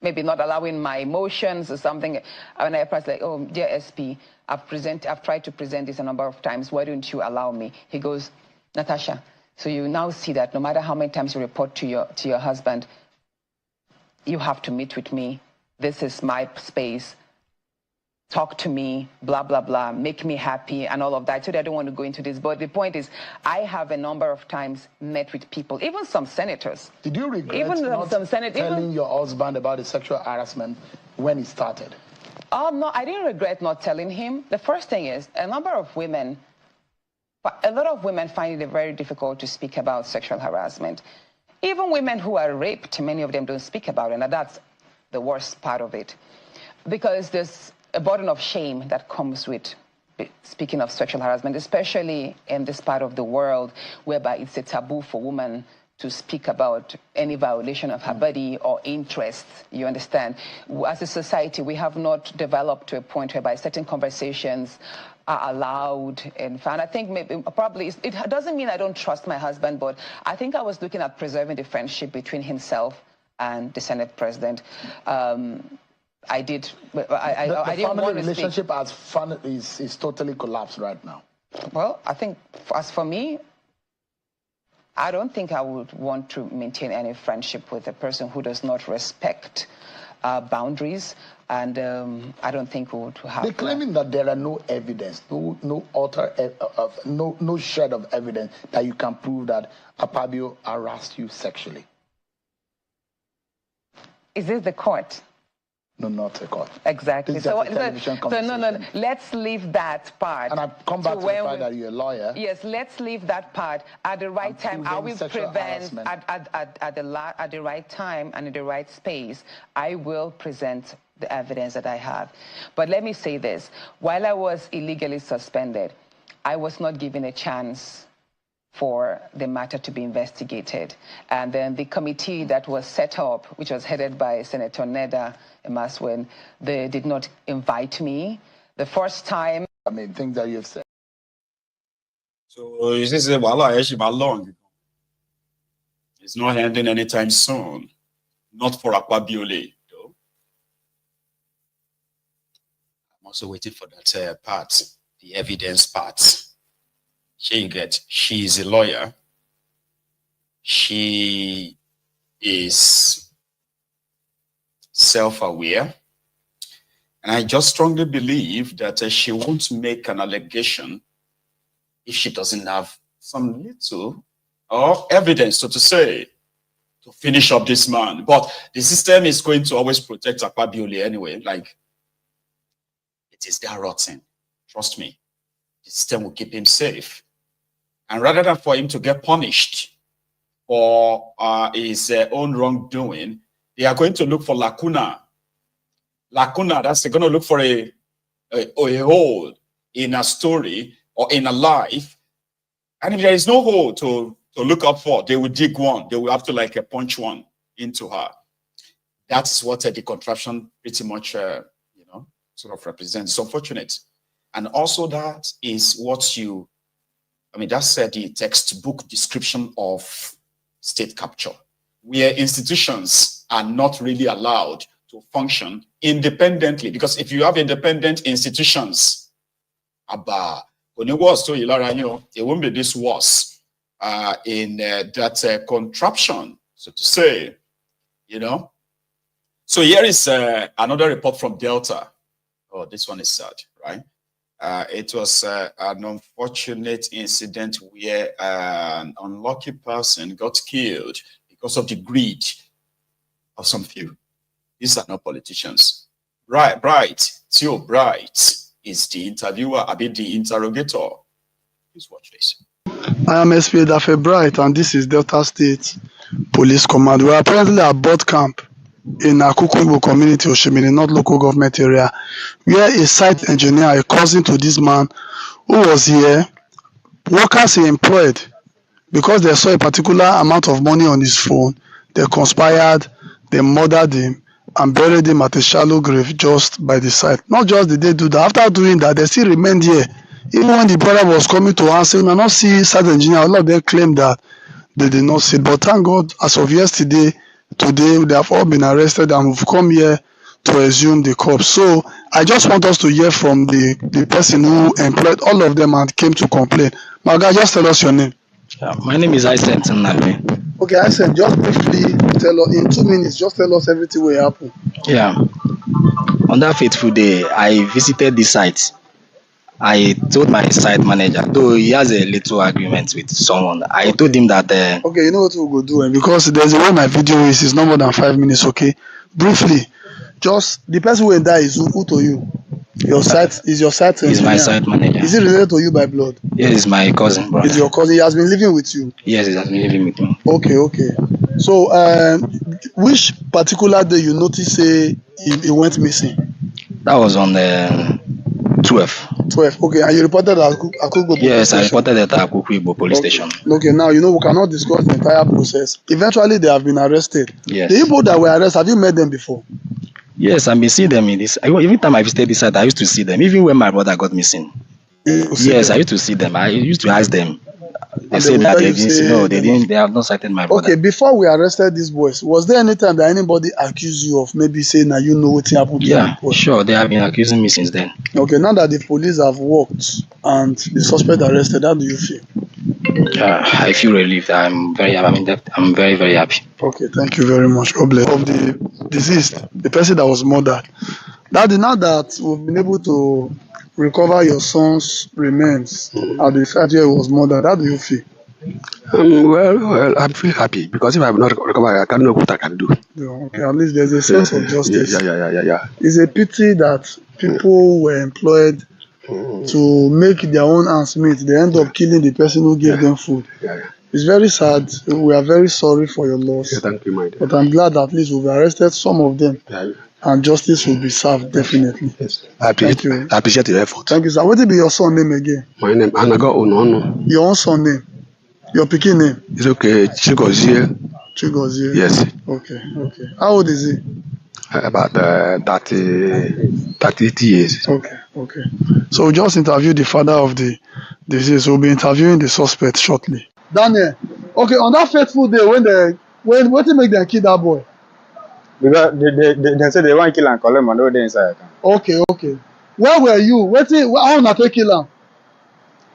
maybe not allowing my emotions or something, and I was like, oh, dear SP, I've tried to present this a number of times. Why don't you allow me? He goes, Natasha, so you now see that no matter how many times you report to your husband, you have to meet with me. This is my space. Talk to me, blah, blah, blah, make me happy and all of that. So I don't want to go into this. But the point is, I have a number of times met with people, even some senators. Did you regret telling your husband about the sexual harassment when it started? No, I didn't regret not telling him. The first thing is, a lot of women find it very difficult to speak about sexual harassment. Even women who are raped, many of them don't speak about it, and that's the worst part of it. Because there's a burden of shame that comes with speaking of sexual harassment, especially in this part of the world, whereby it's a taboo for women to speak about any violation of her body or interests, you understand? As a society, we have not developed to a point whereby certain conversations are allowed. And I think probably, it doesn't mean I don't trust my husband, but I think I was looking at preserving the friendship between himself and the Senate president. I didn't want to relationship is totally collapsed right now. Well, I think as for me, I don't think I would want to maintain any friendship with a person who does not respect boundaries, and I don't think we would have. They're claiming that there are no evidence, no shred of evidence that you can prove that Akpabio harassed you sexually. Is this the court? No, not the court. Exactly. So no, let's leave that part. And I've come back to the fact that you're a lawyer. Yes, let's leave that part. At the right time, I will prevent, at the right time and in the right space, I will present the evidence that I have. But let me say this. While I was illegally suspended, I was not given a chance for the matter to be investigated. And then the committee that was set up, which was headed by Senator Neda Emaswen, they did not invite me. The first time... I mean, things that you have said. So is this a long? It's not ending anytime soon. Not for Akwabiole, though. I'm also waiting for that part, the evidence part. She is a lawyer. She is self-aware. And I just strongly believe that she won't make an allegation if she doesn't have some little or evidence, so to say, to finish up this man. But the system is going to always protect Akwabiole anyway. Like, it is that rotten. Trust me. The system will keep him safe. And rather than for him to get punished for his own wrongdoing, they are going to look for lacuna. Lacuna, that's they're going to look for a hole in a story or in a life. And if there is no hole to look up for, they will dig one. They will have to like punch one into her. That's what the contraption pretty much, sort of represents. It's unfortunate. And also that is what that's the textbook description of state capture, where institutions are not really allowed to function independently. Because if you have independent institutions, when it was it won't be this worse in that contraption, so to say, So here is another report from Delta. Oh, this one is sad, right? It was an unfortunate incident where an unlucky person got killed because of the greed of some few. These are not politicians. Theo Bright is the interviewer, the interrogator. Please watch this. I am SP Dafe Bright, and this is Delta State Police Command. We are presently at boot camp in Akukunbo community, Oshimini, not local government area, where a site engineer, a cousin to this man who was here, workers he employed, because they saw a particular amount of money on his phone, they conspired, they murdered him, and buried him at a shallow grave just by the site. Not just did they do that, after doing that, they still remained here. Even when the brother was coming to answer, we not see site engineer, a lot of them claimed that they did not see it. But thank God, as of yesterday, today, they have all been arrested and we've come here to resume the corps. So I just want us to hear from the person who employed all of them and came to complain. My guy, just tell us your name. My name is Aisen Nabe. Okay, Aisen, just briefly tell us, in 2 minutes, just tell us everything will happen. Yeah. On that fateful day, I visited the site. I told my site manager, though he has a little agreement with someone, I told him that... okay, you know what we'll go do? Because there's a way my video is not more than 5 minutes, okay? Briefly, just the person who die is who to you? Your site is your site engineer? He's my site manager. Is he related to you by blood? Yes, he's my cousin, brother. Is your cousin? He has been living with you? Yes, he has been living with me. Okay. So, which particular day you notice he went missing? That was on the 12. Okay, and you reported at Akugbo Police Yes, Station? I reported at Akugbo Police Station. Okay, now, we cannot discuss the entire process. Eventually, they have been arrested. Yes. The people that were arrested, have you met them before? Yes, I've been seeing them in this. Every time I visited this site, I used to see them. Even when my brother got missing. Yes, I used to see them. I used to ask them. They said that they didn't see. No, they didn't. They have not cited my brother. Okay, before we arrested these boys, was there any time that anybody accused you of maybe saying that what happened to Yeah, sure. They have been accusing me since then. Okay, now that the police have worked and the suspect arrested, how do you feel? I feel relieved. I'm very happy. Okay, thank you very much. God bless. Of the deceased, the person that was murdered. Now that we've been able to recover your son's remains at the site where he was murdered, how do you feel? Well, I feel happy because if I have not recovered, I can't know what I can do. Okay, at least there's a sense of justice. Yeah. It's a pity that people were employed to make their own ends meet. They end up killing the person who gave them food. It's very sad. We are very sorry for your loss. Thank you, my dear. But I'm glad at least we've arrested some of them. And justice will be served, definitely. Yes. I appreciate your effort. Thank you, sir. What will be your son's name again? My name, Anago Onono. Your own son name? Your picking name? It's okay. Chigozie. Chigozie. Yes. Okay. Okay. How old is he? About 38 years. Okay. Okay. So we just interviewed the father of the deceased. We'll be interviewing the suspect shortly. Daniel. Okay. On that fateful day when what make them kill that boy? Because they say they want to kill and collect money they inside. Okay. Okay. Where were you? How na take kill him?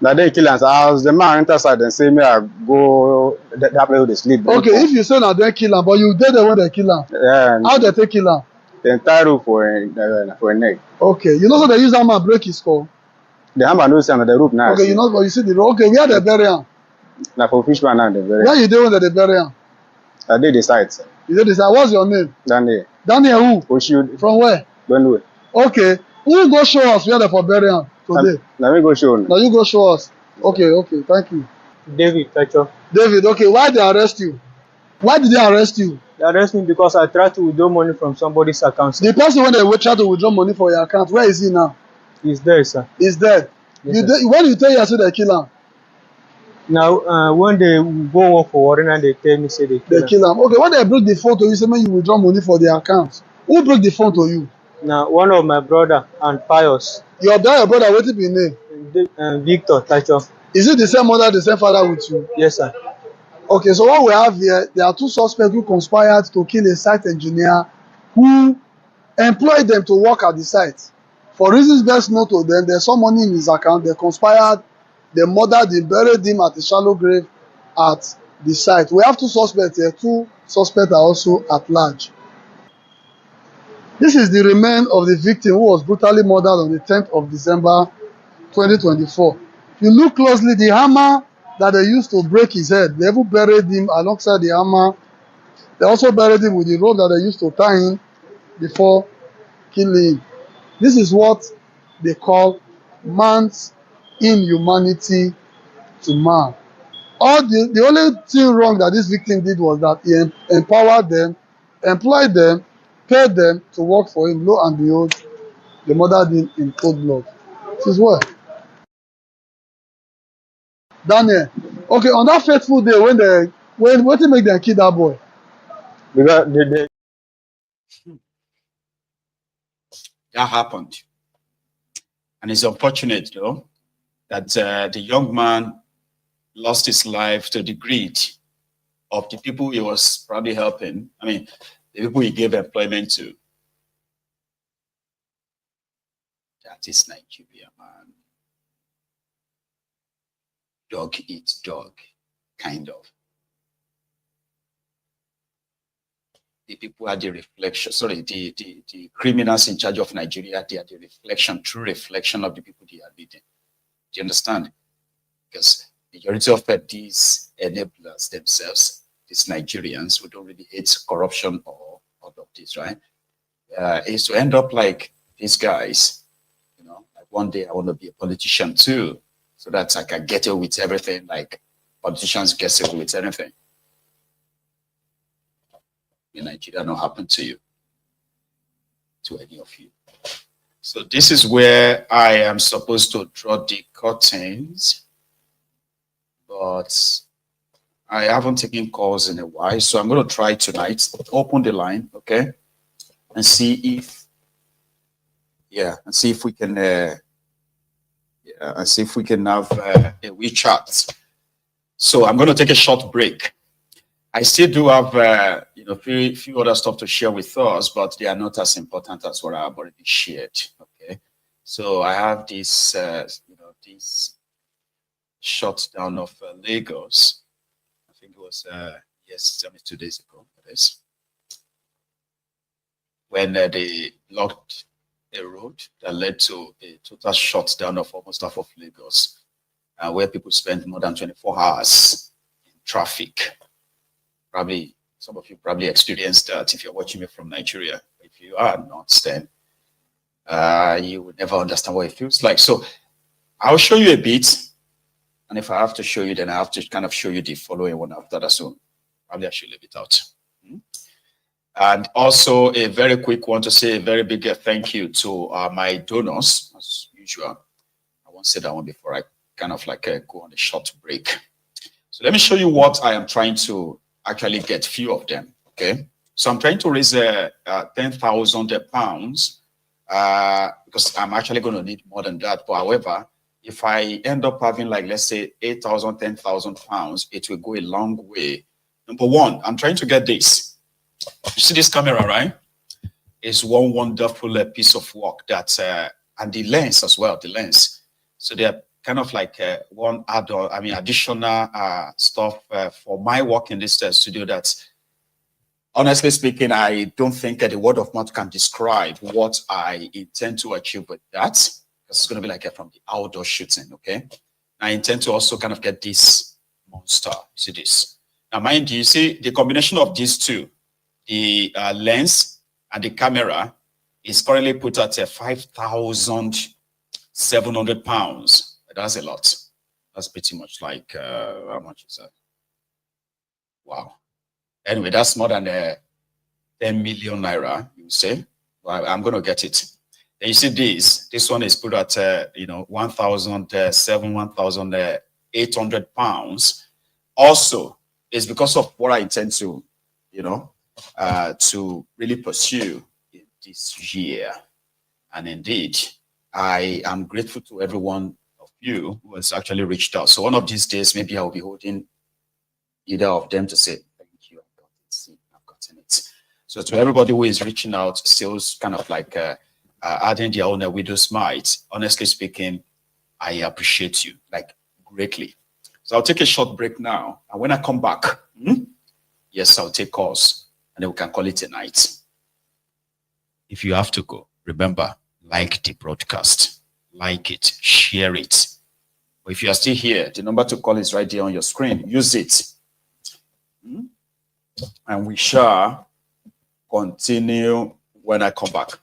That they kill us. As the man enter inside and say me I go that place where they sleep. Okay, if you say na they kill him, but you did there when they kill him. Yeah. How they take kill him? The entire rope for a neck. Okay, you know so they use hammer break his skull. The hammer knows on the rope now. Okay, you know, but you see the rope. Okay, where they bury him? Now for fishman now they bury. Where you doing when they bury him? I did the site. You did the site. What's your name? Daniel. Daniel who? Oshiud. From where? Benue. Okay, who go show us where they for bury him today? Now me go show. Now you go show us. Okay, okay, thank you. David, Plateau. David, okay, why they arrest you? Why did they arrest you? They arrest me because I tried to withdraw money from somebody's account. The person when they try to withdraw money for your account, where is he now? He's dead, sir. He's dead. Yes, when you tell you say they kill him? Now, when they go work for Warren and they tell me say they kill him. Okay, when they break the phone to you, say man you withdraw money for the account. Who broke the phone to you? Now, one of my brother and Pius. Your brother, what is his name? Victor Tacho. Is it the same mother, the same father with you? Yes, sir. Okay, so what we have here, there are two suspects who conspired to kill a site engineer who employed them to work at the site. For reasons best known to them, there's some money in his account. They conspired, they murdered him, buried him at a shallow grave at the site. We have two suspects here. Two suspects are also at large. This is the remains of the victim who was brutally murdered on the 10th of December 2024. If you look closely, the hammer that they used to break his head, they even buried him alongside the hammer. They also buried him with the rope that they used to tie him before killing him. This is what they call man's inhumanity to man. The only thing wrong that this victim did was that he empowered them, employed them, paid them to work for him. Lo and behold, they murdered him in cold blood. This is what? Daniel. Okay, on that fateful day when what make them kill that boy? Because that happened. And it's unfortunate, though, that the young man lost his life to the greed of the people he was probably helping. I mean, the people he gave employment to. That is Nigeria, man. Dog eats dog, kind of. The people are the reflection, the criminals in charge of Nigeria, they are the true reflection of the people they are leading. Do you understand? Because the majority of these enablers themselves, these Nigerians who don't really hate corruption or all of this, right? Is to end up like these guys, you know, like one day I want to be a politician too, so that I can get away with everything, like politicians get away with anything. In Nigeria, not happen to you, to any of you. So this is where I am supposed to draw the curtains, but I haven't taken calls in a while, so I'm going to try tonight, open the line, okay, and see if, and see if we can, and see if we can have a wee chat. So I'm going to take a short break. I still do have, you know, few other stuff to share with us, but they are not as important as what I've already shared. Okay, so I have this, you know, this shutdown of Lagos. I think it was yes, 2 days ago. Yes, when they blocked a road that led to a total shutdown of almost half of Lagos, where people spent more than 24 hours in traffic. Probably some of you probably experienced that if you're watching me from Nigeria. If you are not, then you would never understand what it feels like. So I'll show you a bit, and if I have to show you, then I have to kind of show you the following one after that. So probably I should leave it out. And also a very quick one to say a very big thank you to my donors, as usual. I won't say that one before I kind of like go on a short break. So let me show you what I am trying to actually get, few of them, okay? So I'm trying to raise 10,000 pounds because I'm actually going to need more than that. But however, if I end up having like, let's say 8,000, 10,000 pounds, it will go a long way. Number one, I'm trying to get this. You see this camera, right? It's one wonderful piece of work that, and the lens as well, the lens. So they're kind of like one additional stuff for my work in this studio that, honestly speaking, I don't think the word of mouth can describe what I intend to achieve with that. It's going to be like from the outdoor shooting, okay? I intend to also kind of get this monster. You see this? Now, mind you, see the combination of these two, the lens and the camera is currently put at 5,700 pounds. That's a lot. That's pretty much like, how much is that? Wow. Anyway, that's more than 10 million naira, you say. Well, I'm going to get it. And you see this one is put at, 1,800 pounds. Also, it's because of what I intend to, to really pursue in this year. And indeed, I am grateful to everyone of you who has actually reached out. So one of these days, maybe I'll be holding either of them to say, thank you, I've gotten it. So to everybody who is reaching out, still kind of like adding their own widow's mite, honestly speaking, I appreciate you, like, greatly. So I'll take a short break now. And when I come back, yes, I'll take calls, and then we can call it a night. If you have to go, remember, like the broadcast, like it, share it. But if you are still here, the number to call is right there on your screen. Use it. And we shall continue when I come back.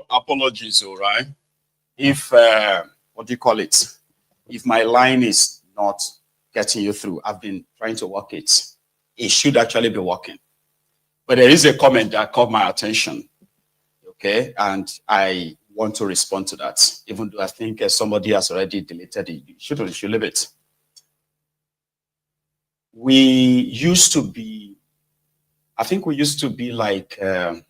Apologies, all right. If what do you call it? If my line is not getting you through, I've been trying to work it. It should actually be working. But there is a comment that caught my attention. okay? And I want to respond to that, even though I think somebody has already deleted it. You should leave it. We used to be, I think we used to be like, we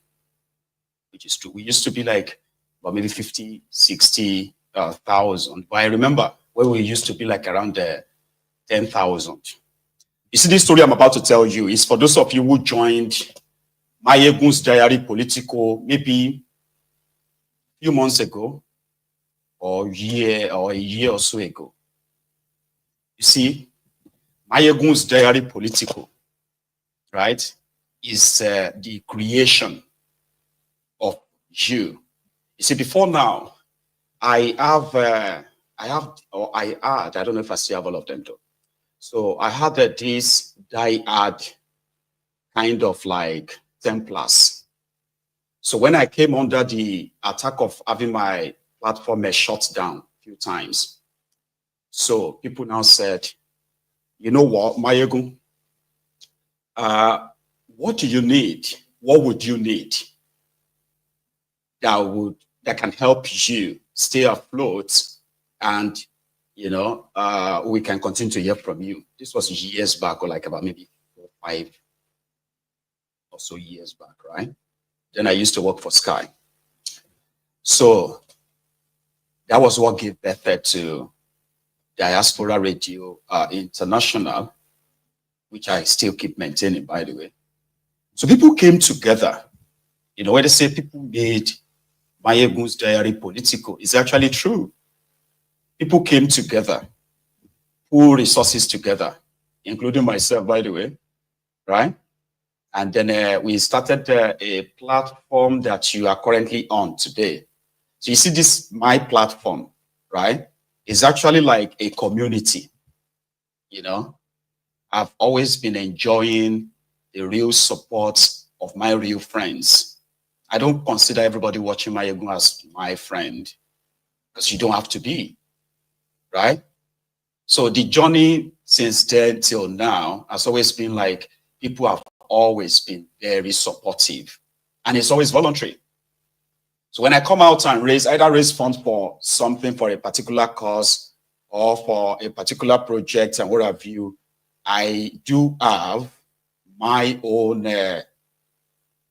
used to be like, well, maybe 50, 60,000. But I remember when we used to be like around 10,000. You see, this story I'm about to tell you is for those of you who joined Mayegun's Diary Politico maybe a few months ago, or a year or so ago. You see, Mayegun's Diary Politico, right, is the creation of you. You see, before now, I had, I don't know if I still have all of them though. So I had this die-hard kind of like Templars. So when I came under the attack of having my platform shut down a few times, so people now said, you know what, Mayegun, what do you need? What would you need that can help you stay afloat, and you know, we can continue to hear from you? This was years back, or like about maybe 4 or 5 or so years back, right? Then I used to work for Sky. So that was what gave birth to Diaspora Radio International, which I still keep maintaining, by the way. So people came together. You know, when they say people made Mayegun's Diary Politico, it's actually true. People came together, pulled resources together, including myself, by the way, right? And then we started a platform that you are currently on today. So you see this, my platform, right? It's actually like a community, you know? I've always been enjoying the real support of my real friends. I don't consider everybody watching Mayegun as my friend, because you don't have to be, right? So the journey since then till now has always been like, people have always been very supportive, and it's always voluntary. So when I come out and either raise funds for something, for a particular cause or for a particular project and what have you, I do have my own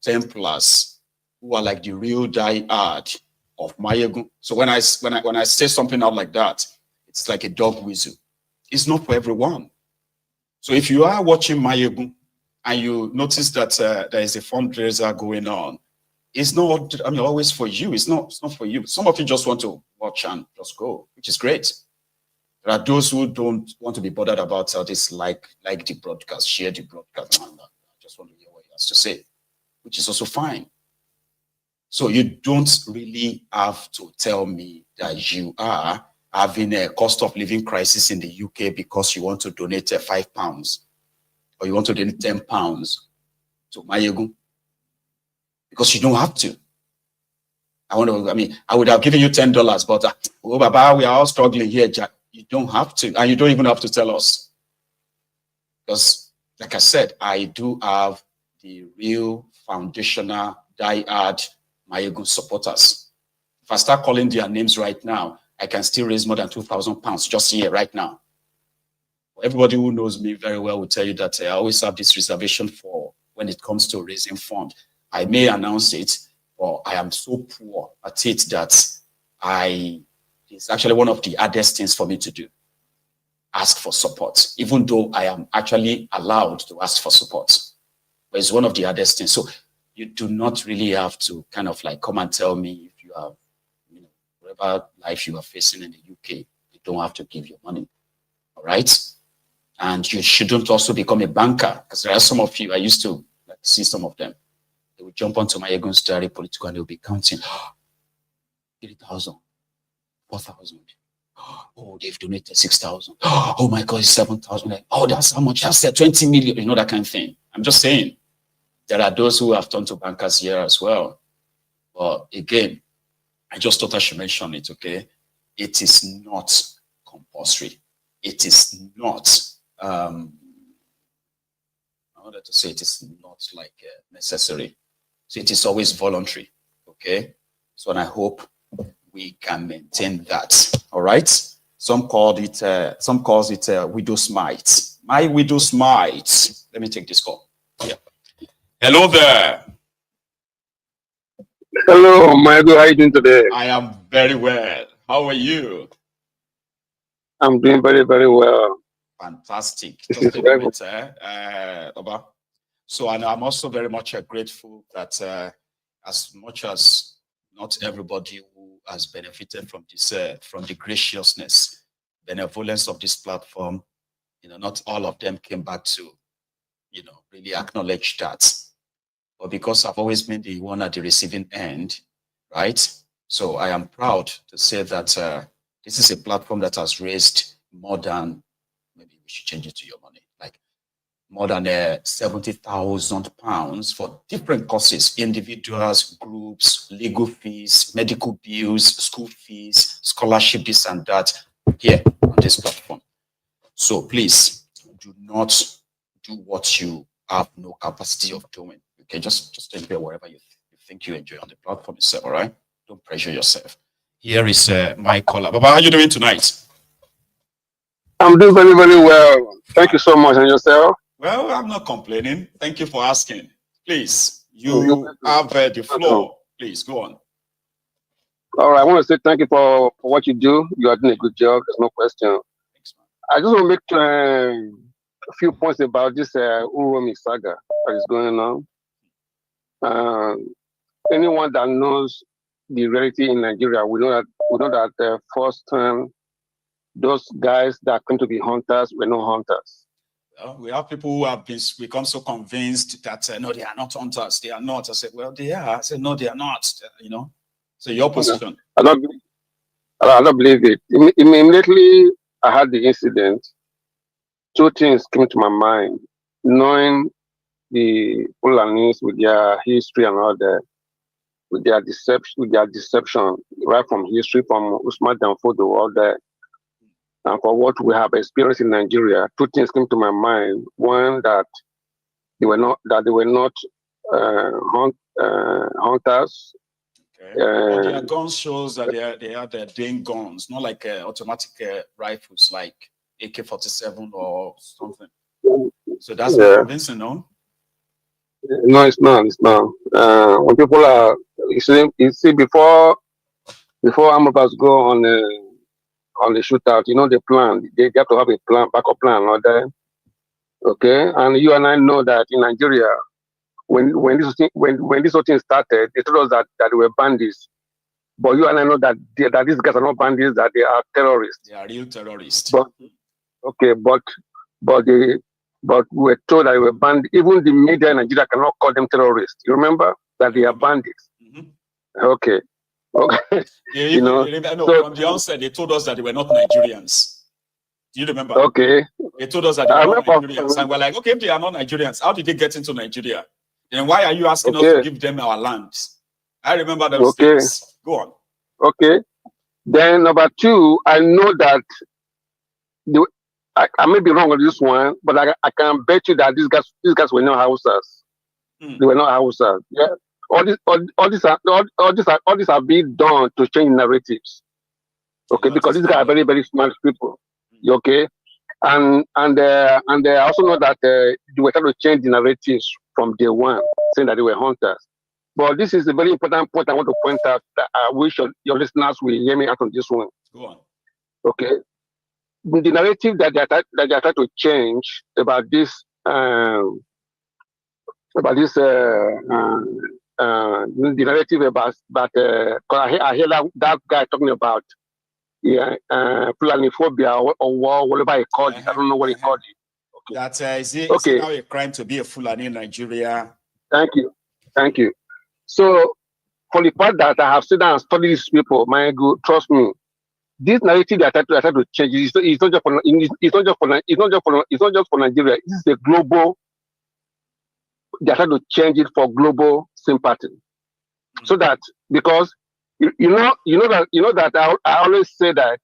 Templars who are like the real die-hard of Mayegun. So when I say something out like that, it's like a dog whistle. It's not for everyone. So if you are watching Mayegun and you notice that there is a fundraiser going on, it's not, I mean, always for you. It's not for you. Some of you just want to watch and just go, which is great. There are those who don't want to be bothered about this, like the broadcast, share the broadcast. I just want to hear what he has to say, which is also fine. So you don't really have to tell me that you are having a cost of living crisis in the UK because you want to donate £5 or you want to donate £10 to Mayegun, because you don't have to. I would have given you $10, but oh, Baba, we are all struggling here, Jack. You don't have to, and you don't even have to tell us. Because, like I said, I do have the real foundational, die-hard Mayegun supporters. If I start calling their names right now, I can still raise more than £2,000 just here, right now. Everybody who knows me very well will tell you that I always have this reservation for when it comes to raising funds. I may announce it, but I am so poor at it that it's actually one of the hardest things for me to do. Ask for support, even though I am actually allowed to ask for support. But it's one of the hardest things. So you do not really have to kind of like come and tell me if you have, you know, whatever life you are facing in the UK, you don't have to give your money. All right? And you shouldn't also become a banker, because there are some of you, I used to see some of them. They would jump onto Mayegun's Diary Political and they'll be counting 3,000, 4,000. Oh, they've donated 6,000. Oh my God, it's 7,000. Oh, that's how much. That's 20 million. You know, that kind of thing. I'm just saying, there are those who have turned to bankers here as well. But again, I just thought I should mention it, okay? It is not compulsory. It is not, I wanted to say it is not like necessary. So it is always voluntary, Okay, so and I hope we can maintain that. All right. Some calls it widow's mite. My widow's mite. Let me take this call. Yeah. Hello there. Hello, Michael. How are you doing today? I am very well. How are you? I'm doing very, very well. Fantastic. This Just is a moment, Oba. So and I'm also very much grateful that as much as not everybody who has benefited from this, from the graciousness, benevolence of this platform, not all of them came back to, really acknowledge that. But because I've always been the one at the receiving end, right? So I am proud to say that this is a platform that has raised more than, maybe we should change it to your money, like more than £70,000 for different causes, individuals, groups, legal fees, medical bills, school fees, scholarship, this and that, here on this platform. So please do not do what you have no capacity of doing. You can just enjoy whatever you think you enjoy on the platform itself, all right? Don't pressure yourself. Here is my caller. Baba, how are you doing tonight? I'm doing very, very well. Thank you so much. And yourself? Well, I'm not complaining. Thank you for asking. Please, you have the floor. Please, go on. All right. I want to say thank you for what you do. You are doing a good job. There's no question. Thanks, man. I just want to make a few points about this Uromi saga that is going on. Anyone that knows the reality in Nigeria, we know that first time those guys that come to be hunters were not hunters. Well, we have people who have become so convinced that no, they are not hunters. They are not. I said, well, they are. I said, no, they are not. So your position. I don't believe it. Immediately I had the incident, two things came to my mind. Knowing the Fulanis with their history and all that, with their deception, right from history, from Usman Danfodo, all that, and for what we have experienced in Nigeria, two things came to my mind. One, that they were not hunters. Okay. But their guns shows that they are their Dane guns, not like automatic rifles like AK-47 or something. So that's not convincing, no? No, it's not. It's not. When people are, you see, before Amabas go on the shootout, the plan. They have to have a plan, backup plan, not that. Okay, and you and I know that in Nigeria, when this whole thing started, they told us that they were bandits. But you and I know that these guys are not bandits; that they are terrorists. They are real terrorists. But we're told that they were bandits. Even the media in Nigeria cannot call them terrorists. You remember that they are bandits. Mm-hmm. Okay. So from the onset, they told us that they were not Nigerians. Do you remember? Okay. They told us that they were not Nigerians. And we're like, okay, if they are not Nigerians, how did they get into Nigeria? Then why are you asking us to give them our land? I remember those things. Go on. Okay. Then number two, I know that I may be wrong on this one, but I can bet you that these guys were not Hausas. They were not Hausas. Yeah. All these are being done to change narratives. Okay, because these guys are very, very smart people. Okay, and I also know that they were trying to change the narratives from day one, saying that they were hunters. But this is a very important point I want to point out that I wish your listeners will hear me out on this one. Go on. Okay, the narrative that they are trying to change about this the narrative about I hear that guy talking about Fulani phobia or whatever he called it. I don't know what he called it. Okay. That is it now a crime to be a Fulani in Nigeria? Thank you. So for the part that I have sat down and studied these people, my good, trust me, this narrative that I try to change it's not just for Nigeria. This is a global. They are trying to change it for global sympathy, so that because you know that I always say that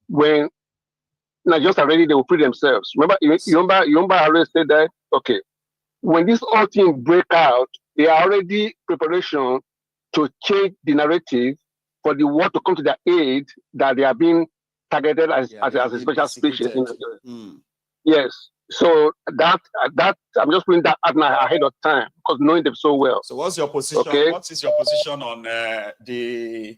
when Nigerians are ready, they will free themselves. Remember, I always say that. Okay, when this whole thing break out, they are already preparation to change the narrative for the world to come to their aid that they are being targeted as a special species in Nigeria. Yes. So that I'm just putting that out now ahead of time because knowing them so well. So what's your position? Okay. What is your position on the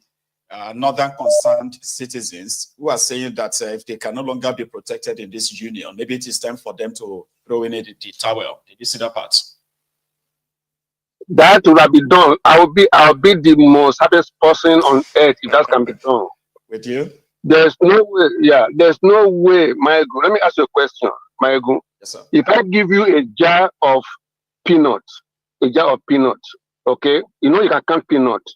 northern concerned citizens who are saying that if they can no longer be protected in this union, maybe it is time for them to throw in the towel? Did you see that part? That would have been done. I'll be the most happiest person on earth if that can be done. With you? There's no way. Yeah, there's no way, Maegu. Let me ask you a question, Maegu. Yes, sir. If I give you a jar of peanuts, okay, you know you can count peanuts,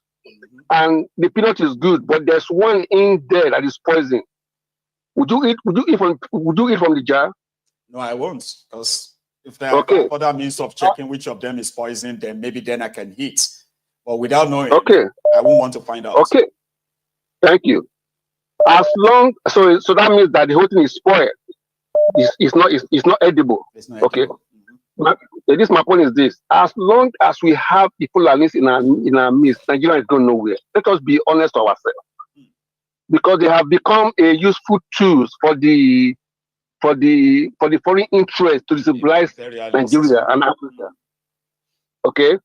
and the peanut is good, but there's one in there that is poison. Would you eat from the jar? No, I won't, because if there are other means of checking which of them is poison, then maybe I can eat. But without knowing, I won't want to find out. Okay, thank you. As long so that means that the whole thing is spoiled. It's not edible. It's not edible. My point is this: as long as we have the Fulanis in our midst, Nigeria is going nowhere. Let us be honest to ourselves, because they have become a useful tools for the foreign interest to destabilize Nigeria and Africa. Okay,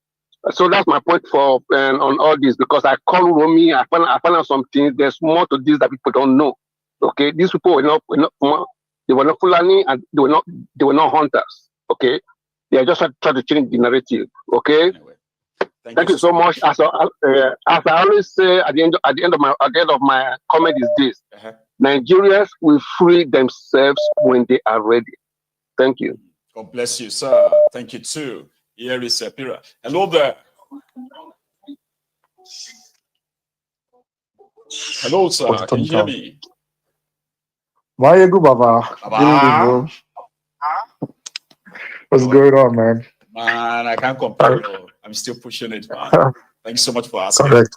so that's my point for on all this, because I call Uromi, I found out some things. There's more to this that people don't know. Okay, these people were not Fulani, and they were not hunters. Okay, they are just trying to change the narrative. Okay, anyway, thank you so much. As I always say at the end of my comment is this: Nigerians will free themselves when they are ready. Thank you. God bless you, sir. Thank you too. Here is Pira. Hello there. Hello, sir. Can you hear me? Why good, Baba? Baba. What's going on, man? Man, I can't compare. I'm still pushing it, man. Thanks so much for asking. Correct.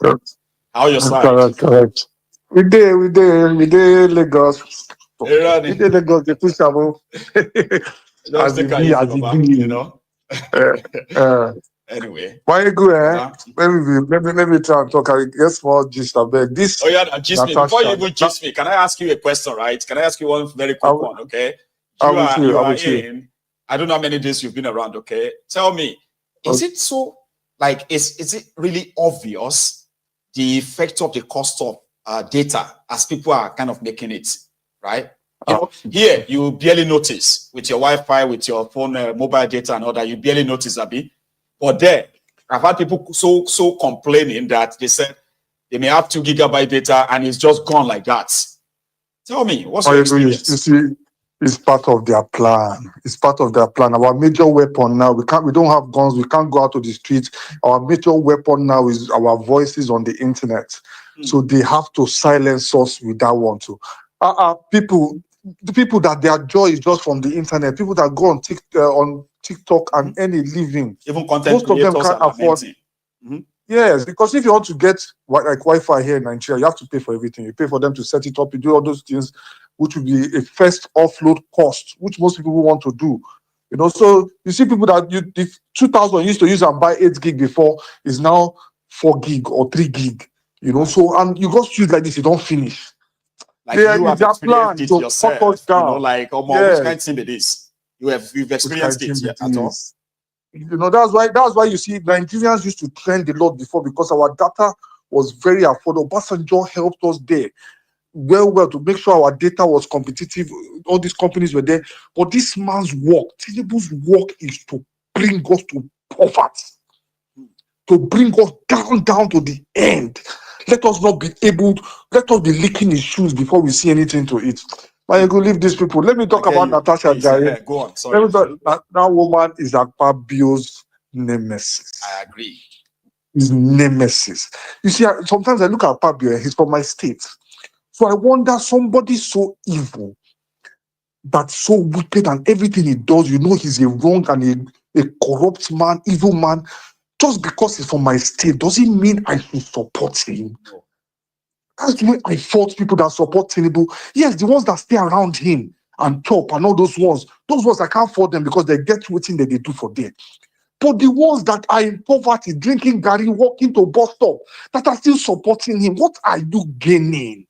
How are your side? Correct. We did Lagos. We did Lagos. They push about. Just take it easy, Baba, you know. Anyway. Why good, eh? Let me try and talk. I guess more gist about this. Oh yeah, gist me. Before you even gist me, can I ask you a question, right? Can I ask you one very quick one, okay? I don't know how many days you've been around, okay? Tell me, is it so, like, is it really obvious the effect of the cost of data as people are kind of making it, right? You know, here, you barely notice with your Wi-Fi, with your phone, mobile data and all that, you barely notice, Abi. But there, I've had people so complaining that they said they may have 2 GB data and it's just gone like that. Tell me, what's your experience? You see, it's part of their plan. It's part of their plan. Our major weapon now, we don't have guns, we can't go out to the streets. Our major weapon now is our voices on the internet. So they have to silence us with that one too. The people that their joy is just from the internet, people that go on TikTok and any living, even content most of them can't afford. Yes, because if you want to get like Wi-Fi here in Nigeria, you have to pay for everything. You pay for them to set it up, you do all those things, which will be a first offload cost, which most people want to do. You know, so you see people that the 2000 used to use and buy 8 gig before is now 4 gig or 3 gig. You know, so and you just use like this, you don't finish. Like you have experienced it yourself, you know, like which kind of thing it is. You've experienced it at all. You know, that's why you see Nigerians used to trend a lot before, because our data was very affordable. Obasanjo helped us there well to make sure our data was competitive. All these companies were there. But this man's work, Tinubu's work, is to bring us to poverty, to bring us down to the end. Let us not be let us be licking his shoes before we see anything to eat. I go leave these people. Let me talk about Natasha Jai. Go on. Sorry. That woman is Akpabio's nemesis. I agree. His nemesis. You see, sometimes I look at Akpabio, he's from my state. So I wonder, somebody so evil, that's so wicked, and everything he does, you know, he's a wrong and a corrupt man, evil man. Just because he's from my state doesn't mean I should support him. No. That's the way I fault people that support Tinubu. Yes, the ones that stay around him and chop and all those ones I can't fault them because they get everything that they do for them. But the ones that are in poverty, drinking gari, walking to bus stop, that are still supporting him, what are you gaining?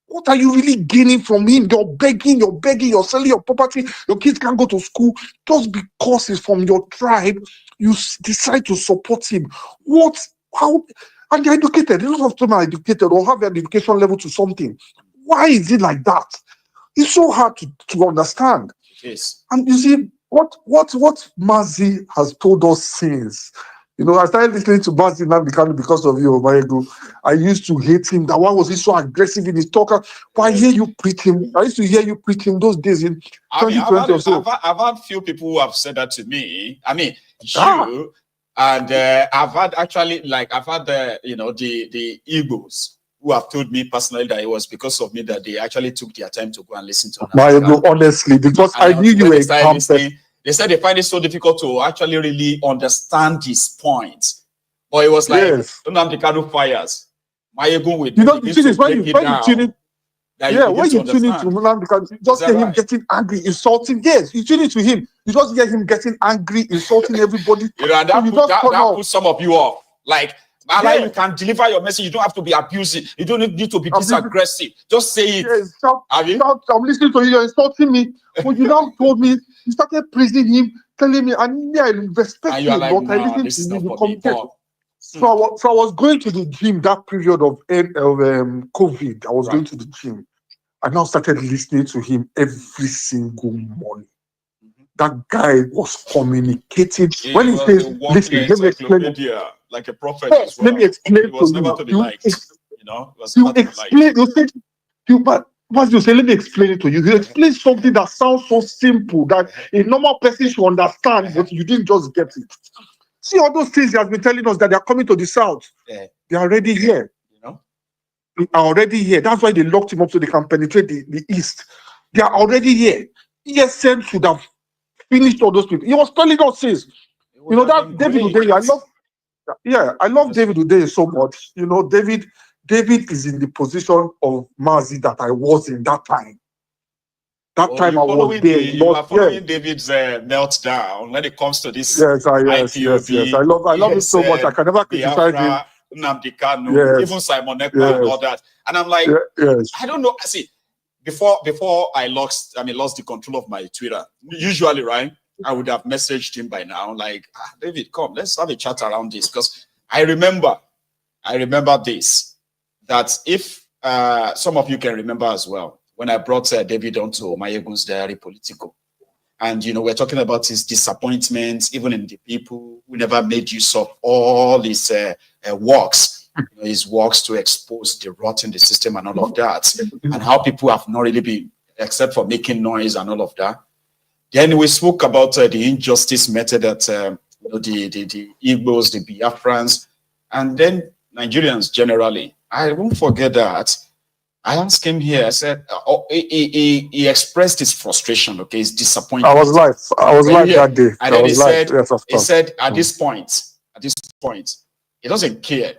What are you really gaining from him? You're begging, you're selling your property, your kids can't go to school. Just because he's from your tribe, you decide to support him. What? How? And they're educated. A lot of them are educated or have an education level to something. Why is it like that? It's so hard to understand. Yes. And you see, what Mazi has told us since, I started listening to Mazi now because of you, Omayego. I used to hate him. That why was he so aggressive in his talk? Why hear you preach him? I used to hear you preach him those days in 2020 or so. I've had few people who have said that to me. I mean, you and I've had the Igbos who have told me personally that it was because of me that they actually took their time to go and listen to Omayego, honestly, because I knew you were a they said they find it so difficult to actually really understand his point. But it was like, don't have the kind of fires. Mayego with you see this when you tune in. Yeah, when you tune into Mulan, because you just hear him getting angry, insulting. Yes, you tune into him. You just hear him getting angry, insulting everybody. That puts some of you off. Like, you can deliver your message. You don't have to be abusive. You don't need to be this aggressive. Just say it. Yes, I'm listening to you. You're insulting me. When you now told me, you started praising him, telling me, and I respect you, but I listened to you. You communicate. So I was going to the gym that period of COVID. I was going to the gym. I now started listening to him every single morning. That guy was communicating. When he says, listen, let me explain it. Like a prophet. Yes, let me explain to you. Let me explain it to you. You explain something that sounds so simple that a normal person should understand, but you didn't just get it. See all those things he has been telling us that they are coming to the south. Yeah. They are already here. They are already here. That's why they locked him up so they can penetrate the east. They are already here. ESN should have finished all those people. He was telling us since. That David Udeye, I love David Udeye so much. David is in the position of Mazi that I was in that time. That time I was there. You are following David's meltdown when it comes to this. Yes. I love it so much. I can never criticize him. Nnamdi Kanu, even Simon Ekpa and all that. And I'm like, I don't know. See, before I lost the control of my Twitter. Usually, right, I would have messaged him by now, like, David, come, let's have a chat around this, because I remember this, that if some of you can remember as well, when I brought David onto Omayegun's Diary Political, and we're talking about his disappointments, even in the people who never made use of all his works, his works to expose the rot in the system and all of that, and how people have not really been, except for making noise and all of that. Then we spoke about the injustice method that the Igbos, the Biafrans, and then Nigerians generally. I won't forget that. I asked him here, I said, he expressed his frustration, his disappointment. I was live that day. And then he said, at this point, he doesn't care,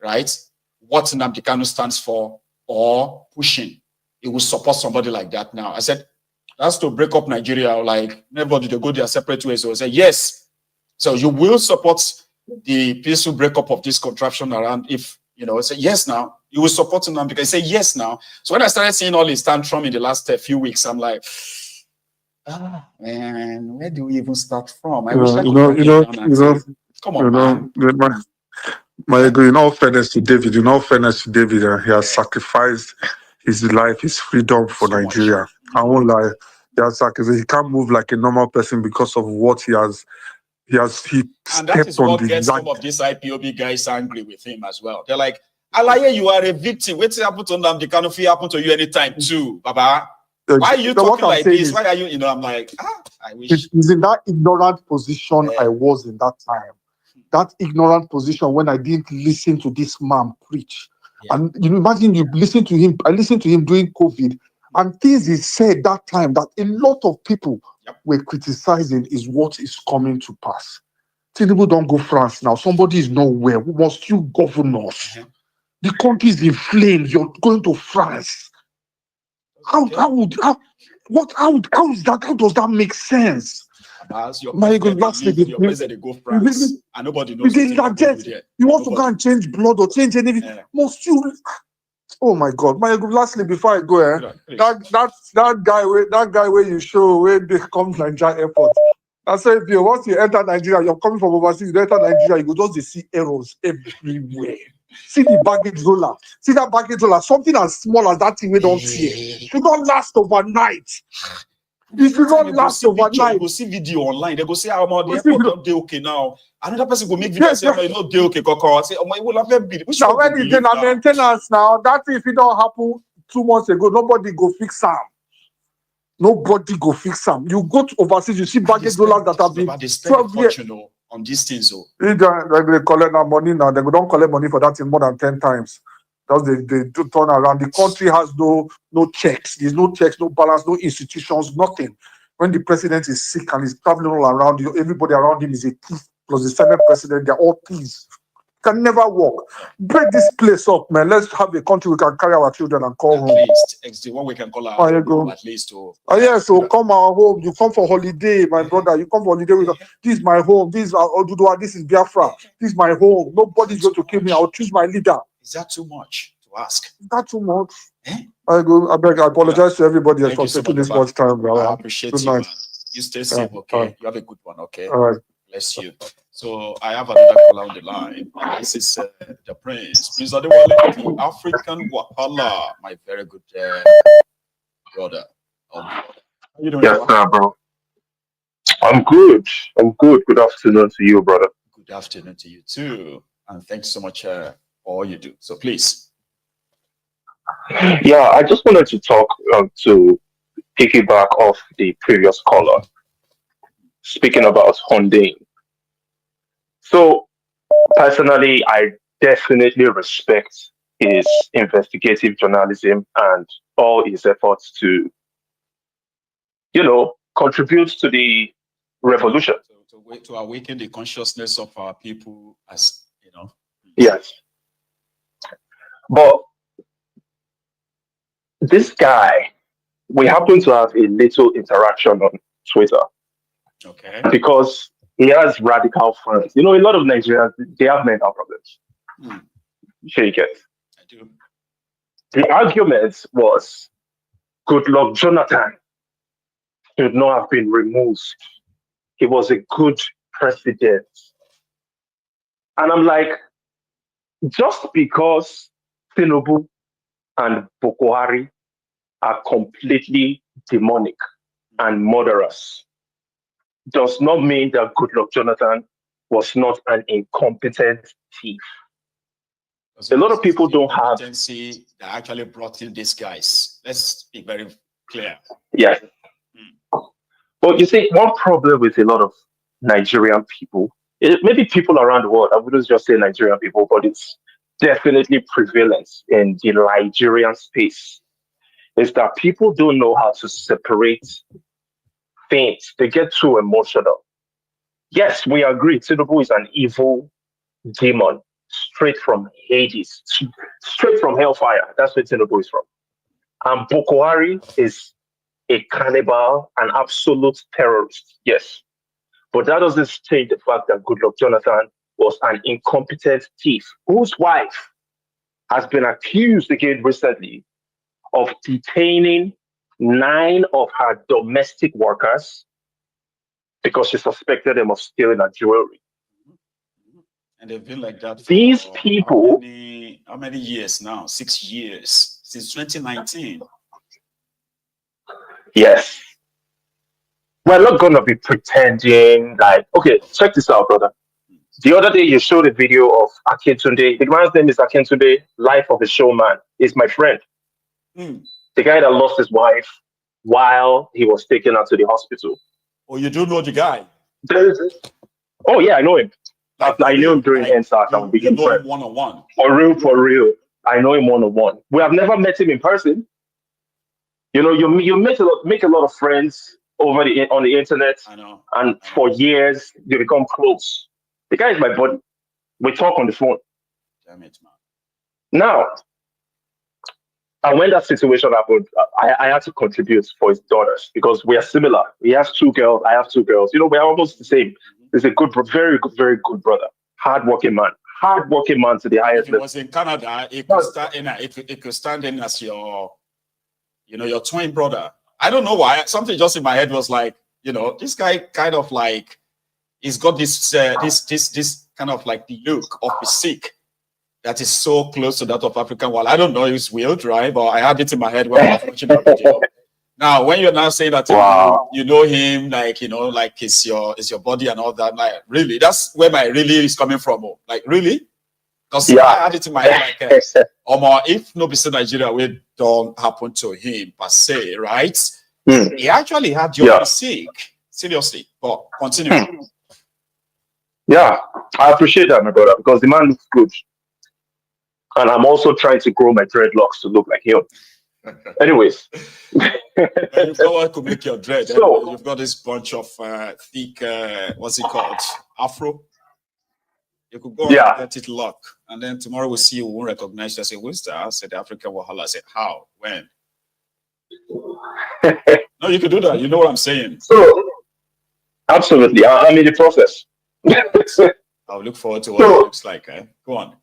right, what Nnamdi Kanu stands for or pushing. He will support somebody like that now. I said, that's to break up Nigeria, like, everybody to go their separate ways. So I said, yes. So you will support the peaceful breakup of this contraption around if, I said, yes now. You will support him now because he said yes now. So when I started seeing all his tantrum in the last few weeks, I'm like, man, where do we even start from? I wish I could come on, man. In all fairness to David, he has sacrificed his life, his freedom for Nigeria. I won't lie. He can't move like a normal person because of what he has. And that is what gets some of these IPOB guys angry with him as well. They're like, Alaye, you are a victim. What's happened to Nnamdi Kanu happen to you anytime too, Baba? Why are you talking like this? Why are you, I'm like, I wish. He's in that ignorant position I was in that time. That ignorant position when I didn't listen to this man preach. Yeah. And imagine you listen to him. I listened to him during COVID, and things he said that time that a lot of people were criticizing is what is coming to pass. Tinubu don't go France now. Somebody is nowhere. We must you govern us. The country is in flames. You're going to France. How does that make sense? Abbas, your My God, president, lastly, your president, they go France, and nobody knows what you want to go and change blood or change anything? Must you? Oh my God, my God, lastly, before I go, that guy where you show where they come to Nigeria airport. I said, if you once you enter Nigeria, you're coming from overseas, you enter Nigeria, you go just see errors everywhere. See the baggage roller. See that baggage roller. Something as small as that thing we don't see. Should not last overnight. It should not last overnight. You go see video online. They go say, "I'm on the airport. Don't they okay now?" Another person go make video say, "I'm not they okay, Koko." Say, "Oh my, will have been." Now when it's in a maintenance now, that if it don't happen 2 months ago, nobody go fix them. Nobody go fix them. You go to overseas, you see baggage rollers that have been 12 years on these things. So they collect that money now. They don't collect money for that thing more than 10 times. Because they do turn around. The country has no checks. There's no checks, no balance, no institutions, nothing. When the president is sick and he's traveling all around, everybody around him is a thief. Plus the Senate president, they're all thieves. Can never work. Break this place up, man. Let's have a country we can carry our children and call home. At least, it's the one we can call our home, at least. So come our home. You come for holiday, my brother. You come for holiday with us. This is my home. This is Oduduwa. This is Biafra. This is my home. Nobody's going to kill me. I'll choose my leader. Is that too much to ask? Is that too much? I apologize to everybody for taking this much time. I appreciate Good you. night. You stay safe, okay? You have a good one, okay? All right. Bless you. So I have another caller on the line. This is the Prince Adewale, the African Wahala, my very good brother. How you doing? Yes, sir, bro. I'm good. Good afternoon to you, brother. Good afternoon to you too, and thanks so much for all you do. So please. Yeah, I just wanted to talk to piggyback off the previous caller, speaking about Hunding. So, personally, I definitely respect his investigative journalism and all his efforts to, contribute to the revolution. To awaken the consciousness of our people, as you know. Yes. But this guy, we happen to have a little interaction on Twitter. Okay. Because he has radical fans. A lot of Nigerians, they have mental problems. Sure you get. I do. The argument was Goodluck Jonathan should not have been removed. He was a good president. And I'm like, just because Tinubu and Boko Haram are completely demonic and murderous does not mean that Goodluck Jonathan was not an incompetent thief. A lot of people don't have that actually brought in these guys. Let's be very clear. Yes. But you see, one problem with a lot of Nigerian people, maybe people around the world, I wouldn't just say Nigerian people, but it's definitely prevalent in the Nigerian space, is that people don't know how to separate things. They get too emotional. Yes, we agree, Tinubu is an evil demon, straight from Hades, straight from hellfire. That's where Tinubu is from. And Boko Haram is a cannibal, an absolute terrorist. Yes. But that doesn't change the fact that Goodluck Jonathan was an incompetent thief whose wife has been accused again recently of detaining 9 of her domestic workers because she suspected them of stealing her jewelry. And they've been like that for these people. How many years now? 6 years since 2019. Yes. We're not going to be pretending like, okay, check this out, brother. The other day you showed a video of Akintunde. The man's name is Akintunde, Life of a Showman. He's my friend. The guy that lost his wife while he was taken out to the hospital. Oh, you do know the guy? Oh, yeah, I know him. I knew him during NSAS and we became friends. One-on-one. For real. I know him one-on-one. We have never met him in person. You make a lot of friends on the internet. I know. And for years, you become close. The guy is my buddy. We talk on the phone. Damn it, man. Now, And when that situation happened, I had to contribute for his daughters because we are similar. He has 2 girls, I have 2 girls. You know, we're almost the same. He's a good, very good, very good brother. Hardworking man to the highest level. If he level. was in Canada, he could stand in. It could stand in as your, your twin brother. I don't know why. Something just in my head was like, this guy kind of like, he's got this this kind of like the look of physique that is so close to that of African Wall. I don't know if it's weird, right? But I had it in my head when I was watching that video. Now, when you're now saying that you know him, like like it's your body and all that, like really, that's where my really is coming from. Like really, because I had it in my head like, if no business Nigeria will don't happen to him per se, right? He actually had your physique, seriously. But continue. Yeah, I appreciate that, my brother, because the man looks good, and I'm also trying to grow my dreadlocks to look like him. Anyways, you've got what could make your dread. So, you've got this bunch of thick, what's it called, afro. You could go and get it lock, and then tomorrow we'll see you won't recognize you. I say, who's that? I said, the African Wahala. I said, how? When? No, you could do that. You know what I'm saying? So, absolutely. I'm in the process. I'll look forward to what it looks like. Go on.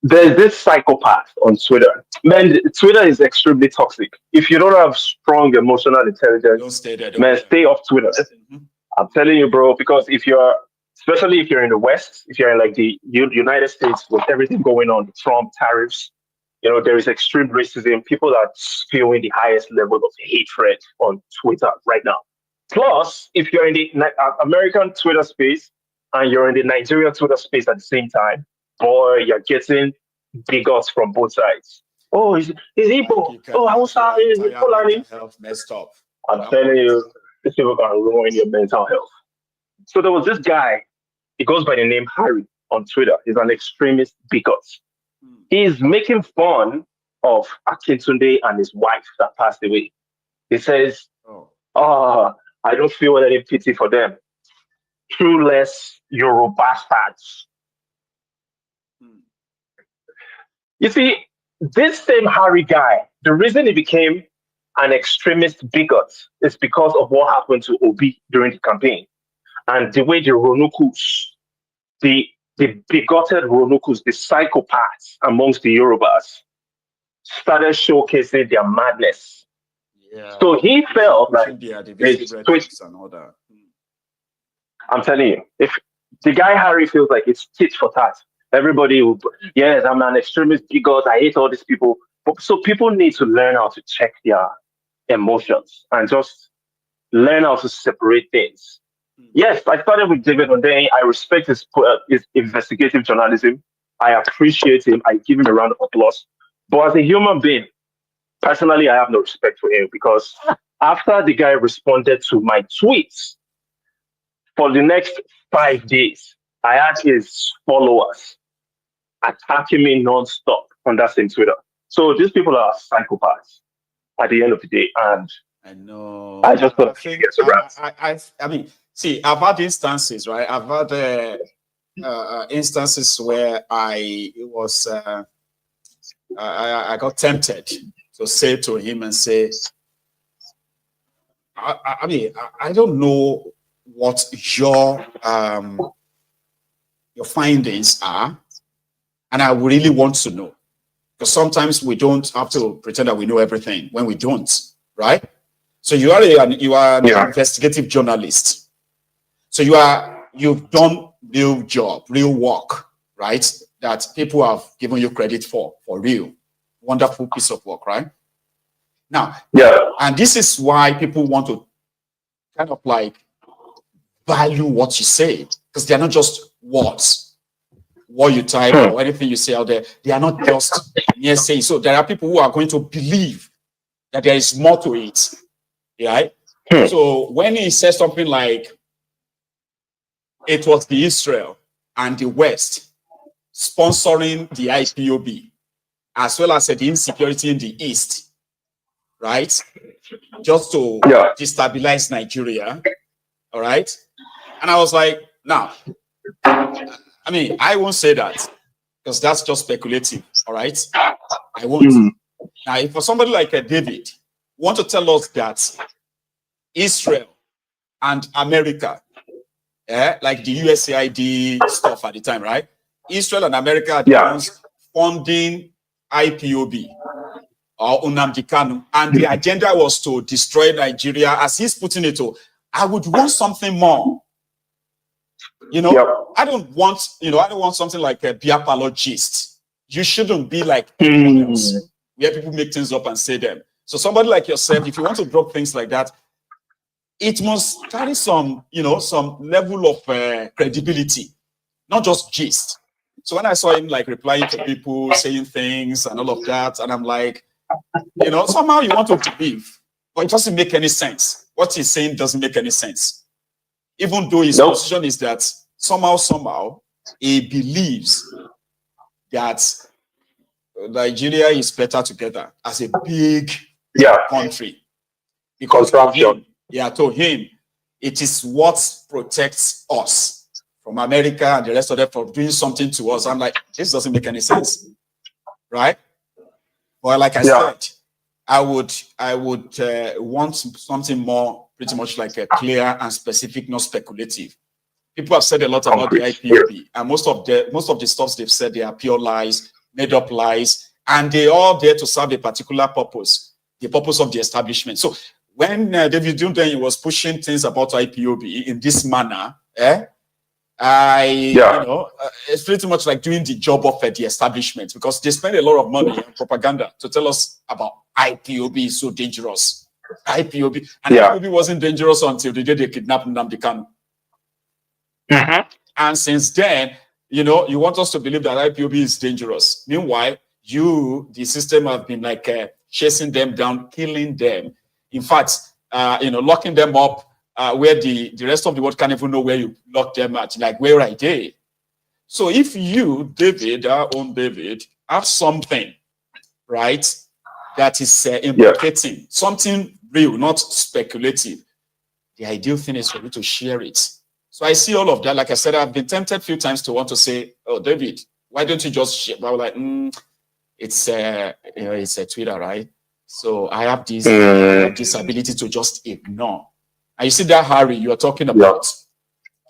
There's this psychopath on Twitter. Man, Twitter is extremely toxic. If you don't have strong emotional intelligence, don't stay there. Man, stay off Twitter. I'm telling you, bro, because especially if you're in the West, if you're in like the United States with everything going on, Trump, tariffs, there is extreme racism. People are spewing the highest level of hatred on Twitter right now. Plus, if you're in the American Twitter space and you're in the Nigerian Twitter space at the same time, boy, you're getting bigots from both sides. Oh, is Igbo? Oh, Hausa is Fulani. Health messed up. I'm telling you, these people can ruin your mental health. So there was this guy. He goes by the name Harry on Twitter. He's an extremist bigot. He's making fun of Akintunde and his wife that passed away. He says, I don't feel any pity for them. Trueless Euro bastards. You see, this same Harry guy, the reason he became an extremist bigot is because of what happened to Obi during the campaign. And the way the Ronukus, the bigoted Ronukus, the psychopaths amongst the Yorubas, started showcasing their madness. Yeah. So he felt like and all that. I'm telling you, if the guy Harry feels like it's tit for tat, everybody will, yes, I'm an extremist bigot, I hate all these people. But so people need to learn how to check their emotions and just learn how to separate things. Yes, I started with David Ondeni. I respect his investigative journalism. I appreciate him. I give him a round of applause. But as a human being, personally, I have no respect for him because after the guy responded to my tweets, for the next 5 days, I had his followers attacking me non-stop on that same Twitter. So these people are psychopaths at the end of the day. And I know. I just thought I mean, see, I've had instances, right? I've had instances where I got tempted to say to him and say, I mean, I don't know what your findings are, and I really want to know, because sometimes we don't have to pretend that we know everything when we don't, right? So you are an investigative journalist. So you've done real job, real work, right? That people have given you credit for real. Wonderful piece of work, right? Now, and this is why people want to kind of like value what you say, because they're not just words, what you type or anything you say out there. They are not just mere saying. So there are people who are going to believe that there is more to it, right? So when he says something like, it was the Israel and the West sponsoring the IPOB, as well as the insecurity in the East, right? Just to destabilize Nigeria, all right? And I was like, now, I mean, I won't say that because that's just speculative, all right? I won't. Now, if for somebody like David want to tell us that Israel and America, like the USAID stuff at the time, right? Israel and America are the ones funding IPOB or Nnamdi Kanu, and the agenda was to destroy Nigeria, as he's putting it. I would want something more. I don't want, I don't want something like a Biapalo gist. You shouldn't be like anyone else, where people make things up and say them. So somebody like yourself, if you want to drop things like that, it must carry some, some level of credibility, not just gist. So when I saw him like replying to people, saying things and all of that, and I'm like, somehow you want to believe, but it doesn't make any sense. What he's saying doesn't make any sense. Even though his position is that somehow he believes that Nigeria is better together as a big country. Because to him, it is what protects us from America and the rest of them from doing something to us. I'm like, this doesn't make any sense, right? Well, like I said, I would want something more, pretty much like a clear and specific, not speculative. People have said a lot about the IPOB, and most of the stuff they've said, they are pure lies, made up lies, and they are there to serve a particular purpose, the purpose of the establishment. So when David Duncan was pushing things about IPOB in this manner, it's pretty much like doing the job of the establishment, because they spend a lot of money on propaganda to tell us about IPOB is so dangerous. IPOB wasn't dangerous until the day they kidnapped Nnamdi Kanu. And since then, you want us to believe that IPOB is dangerous. Meanwhile, the system have been like chasing them down, killing them. In fact, locking them up where the rest of the world can't even know where you lock them at. Like, where are they? So if you, David, our own David, have something, right, that is implicating something real, not speculative, the ideal thing is for you to share it. So I see all of that. Like I said, I've been tempted a few times to want to say, "Oh, David, why don't you just share?" But I was like, it's a Twitter, right? So I have this ability to just ignore. And you see that Harry you are talking about,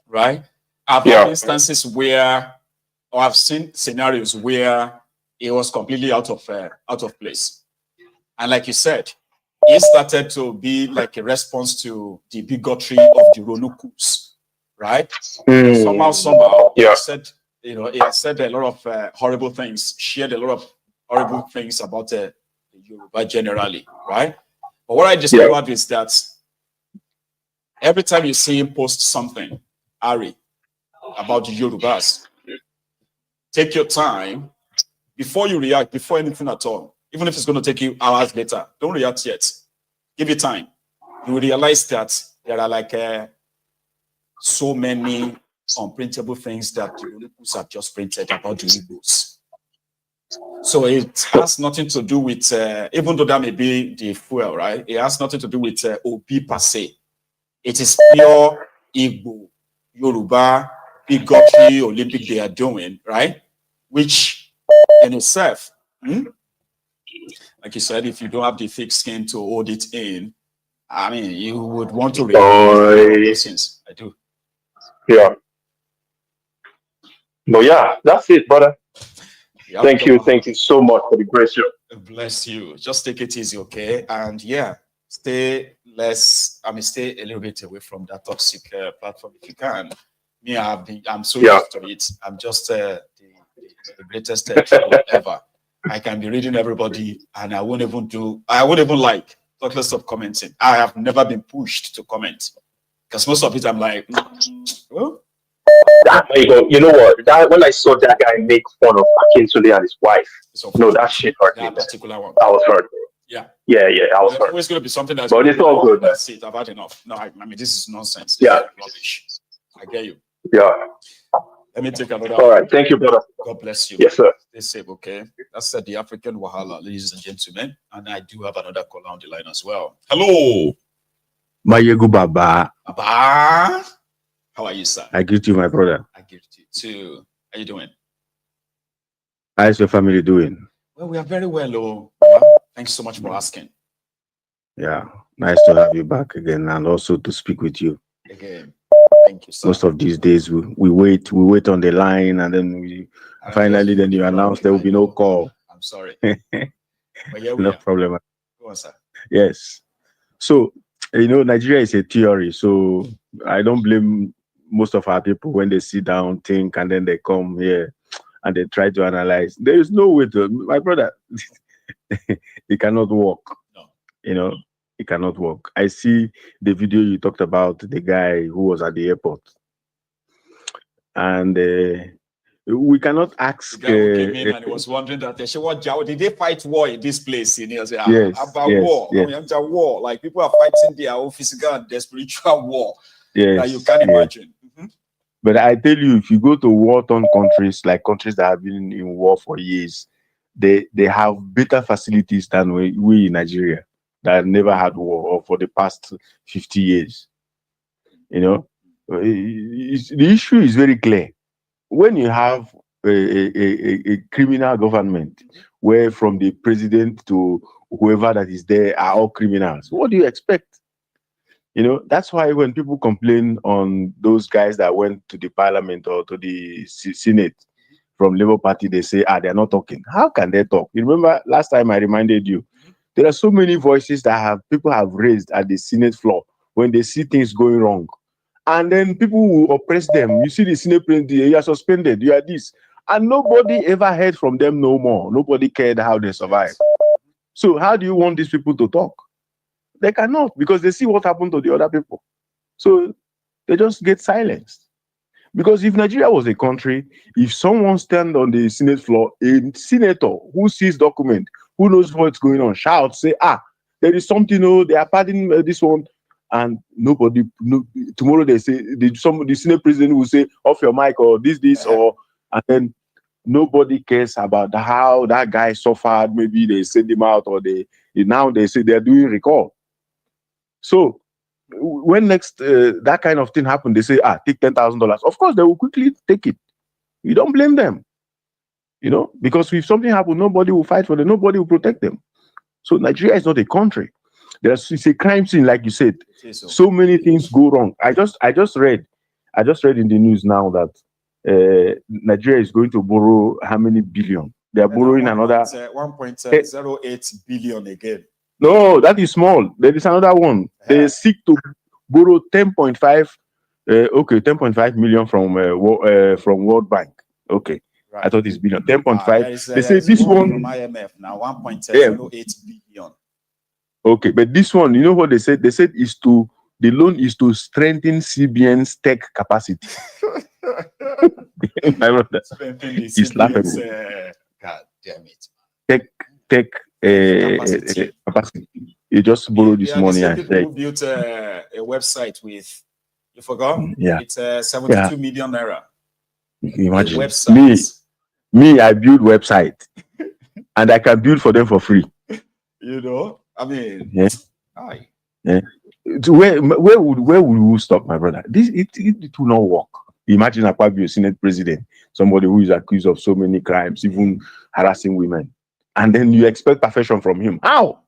right? I've had instances where, or I've seen scenarios where it was completely out of place. And like you said, it started to be like a response to the bigotry of the Ronukus. Right? Somehow, he said, he has said a lot of horrible things, shared a lot of horrible things about the Yoruba generally, right? But what I discovered is that every time you see him post something, Ari, about the Yorubas, take your time before you react, before anything at all. Even if it's going to take you hours later, don't react yet. Give it time. You will realize that there are like so many unprintable things that the Olympics have just printed about the Igbos. So it has nothing to do with, even though that may be the fuel, right? It has nothing to do with OB per se. It is pure Igbo, Yoruba, bigotry, Olympic they are doing, right? Which in itself, like you said, if you don't have the thick skin to hold it in, I mean, you would want to react. I do. Yeah. But that's it, brother. Thank you so much for the great show. Bless you. Just take it easy, okay? And stay a little bit away from that toxic platform if you can. Me, I'm so used to it. I'm just the greatest ever. I can be reading everybody, and I won't even like, talk less of commenting. I have never been pushed to comment. Because most of it, I'm like, well. There you go. You know what? When I saw that guy make fun of Akintunde and his wife, that shit hurt me. That particular one. I was hurt. Yeah. I was hurt. It's always going to be something that's. But it's all good. That's it. I've had enough. No, I mean, this is nonsense. This is rubbish. I get you. Yeah. Let me take another. All right. Thank you, brother. God bless you. Yes, sir. Stay safe, okay? That's the African Wahala, ladies and gentlemen. And I do have another caller on the line as well. Hello. Mayegu Baba. Baba. How are you, sir? I greet you, my brother. I greet you too. How you doing? How's your family doing? Well, we are very well, oh. Thanks so much for asking. Yeah, nice to have you back again, and also to speak with you Again, thank you, sir. Most of these days we wait on the line, and then we finally then you announce there will be no call. I'm sorry. But yeah, No problem. Go on, sir. Yes. So, Nigeria is a theory. So I don't blame most of our people when they sit down, think, and then they come here and they try to analyze. There is no way to, my brother, it cannot work. No. It cannot work. I see the video you talked about, the guy who was at the airport. And we cannot ask. The guy who came in and he was wondering that did they fight war in this place? Yes, about war. Yes. I mean, war. Like people are fighting their own physical and their spiritual war. Yes, that you can imagine. Mm-hmm. But I tell you, if you go to war-torn countries, like countries that have been in war for years, they have better facilities than we in Nigeria that never had war or for the past 50 years. The issue is very clear. When you have a criminal government where from the president to whoever that is there are all criminals, what do you expect? That's why when people complain on those guys that went to the parliament or to the Senate from Labour Party, they say, they're not talking. How can they talk? You remember last time I reminded you, there are so many voices that people have raised at the Senate floor when they see things going wrong. And then people will oppress them. You see the Senate president, you are suspended, you are this. And nobody ever heard from them no more. Nobody cared how they survived. So how do you want these people to talk? They cannot, because they see what happened to the other people. So they just get silenced. Because if Nigeria was a country, if someone stand on the Senate floor, a senator who sees document, who knows what's going on, shout, say, there is something, they are pardoning this one. And nobody, tomorrow they say, the Senate president will say, off your mic or this, and then nobody cares about how that guy suffered. Maybe they send him out or now they say they're doing recall. So when next that kind of thing happen, they say, take $10,000. Of course, they will quickly take it. You don't blame them, because if something happens, nobody will fight for them. Nobody will protect them. So Nigeria is not a country. It's a crime scene, like you said. So many things go wrong. I just read in the news now that Nigeria is going to borrow how many billion? They are borrowing another 1.08 billion again. No, that is small. There is another one. They seek to borrow 10.5 million from World Bank. Okay. Right. I thought it's billion. 10.5. They say this one from IMF now 1.08 billion. Okay, but this one, you know what they said? They said the loan is to strengthen CBN's tech capacity. I wrote that. It's laughable. God damn it. Tech capacity. You just borrow this money and people who built a website with, you forgot? Yeah. It's 72 million naira. You can imagine. Me, I build website and I can build for them for free. I mean, yeah. Where would you stop, my brother? It will not work. Imagine a Akpabio, Senate president, somebody who is accused of so many crimes, even harassing women, and then you expect perfection from him. How?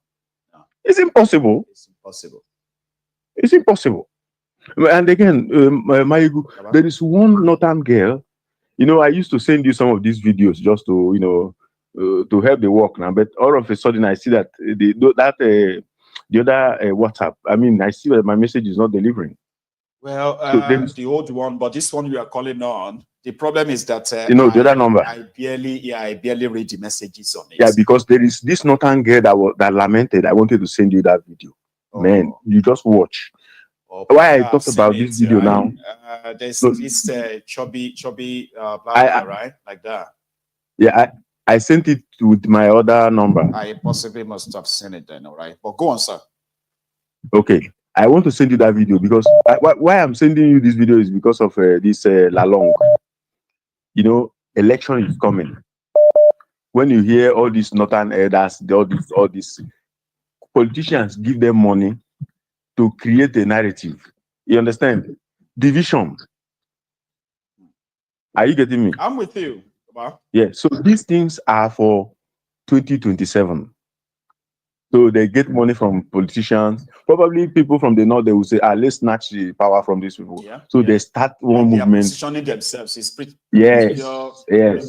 No. It's impossible. It's impossible. And again, Mayegu, there is one northern girl. I used to send you some of these videos just to to help the work now, but all of a sudden I see that the other WhatsApp, I see that my message is not delivering. Well, the old one, but this one you are calling on. The problem is that the other number. I barely read the messages on it. Yeah, because there is this northern girl that lamented. I wanted to send you that video. Man, you just watch. Why I talked about this video now? There's this chubby black, right? Like that. Yeah, I sent it with my other number. I possibly must have sent it then, all right? But go on, sir. Okay. I want to send you that video because why I'm sending you this video is because of this Dalong. Election is coming. When you hear all these northern elders, all these politicians give them money to create a narrative. You understand? Division. Are you getting me? I'm with you. Wow. Yeah. So these things are for 2027. So they get money from politicians. Probably people from the north, they will say, let's snatch the power from these people. Yeah. So they start one And they are movement. positioning themselves. It's pretty Yes.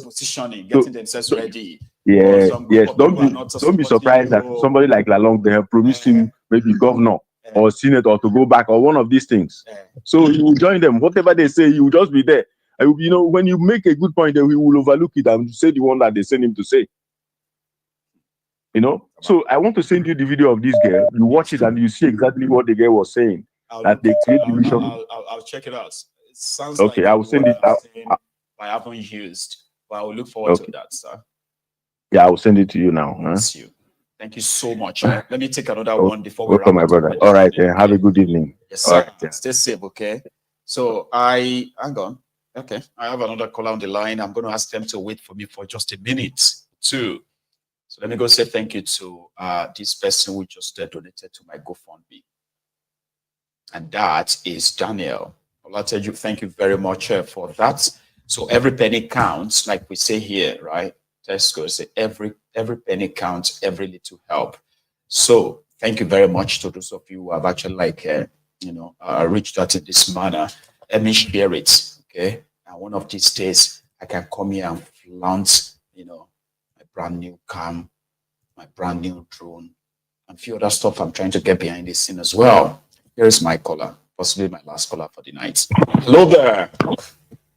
positioning, getting themselves ready. Yeah, yes. Don't Don't be surprised that somebody like Dalong, they have promised him maybe governor or senator to go back or one of these things. So you will join them. Whatever they say, you will just be there. And, you know, when you make a good point, then we will overlook it and say the one that they send him to say. You know, so I want to send you the video of this girl. You watch it and you see exactly what the girl was saying. That they create division. I'll check it out. It sounds okay, like I will send it out. I haven't used, but I will look forward to that, sir. Yeah, I will send it to you now. Bless you. Thank you so much. Let me take another one before we welcome, my brother. All right, have a good evening. Yes, sir. Right, yeah. Stay safe, okay? So hang on. Okay, I have another caller on the line. I'm going to ask them to wait for me for just a minute, too. So let me go say thank you to this person who just donated to my GoFundMe. And that is Daniel. I'll tell you, thank you very much for that. So every penny counts, like we say here, right? Let's go say every penny counts, every little help. So thank you very much to those of you who have actually reached out in this manner. Let me share it, okay? And one of these days, I can come here and flaunt, my brand new cam, my brand new drone, and a few other stuff I'm trying to get behind this scene as well. Here is my caller, possibly my last caller for the night. Hello there.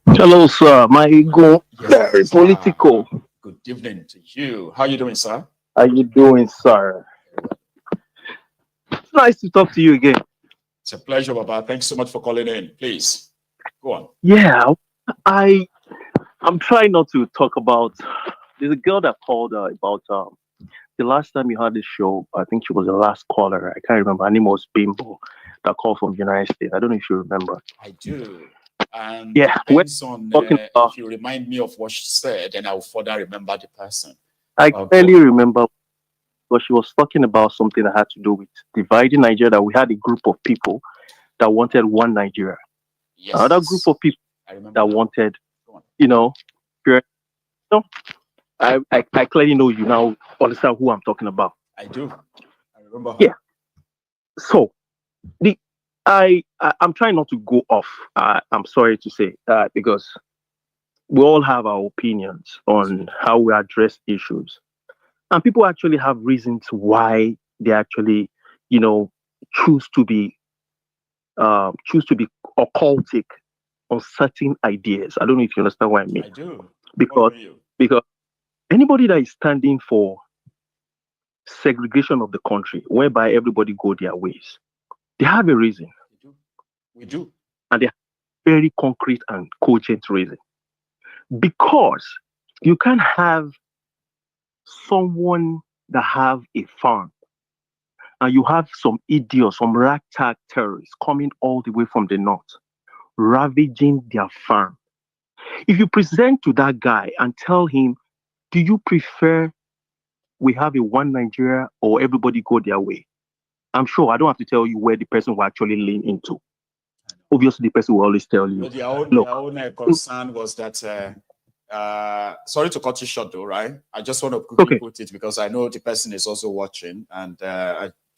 Hello, sir. My ego, very political. Good evening to you. How are you doing, sir? How you doing, sir? It's nice to talk to you again. It's a pleasure, Baba. Thanks so much for calling in. Please, go on. Yeah, I'm trying not to talk about. There's a girl that called about the last time you had this show. I think she was the last caller. I can't remember. Her name was Bimbo. That called from the United States. I don't know if you remember. I do. And yeah, depends on if you remind me of what she said, then I will further remember the person. I clearly remember, but she was talking about something that had to do with dividing Nigeria. That we had a group of people that wanted one Nigeria. Yes. Another group of people that wanted, I clearly know you now understand who I'm talking about. I do. I remember her. Yeah. So I'm trying not to go off. I'm sorry to say that because we all have our opinions on how we address issues, and people actually have reasons why they actually, choose to be occultic on certain ideas. I don't know if you understand what I mean. I do. Because anybody that is standing for segregation of the country, whereby everybody go their ways, they have a reason. We do. And they have very concrete and cogent reason. Because you can't have someone that have a farm and you have some idiots, some ragtag terrorists coming all the way from the north, ravaging their farm. If you present to that guy and tell him, do you prefer we have a one Nigeria or everybody go their way? I'm sure I don't have to tell you where the person will actually lean into. Obviously, the person will always tell you. But their own concern was that, sorry to cut you short though, right? I just want to quickly put it because I know the person is also watching, and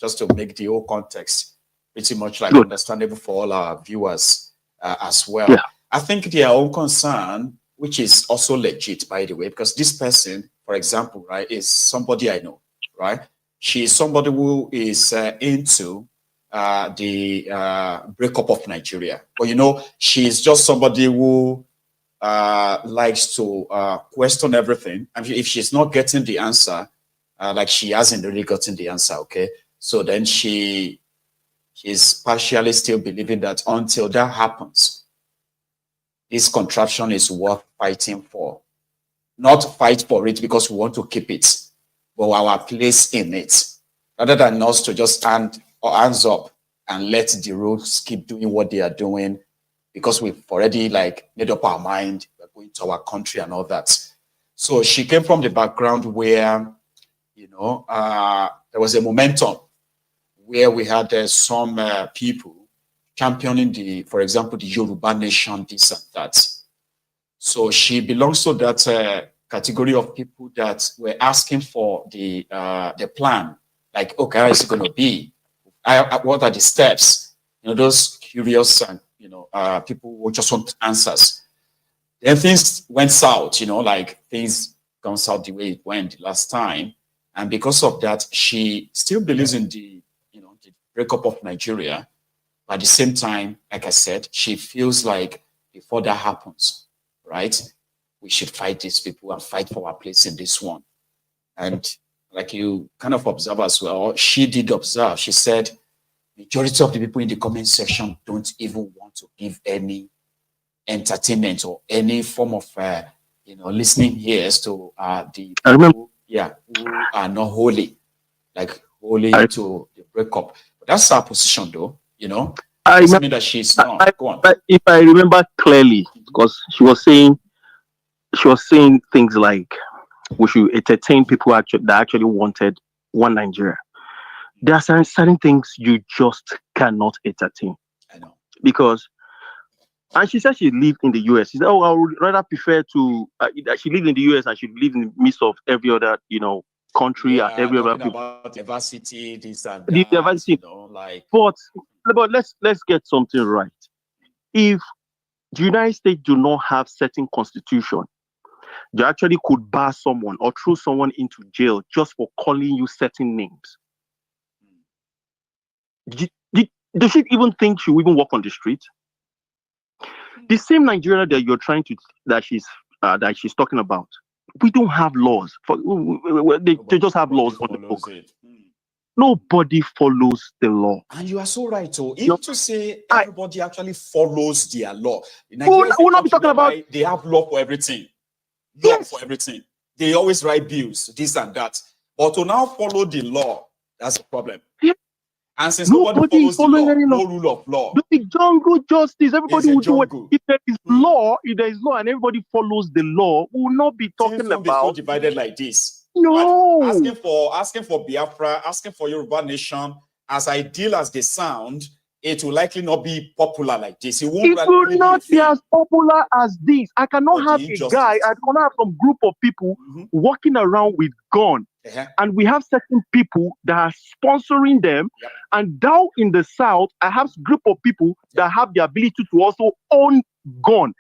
just to make the whole context pretty much like understandable for all our viewers as well. Yeah. I think their own concern, which is also legit, by the way, because this person, for example, right, is somebody I know, right? She is somebody who is into the breakup of Nigeria. But, she is just somebody who likes to question everything. I mean, if she's not getting the answer, like she hasn't really gotten the answer, okay? So then she is partially still believing that until that happens, this contraption is worth fighting for. Not fight for it because we want to keep it, but our place in it. Rather than us to just stand our hands up and let the roads keep doing what they are doing because we've already made up our mind, we're going to our country and all that. So she came from the background where, there was a momentum where we had some people championing for example, the Yoruba nation, this and that. So she belongs to that category of people that were asking for the plan. Like, okay, how is it going to be? What are the steps? Those curious and people who just want answers. Then things went south. Like things gone south the way it went the last time, and because of that, she still believes in the the breakup of Nigeria. But at the same time, like I said, she feels like before that happens, right, we should fight these people and fight for our place in this one. And like you kind of observe as well, she did observe. She said, majority of the people in the comment section don't even want to give any entertainment or any form of, listening ears to the people, who are not holy, like holy to the breakup. But that's her position, though. Doesn't mean that she's not. Go on. But if I remember clearly, because she was saying things like we should entertain people that actually wanted one Nigeria. There are certain things you just cannot entertain. I know. Because, and she said she lived in the US. She said, I would rather prefer to, she lived in the US and she lived in the midst of every other, country and every other people. About diversity, this and The that, diversity. But let's get something right. If the United States do not have certain constitution, you actually could bar someone or throw someone into jail just for calling you certain names. Does she even think she will even walk on the street? The same Nigeria that you're that she's talking about, we don't have laws. They just have laws on the book. Nobody follows the law. And you are so right, too. Even to say everybody actually follows their law. We're not talking about. They have law for everything. Law for everything. They always write bills, this and that. But to now follow the law, that's the problem. Yeah. And since nobody follows the law, no rule of law. The jungle justice, everybody will do it. If there is law, and everybody follows the law, we will not be talking about. Be so divided like this. No. But asking for Biafra, asking for Yoruba nation, as ideal as they sound, it will likely not be popular like this. It will not be as popular as this. I cannot have a guy, I cannot have some group of people walking around with gun. And we have certain people that are sponsoring them. And down in the south, I have a group of people that have the ability to also own gun.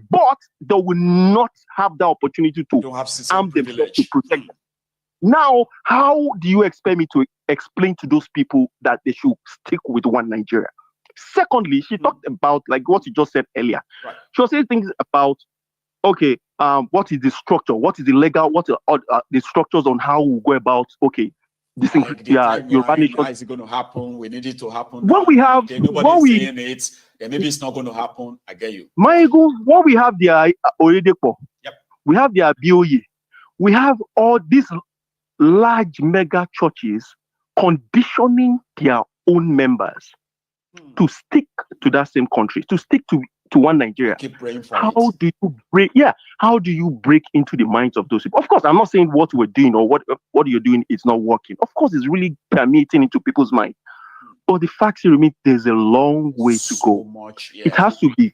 But they will not have the opportunity to arm themselves to protect them. Now, how do you expect me to explain to those people that they should stick with one Nigeria? Secondly, she talked about like what you just said earlier. Right. She was saying things about, okay, what is the structure? What is the legal? What are the structures on how we go about? Okay, this Yoruba nation. How is it going to happen? We need it to happen. What we have, nobody's saying it. Then maybe it's not going to happen. I get you. My ego. What we have there, Oyedepo. Yep. We have the BOE. We have all these large mega churches conditioning their own members to stick to that same country, to stick to one Nigeria. Keep praying for How do you break into the minds of those people? Of course, I'm not saying what we're doing or what you're doing is not working. Of course, it's really permeating into people's mind. But the fact remains, there's a long way to go. It has to be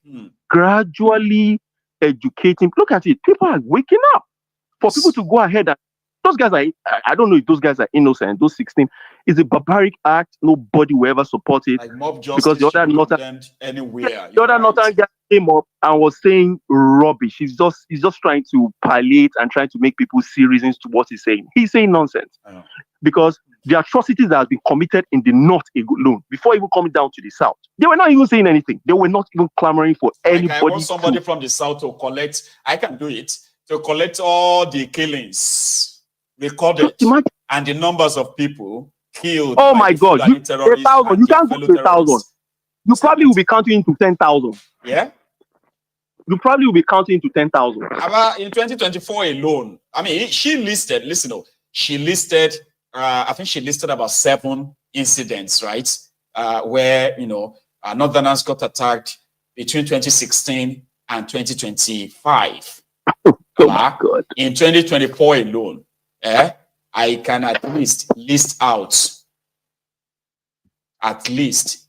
gradually educating. Look at it. People are waking up. For people to go ahead and those guys I don't know if those guys are innocent. Those 16 is a barbaric act. Nobody will ever support it. Like mob justice, because the other northern anywhere. The other northern guy came up and was saying rubbish. He's just trying to palliate and trying to make people see reasons to what he's saying. He's saying nonsense. Because the atrocities that have been committed in the north alone, before even coming down to the south, they were not even saying anything. They were not even clamoring for anybody. I want somebody from the south to collect. I can do it. To collect all the killings recorded and the numbers of people killed. Oh my God! You can't go to 1,000. You probably will be counting into 10,000. Yeah. You probably will be counting into 10,000. About in 2024 alone, I mean, she listed. Listen, she listed. I think she listed about 7 incidents, right? Where Northerners got attacked between 2016 and 2025. Oh my God! In 2024 alone. I can at least list out at least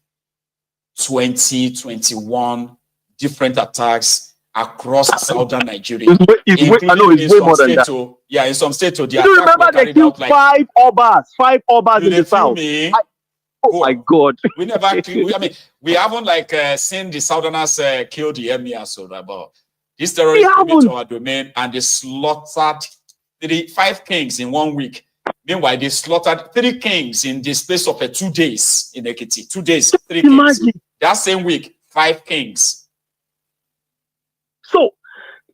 20, 21 different attacks across southern Nigeria. I know it's way more than that. Yeah, in some states, the you remember they killed like, five Obas in the south. Oh my God! We never. I mean, we haven't like seen the Southerners kill the emir, so about these terrorists came into our domain and they slaughtered 5 kings in 1 week. Meanwhile, they slaughtered 3 kings in the space of 2 days in Ekiti. 2 days, 3 kings. That same week, 5 kings. So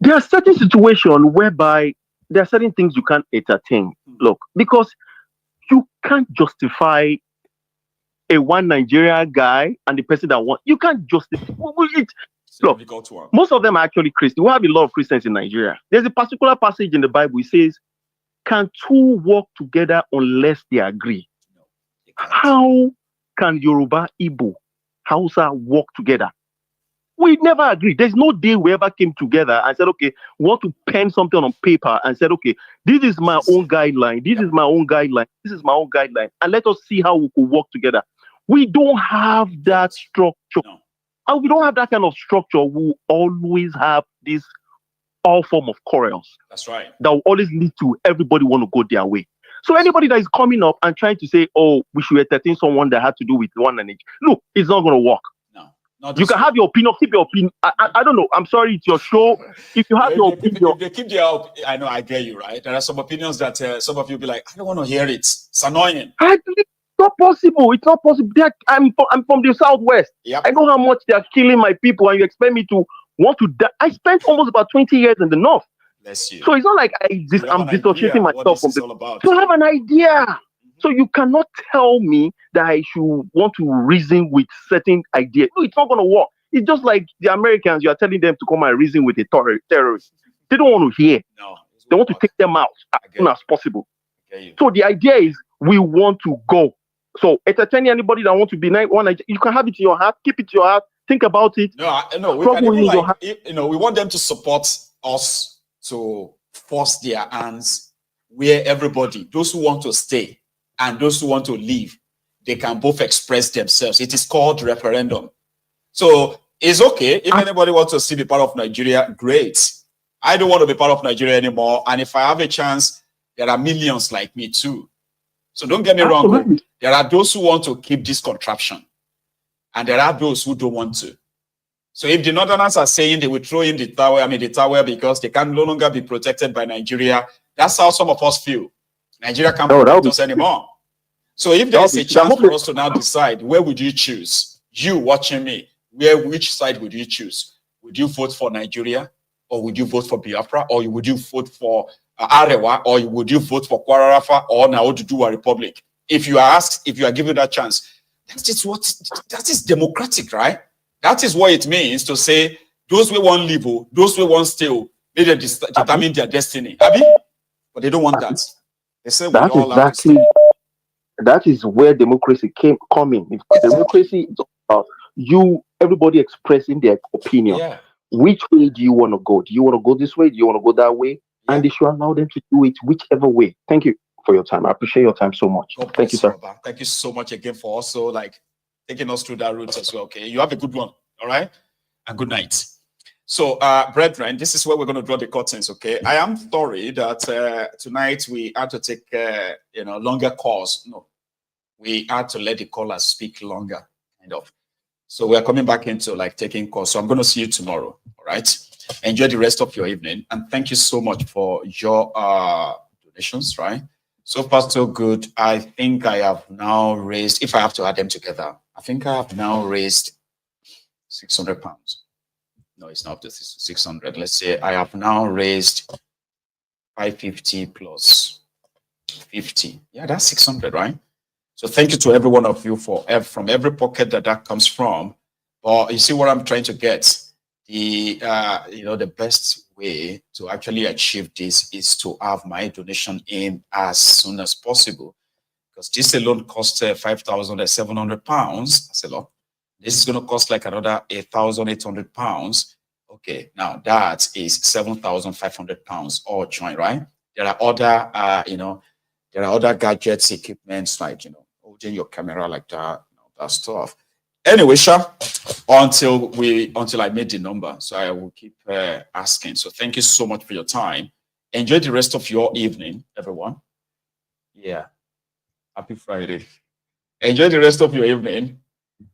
there are certain situations whereby there are certain things you can't entertain. Look, because you can't justify a one Nigeria guy and the person that wants. You can't justify it. Look, most of them are actually Christians. We have a lot of Christians in Nigeria. There's a particular passage in the Bible. It says, "Can two walk together unless they agree?" How can Yoruba, Igbo, Hausa walk together? We never agreed. There's no day we ever came together and said, okay, we want to pen something on paper and said, okay, this is my own guideline. This is my own guideline. This is my own guideline. And let us see how we could work together. We don't have that structure. No. And we don't have that kind of structure. We'll always have this all form of quarrels. That's right. That will always lead to everybody want to go their way. So anybody that is coming up and trying to say, oh, we should entertain someone that had to do with one and each. Look, it's not going to work. You can have your opinion, keep your opinion. I don't know. I'm sorry, it's your show. If you have your opinion, they keep their. I know, I get you, right? There are some opinions that some of you be like, I don't want to hear it. It's annoying. It's not possible. It's not possible. I'm from the southwest. Yep. I know how much they are killing my people, and you expect me to want to die. I spent almost about 20 years in the north. Bless you. So it's not like I'm dissociating myself from the. So I have an idea. So you cannot tell me that I should want to reason with certain ideas. No, it's not going to work. It's just like the Americans, you are telling them to come and reason with a terrorist. They don't want to hear. No, they want to take them out as soon as possible. So the idea is we want to go. So entertaining anybody that wants to be one, you can have it in your heart, keep it in your heart, think about it. No, we can even like, we want them to support us to force their hands where everybody, those who want to stay, and those who want to leave, they can both express themselves. It is called referendum. So it's okay. If anybody wants to be part of Nigeria, great. I don't want to be part of Nigeria anymore. And if I have a chance, there are millions like me too. So don't get me wrong. There are those who want to keep this contraption. And there are those who don't want to. So if the Northerners are saying they will throw in the tower because they can no longer be protected by Nigeria, that's how some of us feel. Nigeria can't protect us anymore. So if there's a chance for us to now decide, where would you choose? You watching me, which side would you choose? Would you vote for Nigeria? Or would you vote for Biafra? Or would you vote for Arewa? Or would you vote for Kwara Rafa or Naajatu Republic? If you are asked, if you are given that chance, that is democratic, right? That is what it means to say, those who want live, those who want stay, they determine their destiny. But they don't want that. That is where democracy come in. If democracy is about everybody expressing their opinion. Yeah. Which way do you want to go? Do you want to go this way? Do you want to go that way? Yeah. And they should allow them to do it whichever way. Thank you for your time. I appreciate your time so much. Thank you, sir. Robert. Thank you so much again for also taking us through that route as well. Okay, you have a good one. All right, and good night. So, brethren, this is where we're going to draw the curtains, okay? I am sorry that tonight we had to take, longer calls. No, we had to let the callers speak longer, kind of. So we are coming back into taking calls. So I'm going to see you tomorrow, all right? Enjoy the rest of your evening. And thank you so much for your donations, right? So far, so good. I think I have now raised, if I have to add them together, I think I have now raised £600. No, it's not up to 600. Let's say I have now raised 550 plus 50. Yeah, that's 600, right? So thank you to every one of you from every pocket that comes from. But you see what I'm trying to get? The best way to actually achieve this is to have my donation in as soon as possible. Because this alone costs £5,700. That's a lot. This is going to cost another £1,800. Okay, now that is £7,500 all joint, right? There are other, gadgets, equipments holding your camera like that, that stuff. Anyway, Sha, until I made the number, so I will keep asking. So thank you so much for your time. Enjoy the rest of your evening, everyone. Yeah. Happy Friday. Enjoy the rest of your evening,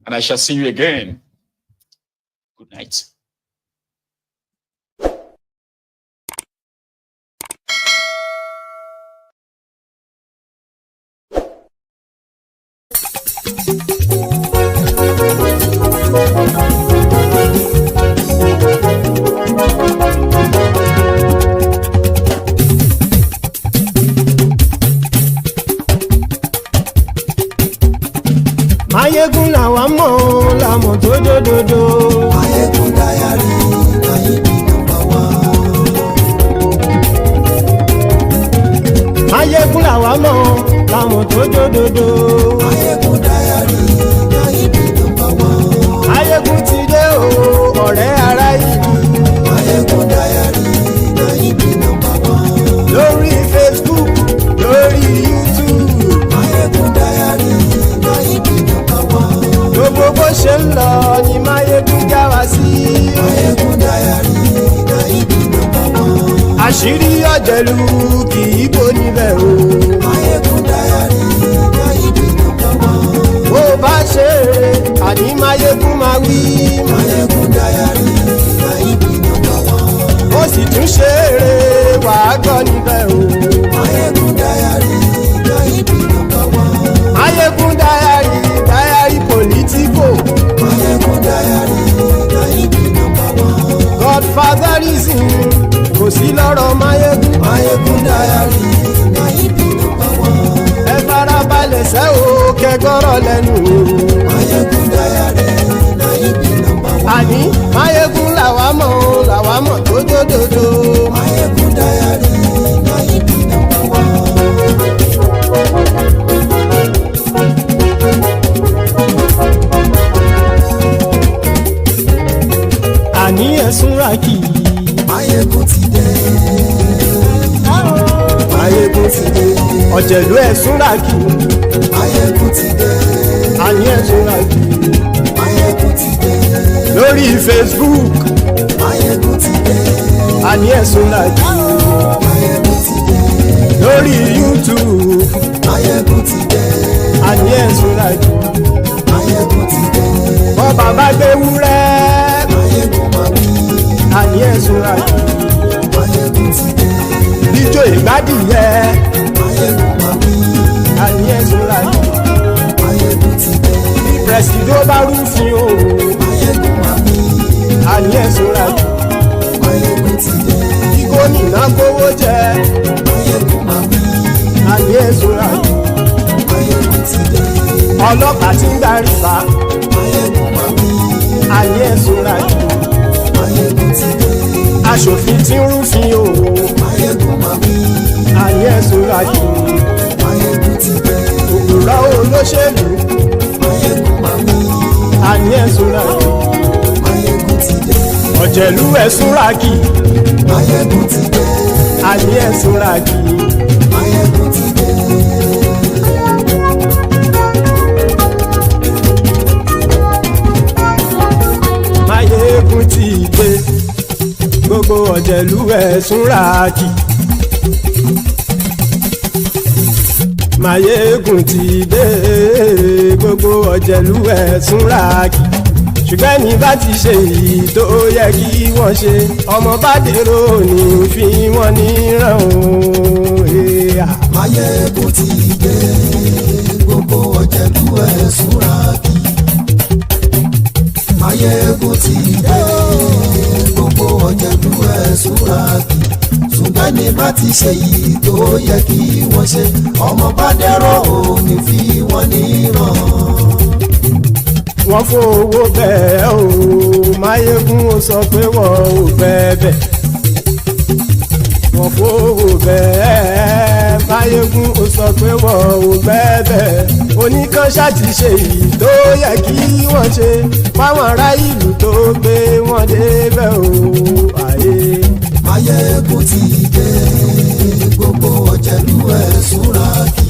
and I shall see you again. Good night. Mayegun làwa mọ̀ làmọ̀ tó dòdòdò. Mayegun dayari ayé bí nọ́mbà wá. Mayegun làwa mọ̀ làmọ̀ tó dòdòdò. Mayegun dayari ayé bí nọ́mbà wá. Mayegun ti dé o ọ̀rẹ́ ara ìlú. Mayegun dayari ayé bí nọ́mbà wá. Lórí Facebook lórí YouTube. Mayegun dayari ayé bí nọ́mbà wá. Gbogbo bó ṣe ń lọ ni Mayegun já wa sí. Mayegun dayari ayé bí nọ́mbà wá. Àṣírí ọ̀jẹ̀lú kì í bò níbẹ̀ o. Mayegun dayari ayé bí nọ́mbà wá. Bó bá ṣe eré àní Mayegun máa wí. Mayegun dayari ayé bí nọ́mbà wá. Ó sì tún ṣe eré wàá gbọ́ níbẹ̀ o. Mayegun dayari ayé bí nọ́mbà wá. Mayegun dayari politico. Mayegun dayari ayé bí nọ́mbà wá. Godfatherism kò sí lọ́rọ̀ Mayegun. Mayegun dayari ayé bí nọ́mbà wá. Ẹ farabalẹ̀ sẹ́ o kẹgọ́rọ̀ lẹ́nu o. Mayegun dayari ayé bí nọ́mbà wá. Àní Mayegun làwa mọ̀ tó dòdòdò. Mayegun dayari ayé bí nọ́mbà wá. Àní ẹ̀sùn rákì. Mayegun ti dé. Mayegun ti dé. Ọ̀jẹ̀lú ẹ̀sùn rákì. Mayegun ti dé. Àní ẹ̀sùn rákì. Mayegun ti dé. Lórí Facebook. Mayegun ti dé. Àní ẹ̀sùn rákì. Mayegun ti dé. Lórí YouTube. Mayegun ti dé. Àní ẹ̀sùn rákì. Mayegun ti dé. Bọ́ bàbá gbé wúrẹ́. Mayegun máa wí. Àní ẹ̀sùn rákì. Mayegun ti dé. Bíjó ìgbádìyẹ. Mayegun máa wí. Àní ẹ̀sùn rákì. Mayegun ti dé. Bí pẹ̀sìdó bá rúfin o. Mayegun máa wí. Àní ẹ̀sùn rákì. Mayegun ti dé. Bí gómìnà kówó jẹ. Mayegun máa wí. Àní ẹ̀sùn rákì. Mayegun ti dé. Ọlọ́pàá ti ń darí bá. Mayegun máa wí. Àní ẹ̀sùn rákì. Mayegun ti dé. Aṣòfin tí ń rúfin o. Mayegun máa wí. Àní ẹ̀sùn rákì. Mayegun ti dé. Òpùrọ́ olóṣèlú. Mayegun máa wí. Àní ẹ̀sùn rákì. Mayegun ti dé. Ọ̀jẹ̀lú ẹ̀sùn rákì. Mayegun ti dé. Àní ẹ̀sùn rákì. Mayegun ti dé. Mayegun ti dé. Gbogbo ọ̀jẹ̀lú ẹ̀sùn rákì. Mayegun ti dé. Gbogbo ọ̀jẹ̀lú ẹ̀sùn rákì. Ṣùgbọ́n ní bá ti ṣe èyí tó yẹ kí wọ́n ṣe, ọmọ bá dèrò ní fi wọ́n níran o. Mayegun ti dé. Gbogbo ọ̀jẹ̀lú ẹ̀sùn rákì. Mayegun ti dé. Gbogbo ọ̀jẹ̀lú ẹ̀sùn rákì. Ṣùgbọ́n ní bá ti ṣe èyí tó yẹ kí wọ́n ṣe, ọmọ bá dèrò ní fi wọ́n níran. Wọ́n fowó bẹ́ẹ̀ o. Mayegun ó sọ pé wọ́n ò bẹ́ẹ̀. Wọ́n fowó bẹ́ẹ̀. Mayegun ó sọ pé wọ́n ò bẹ́ẹ̀. Oníkan ṣáàtì ṣe èyí tó yẹ kí wọ́n ṣe fáwọn ará ìlú tó gbé wọn débẹ̀ o. Mayegun ti dé. Gbogbo ọ̀jẹ̀lú ẹ̀sùn rákì.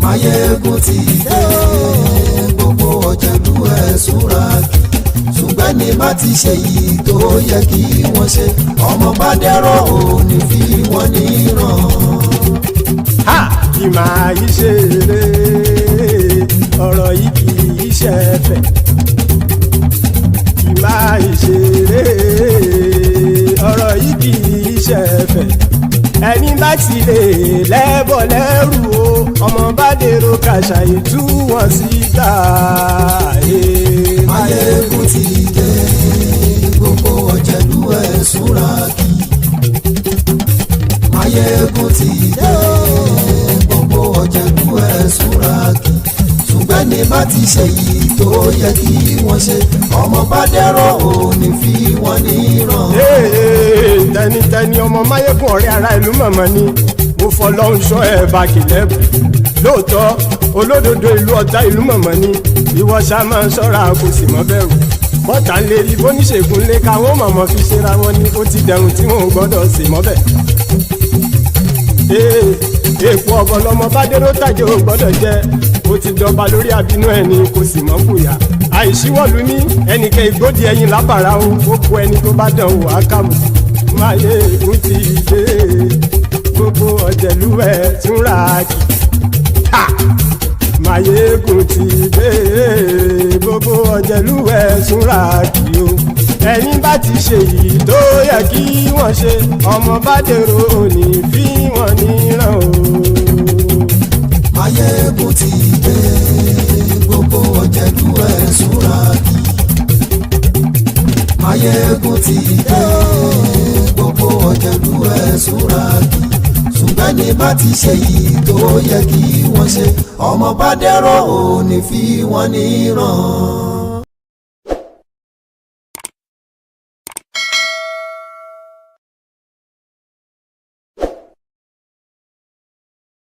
Mayegun ti dé. Gbogbo ṣe yìí tó yẹ kí wọ́n ṣe ọmọ bá dẹ́rọ̀ ò ní fi wọ́n níran. kì máa yí ṣe eré ọ̀rọ̀ yìí kì í ṣe ẹ̀fẹ̀ kì máa yí ṣe eré ọ̀rọ̀ yìí kì í ṣe ẹ̀fẹ̀ ẹni bá ti lè lẹ́bọ̀ lẹ́rù o ọmọ bá dèrò kàṣà ìtú wọn síta. Máyégún ti dé gbogbo ọ̀jẹ̀lú ẹ̀ súnra kí. Máyégún ti dé gbogbo ọ̀jẹ̀lú ẹ̀ súnra kí. ṣùgbọ́n ní bá ti ṣe yìí tó yẹ kí wọ́n ṣe ọmọ bá dẹ́rọ̀ ò ní fi wọ́n níran. tẹnitẹni ọmọ Máyégún ọ̀rẹ́ ara ìlú mọ̀mọ́ ni mo fọlọ́run ṣọ́ ẹ̀ bá kìlẹ́bù lóòótọ́ olódodo ìlú ọ̀tá ìlú mọ̀mọ́ ni ìwọ ṣá máa ń ṣọ́ra kò sì mọ́ bẹ̀rù bọ́tà ń lè rí bóníṣègùn lé káwọn mọ̀mọ́ fi ṣera wọn ni ó ti dẹrùn tí wọn ò gbọ́dọ̀ sì mọ́ bẹ̀. èèpo ọ̀bọ lọmọ bá dérò tàjẹ́ ò gbọ́dọ̀ jẹ́ ó ti dọba lórí àbínú ẹni kò sì mọ́ bùyà àìsíwọ̀lú ní ẹnìkẹ́ ìgbódì ẹyin lábàrá o ó kó ẹni tó bá dán o àkàmù. Máyégún ti dé gbogbo ọ̀jẹ̀lú ẹ̀ túnra kì. Máyégún ti dé gbogbo ọ̀jẹ̀lú ẹ̀ túnra kì o ẹni bá ti ṣe yìí tó yẹ kí wọ́n ṣe ọmọ bá dèrò òní fi wọ́n níran o. Máyégún ti dé gbogbo ọ̀jẹ̀lú ẹ̀ súnra kí. Máyégún ti dé gbogbo ọ̀jẹ̀lú ẹ̀ súnra kí. ṣùgbọ́n ní bá ti ṣe yìí tó yẹ kí wọ́n ṣe ọmọ bá dẹ́rọ̀ ò ní fi wọ́n níran.